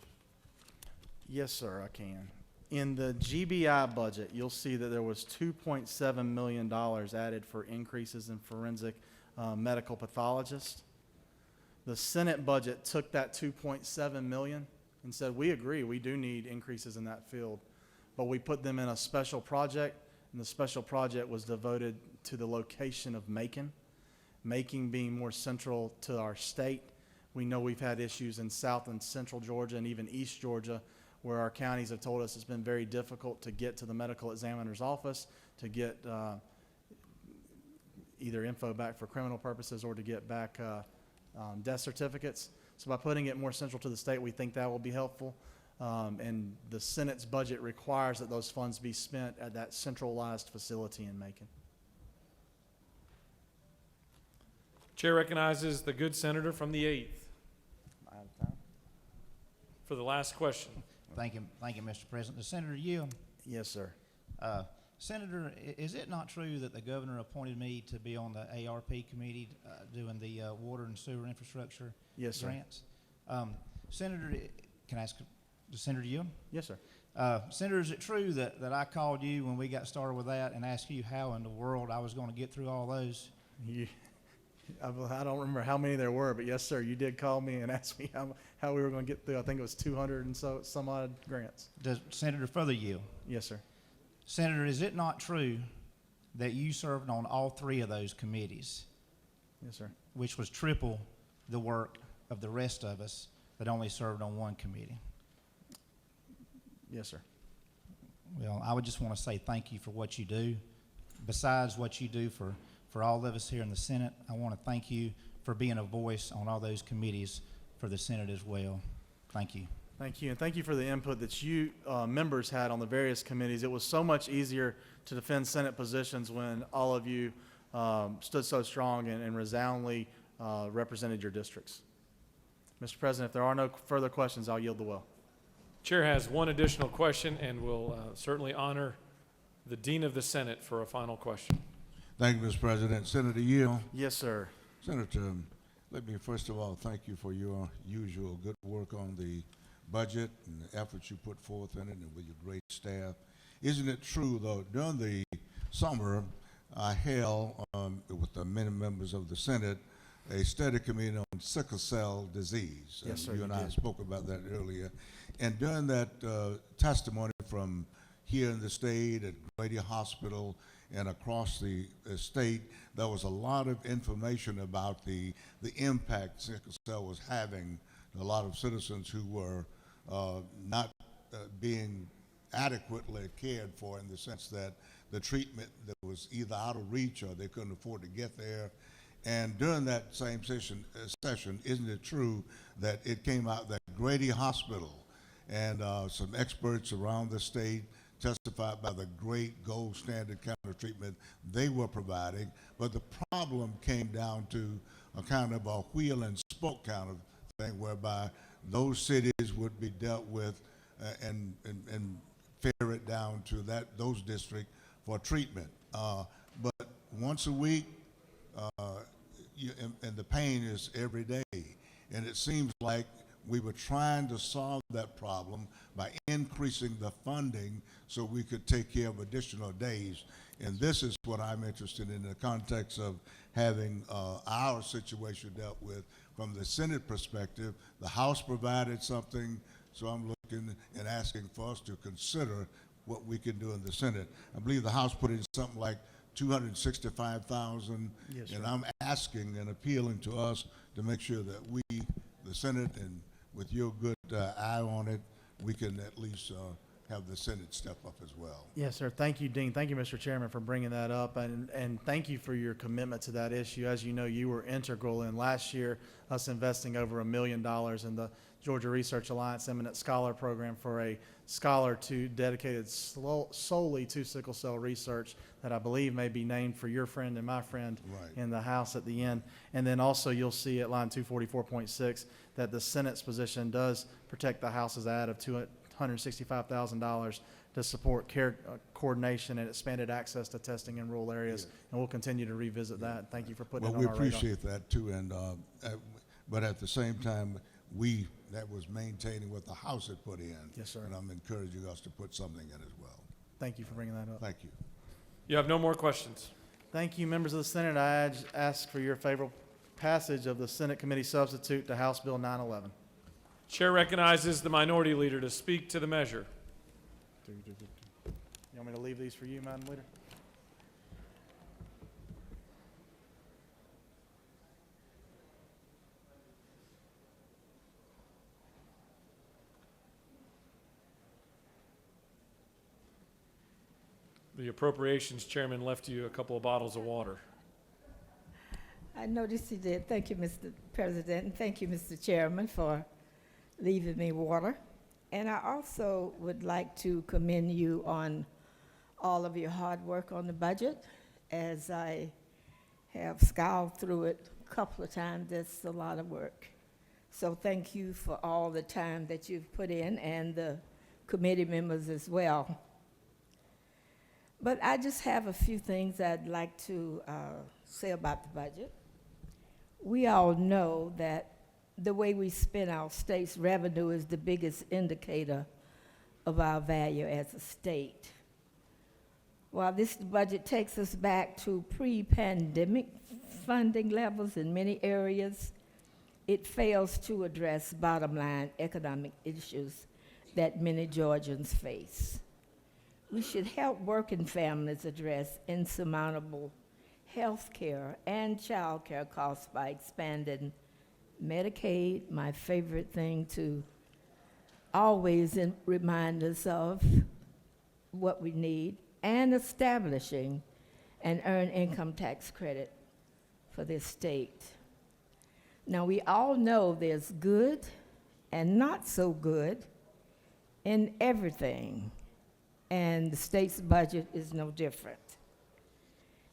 Yes, sir, I can. In the GBI budget, you'll see that there was $2.7 million added for increases in forensic medical pathologists. The Senate budget took that $2.7 million and said, we agree, we do need increases in that field, but we put them in a special project, and the special project was devoted to the location of Macon. Macon being more central to our state. We know we've had issues in South and Central Georgia and even East Georgia where our counties have told us it's been very difficult to get to the medical examiner's office to get either info back for criminal purposes or to get back death certificates. So by putting it more central to the state, we think that will be helpful. And the Senate's budget requires that those funds be spent at that centralized facility in Macon. Chair recognizes the good senator from the 8th for the last question. Thank you, Mr. President. To Senator Yield. Yes, sir. Senator, is it not true that the governor appointed me to be on the ARP committee doing the water and sewer infrastructure grants? Senator, can I ask Senator Yield? Yes, sir. Senator, is it true that I called you when we got started with that and asked you how in the world I was going to get through all those? I don't remember how many there were, but yes, sir, you did call me and ask me how we were going to get through. I think it was 200 and some odd grants. Does Senator further yield? Yes, sir. Senator, is it not true that you served on all 3 of those committees? Yes, sir. Which was triple the work of the rest of us that only served on one committee. Yes, sir. Well, I would just want to say thank you for what you do. Besides what you do for all of us here in the Senate, I want to thank you for being a voice on all those committees for the Senate as well. Thank you. Thank you, and thank you for the input that you members had on the various committees. It was so much easier to defend Senate positions when all of you stood so strong and resoundingly represented your districts. Mr. President, if there are no further questions, I'll yield the well. Chair has one additional question and will certainly honor the Dean of the Senate for a final question. Thank you, Mr. President. Senator Yield. Yes, sir. Senator, let me first of all thank you for your usual good work on the budget and the efforts you put forth in it and with your great staff. Isn't it true, though, during the summer, I held, with the many members of the Senate, a study committee on sickle cell disease. Yes, sir. You and I spoke about that earlier. And during that testimony from here in the state at Grady Hospital and across the state, there was a lot of information about the impact sickle cell was having on a lot of citizens who were not being adequately cared for, in the sense that the treatment that was either out of reach or they couldn't afford to get there. And during that same session, isn't it true that it came out that Grady Hospital and some experts around the state testified by the great gold standard kind of treatment they were providing, but the problem came down to a kind of a wheel and spoke kind of thing, whereby those cities would be dealt with and ferret down to those districts for treatment. But once a week, and the pain is every day. And it seems like we were trying to solve that problem by increasing the funding so we could take care of additional days. And this is what I'm interested in the context of having our situation dealt with from the Senate perspective. The House provided something, so I'm looking and asking for us to consider what we can do in the Senate. I believe the House put in something like $265,000, Yes, sir. and I'm asking and appealing to us to make sure that we, the Senate, and with your good eye on it, we can at least have the Senate step up as well. Yes, sir. Thank you, Dean. Thank you, Mr. Chairman, for bringing that up, and thank you for your commitment to that issue. As you know, you were integral in last year us investing over $1 million in the Georgia Research Alliance Eminent Scholar Program for a scholar dedicated solely to sickle cell research that I believe may be named for your friend and my friend in the House at the end. And then also you'll see at line 244.6 that the Senate's position does protect the House's add of $265,000 to support care coordination and expanded access to testing in rural areas. And we'll continue to revisit that. Thank you for putting it on our radar. Well, we appreciate that too. And but at the same time, that was maintaining what the House had put in. Yes, sir. And I'm encouraging us to put something in as well. Thank you for bringing that up. Thank you. You have no more questions. Thank you, members of the Senate. I ask for your favorable passage of the Senate Committee Substitute to House Bill 911. Chair recognizes the minority leader to speak to the measure. You want me to leave these for you, Madam Leader? The Appropriations Chairman left you a couple of bottles of water. I noticed he did. Thank you, Mr. President, and thank you, Mr. Chairman, for leaving me water. And I also would like to commend you on all of your hard work on the budget. As I have scoured through it a couple of times, it's a lot of work. So thank you for all the time that you've put in, and the committee members as well. But I just have a few things I'd like to say about the budget. We all know that the way we spend our state's revenue is the biggest indicator of our value as a state. While this budget takes us back to pre-pandemic funding levels in many areas, it fails to address bottom-line economic issues that many Georgians face. We should help working families address insurmountable health care and child care costs by expanding Medicaid, my favorite thing to always remind us of what we need, and establishing an earned income tax credit for this state. Now, we all know there's good and not so good in everything, and the state's budget is no different.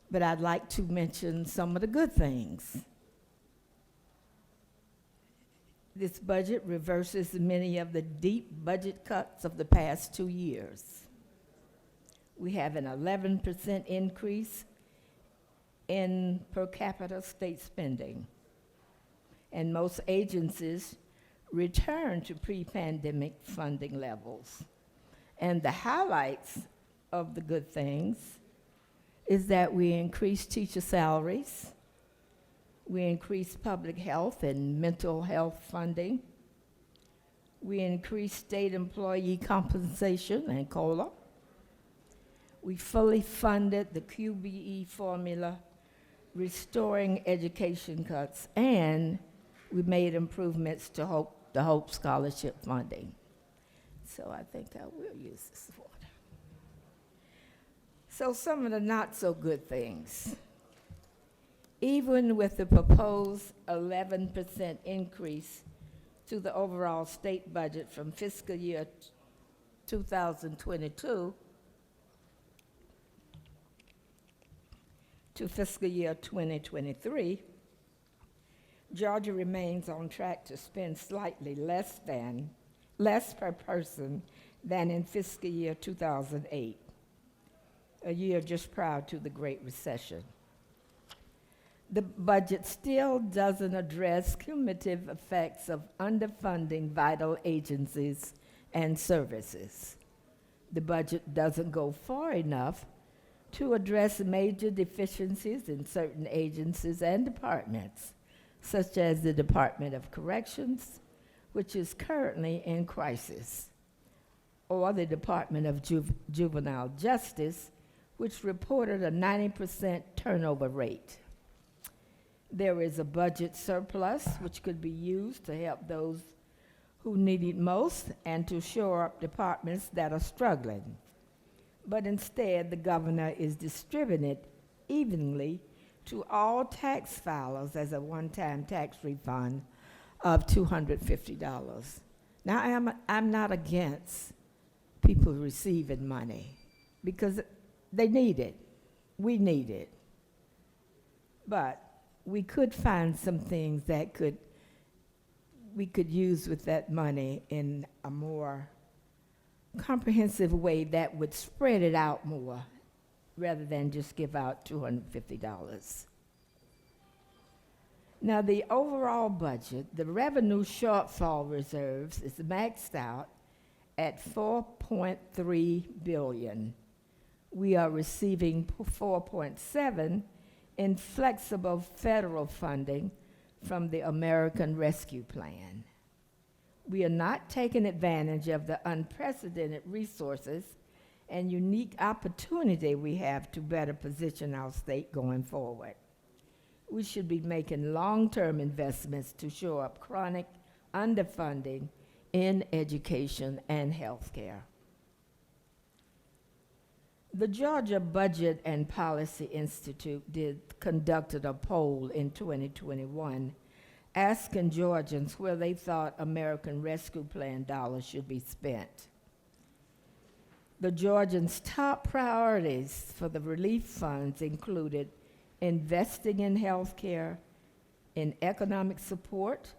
But I'd like to mention some of the good things. This budget reverses many of the deep budget cuts of the past 2 years. We have an 11% increase in per capita state spending, and most agencies return to pre-pandemic funding levels. And the highlights of the good things is that we increased teacher salaries, we increased public health and mental health funding, we increased state employee compensation and COLA, we fully funded the QBE formula, restoring education cuts, and we made improvements to the Hope Scholarship funding. So I think I will use this water. So some of the not so good things. Even with the proposed 11% increase to the overall state budget from fiscal year 2022 to fiscal year 2023, Georgia remains on track to spend slightly less per person than in fiscal year 2008, a year just prior to the Great Recession. The budget still doesn't address cumulative effects of underfunding vital agencies and services. The budget doesn't go far enough to address major deficiencies in certain agencies and departments, such as the Department of Corrections, which is currently in crisis, or the Department of Juvenile Justice, which reported a 90% turnover rate. There is a budget surplus which could be used to help those who need it most and to shore up departments that are struggling. But instead, the governor is distributing it evenly to all tax filers as a one-time tax refund of $250. Now, I'm not against people receiving money because they need it. We need it. But we could find some things that we could use with that money in a more comprehensive way that would spread it out more rather than just give out $250. Now, the overall budget, the revenue shortfall reserves is maxed out at $4.3 billion. We are receiving $4.7 in flexible federal funding from the American Rescue Plan. We are not taking advantage of the unprecedented resources and unique opportunity we have to better position our state going forward. We should be making long-term investments to shore up chronic underfunding in education and healthcare. The Georgia Budget and Policy Institute conducted a poll in 2021 asking Georgians where they thought American Rescue Plan dollars should be spent. The Georgians' top priorities for the relief funds included investing in health care, in economic support,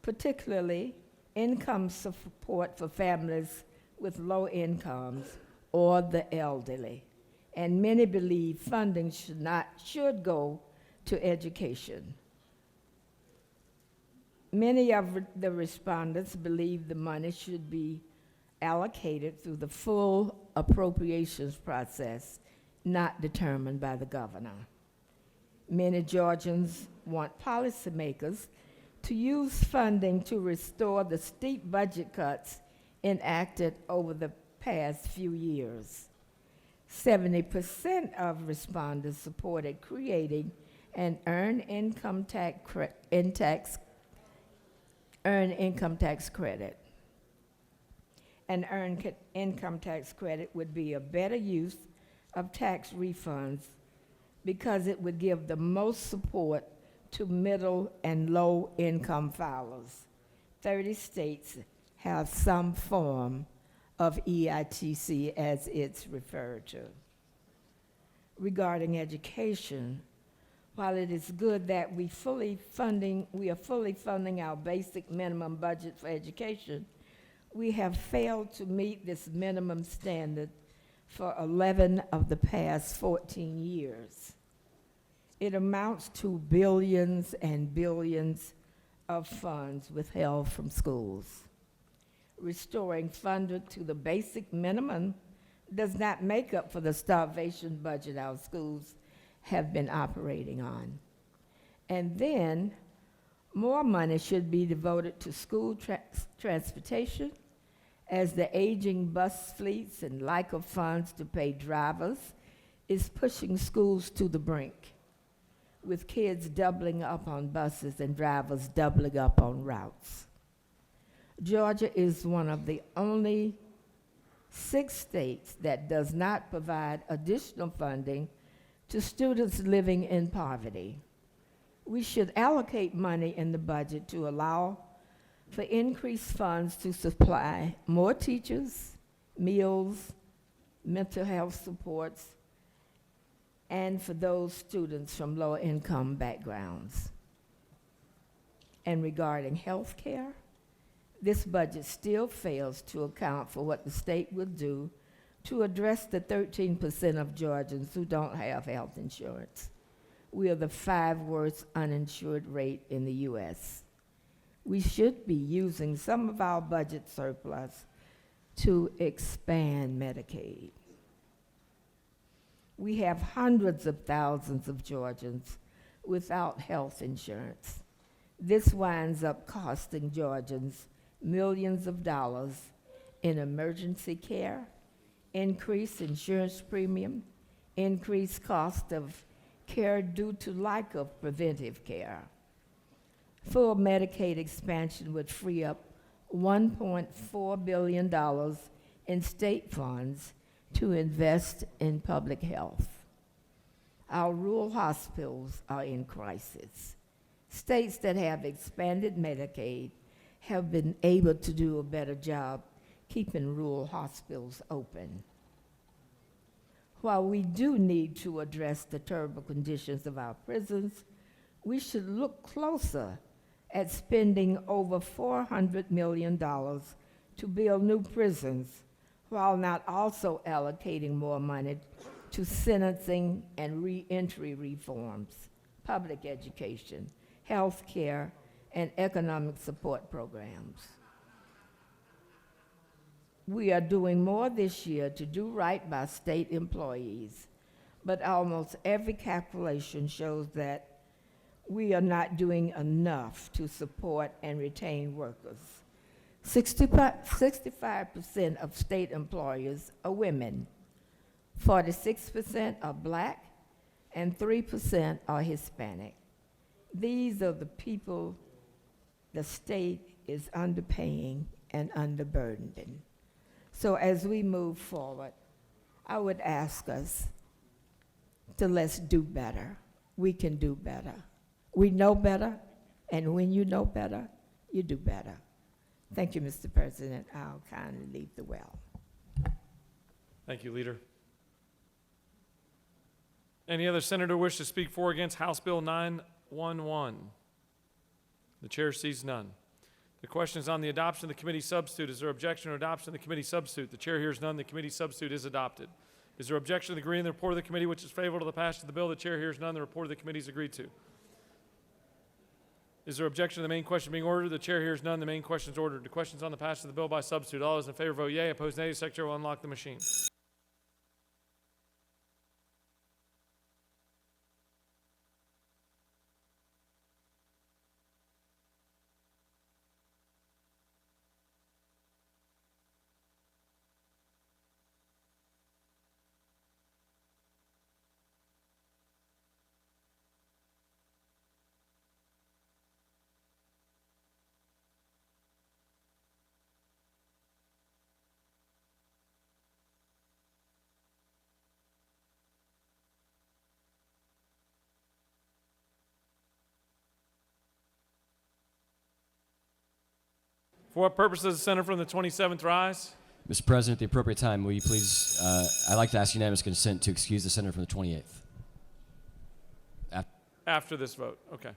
particularly income support for families with low incomes or the elderly. And many believe funding should go to education. Many of the respondents believe the money should be allocated through the full appropriations process, not determined by the governor. Many Georgians want policymakers to use funding to restore the steep budget cuts enacted over the past few years. 70% of respondents supported creating an earned income tax credit. An earned income tax credit would be a better use of tax refunds because it would give the most support to middle and low income filers. 30 states have some form of EITC as it's referred to. Regarding education, while it is good that we are fully funding our basic minimum budget for education, we have failed to meet this minimum standard for 11 of the past 14 years. It amounts to billions and billions of funds withheld from schools. Restoring funding to the basic minimum does not make up for the starvation budget our schools have been operating on. And then more money should be devoted to school transportation, as the aging bus fleets and lack of funds to pay drivers is pushing schools to the brink, with kids doubling up on buses and drivers doubling up on routes. Georgia is one of the only 6 states that does not provide additional funding to students living in poverty. We should allocate money in the budget to allow for increased funds to supply more teachers, meals, mental health supports, and for those students from lower income backgrounds. And regarding health care, this budget still fails to account for what the state will do to address the 13% of Georgians who don't have health insurance. We are the 5th worst uninsured rate in the U.S. We should be using some of our budget surplus to expand Medicaid. We have hundreds of thousands of Georgians without health insurance. This winds up costing Georgians millions of dollars in emergency care, increased insurance premium, increased cost of care due to lack of preventive care. Full Medicaid expansion would free up $1.4 billion in state funds to invest in public health. Our rural hospitals are in crisis. States that have expanded Medicaid have been able to do a better job keeping rural hospitals open. While we do need to address the terrible conditions of our prisons, we should look closer at spending over $400 million to build new prisons, while not also allocating more money to sentencing and reentry reforms, public education, health care, and economic support programs. We are doing more this year to do right by state employees, but almost every calculation shows that we are not doing enough to support and retain workers. 65% of state employers are women, 46% are Black, and 3% are Hispanic. These are the people the state is underpaying and underburdening. So as we move forward, I would ask us to let's do better. We can do better. We know better, and when you know better, you do better. Thank you, Mr. President. I'll kindly leave the well. Thank you, Leader. Any other senator wish to speak for or against House Bill 911? The chair sees none. The question is on the adoption of the committee substitute. Is there objection or adoption of the committee substitute? The chair hears none. The committee substitute is adopted. Is there objection to the agreeing the report of the committee which is favorable to the passage of the bill? The chair hears none. The report of the committee is agreed to. Is there objection to the main question being ordered? The chair hears none. The main question is ordered. The question is on the passage of the bill by substitute. All those in favor vote yea. Opposed nay. The secretary will unlock the machine. For what purpose does the senator from the 27th rise? Mr. President, at the appropriate time, will you please, I'd like to ask unanimous consent to excuse the senator from the 28th. After this vote, okay.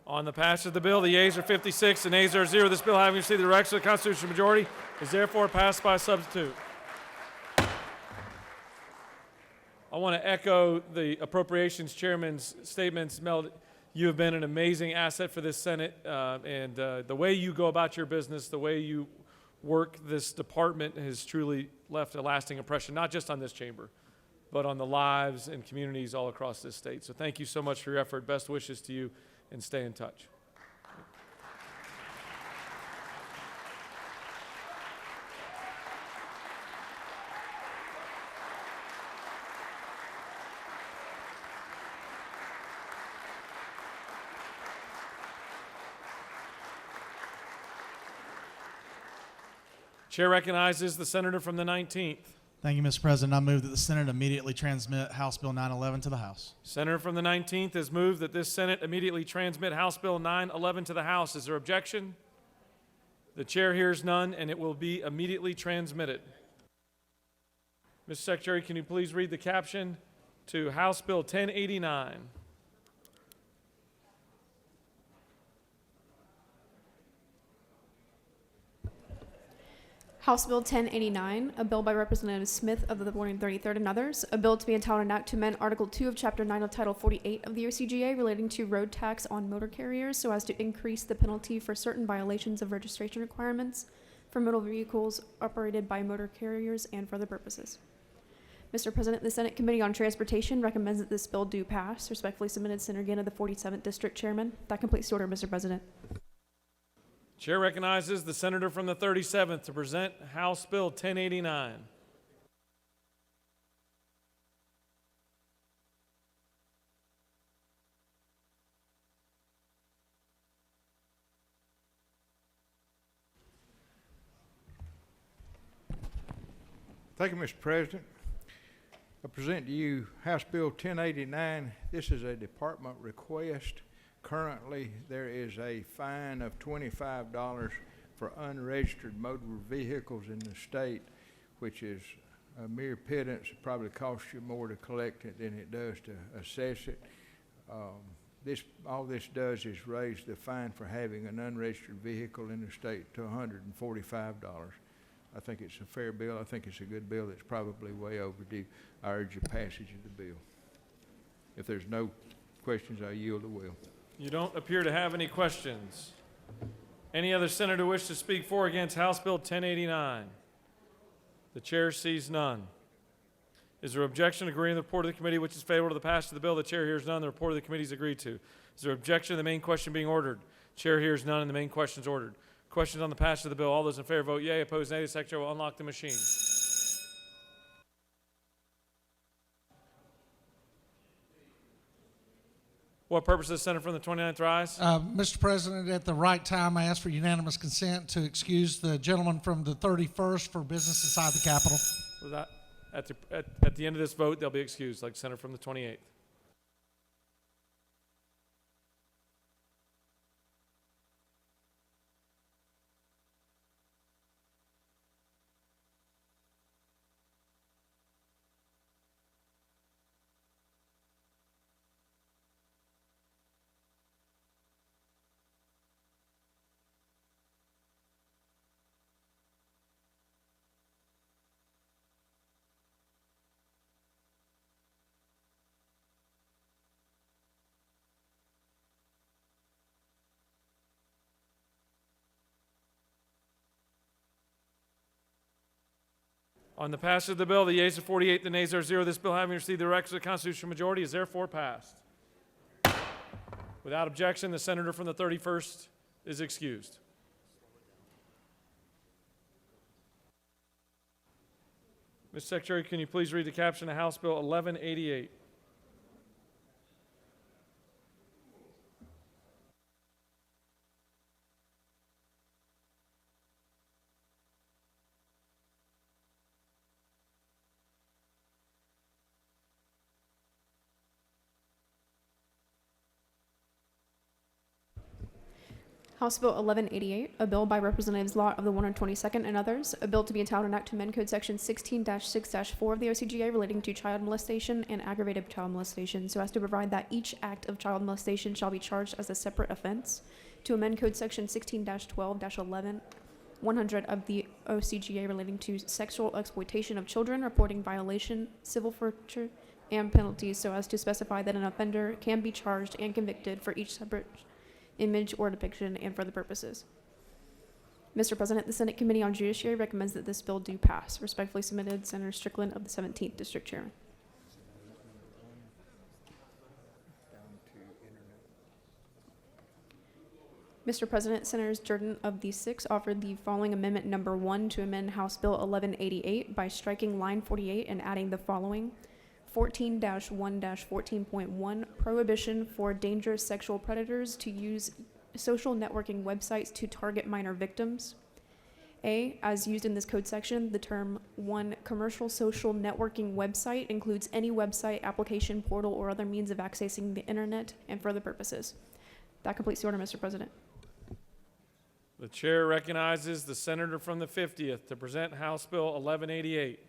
On the passage of the bill, the yeas are 56, the nays are 0. This bill, having received the direction of the constitutional majority, is therefore passed by substitute. I want to echo the Appropriations Chairman's statements. Mel, you have been an amazing asset for this Senate, and the way you go about your business, the way you work this department has truly left a lasting impression, not just on this chamber, but on the lives and communities all across this state. So thank you so much for your effort. Best wishes to you, and stay in touch. Chair recognizes the senator from the 19th. Thank you, Mr. President. I move that the Senate immediately transmit House Bill 911 to the House. Senator from the 19th has moved that this Senate immediately transmit House Bill 911 to the House. Is there objection? The chair hears none, and it will be immediately transmitted. Mr. Secretary, can you please read the caption to House Bill 1089? House Bill 1089, a bill by Representative Smith of the 133rd and others, a bill to be entitled an act to amend Article 2 of Chapter 9 of Title 48 of the OCGA relating to road tax on motor carriers so as to increase the penalty for certain violations of registration requirements for motor vehicles operated by motor carriers and for other purposes. Mr. President, the Senate Committee on Transportation recommends that this bill do pass. Respectfully submitted, Senator Ganna, the 47th District Chairman. That completes the order, Mr. President. Chair recognizes the senator from the 37th to present House Bill 1089. Thank you, Mr. President. I present to you House Bill 1089. This is a department request. Currently, there is a fine of $25 for unregistered motor vehicles in the state, which is a mere pittance. It probably costs you more to collect it than it does to assess it. All this does is raise the fine for having an unregistered vehicle in the state to $145. I think it's a fair bill. I think it's a good bill that's probably way overdue. I urge your passage of the bill. If there's no questions, I yield the will. You don't appear to have any questions. Any other senator wish to speak for or against House Bill 1089? The chair sees none. Is there objection to agreeing to the report of the committee which is favorable to the passage of the bill? The chair hears none. The report of the committee is agreed to. Is there objection to the main question being ordered? Chair hears none and the main question is ordered. Questions on the passage of the bill. All those in favor vote yea. Opposed nay. The secretary will unlock the machine. What purpose does the senator from the 29th rise? Mr. President, at the right time, I ask for unanimous consent to excuse the gentleman from the 31st for business inside the Capitol. With that, at the end of this vote, they'll be excused, like the senator from the 28th. On the passage of the bill, the yeas are 48, the nays are 0. This bill, having received the requisite constitutional majority, is therefore passed. Without objection, the senator from the 31st is excused. Mr. Secretary, can you please read the caption of House Bill 1188? House Bill 1188, a bill by Representatives Lott of the 122nd and others, a bill to be entitled an act to amend Code Section 16-6-4 of the OCGA relating to child molestation and aggravated child molestation so as to provide that each act of child molestation shall be charged as a separate offense, to amend Code Section 16-12-11 100 of the OCGA relating to sexual exploitation of children, reporting violation, civil forfeiture, and penalties so as to specify that an offender can be charged and convicted for each separate image or depiction and for the purposes. Mr. President, the Senate Committee on Judiciary recommends that this bill do pass. Respectfully submitted, Senator Strickland of the 17th District Chairman. Mr. President, Senators Jordan of the 6th offered the following amendment number 1 to amend House Bill 1188 by striking line 48 and adding the following: 14-1-14.1, prohibition for dangerous sexual predators to use social networking websites to target minor victims. A, as used in this code section, the term 1 commercial social networking website includes any website, application, portal, or other means of accessing the internet and for other purposes. That completes the order, Mr. President. The chair recognizes the senator from the 50th to present House Bill 1188.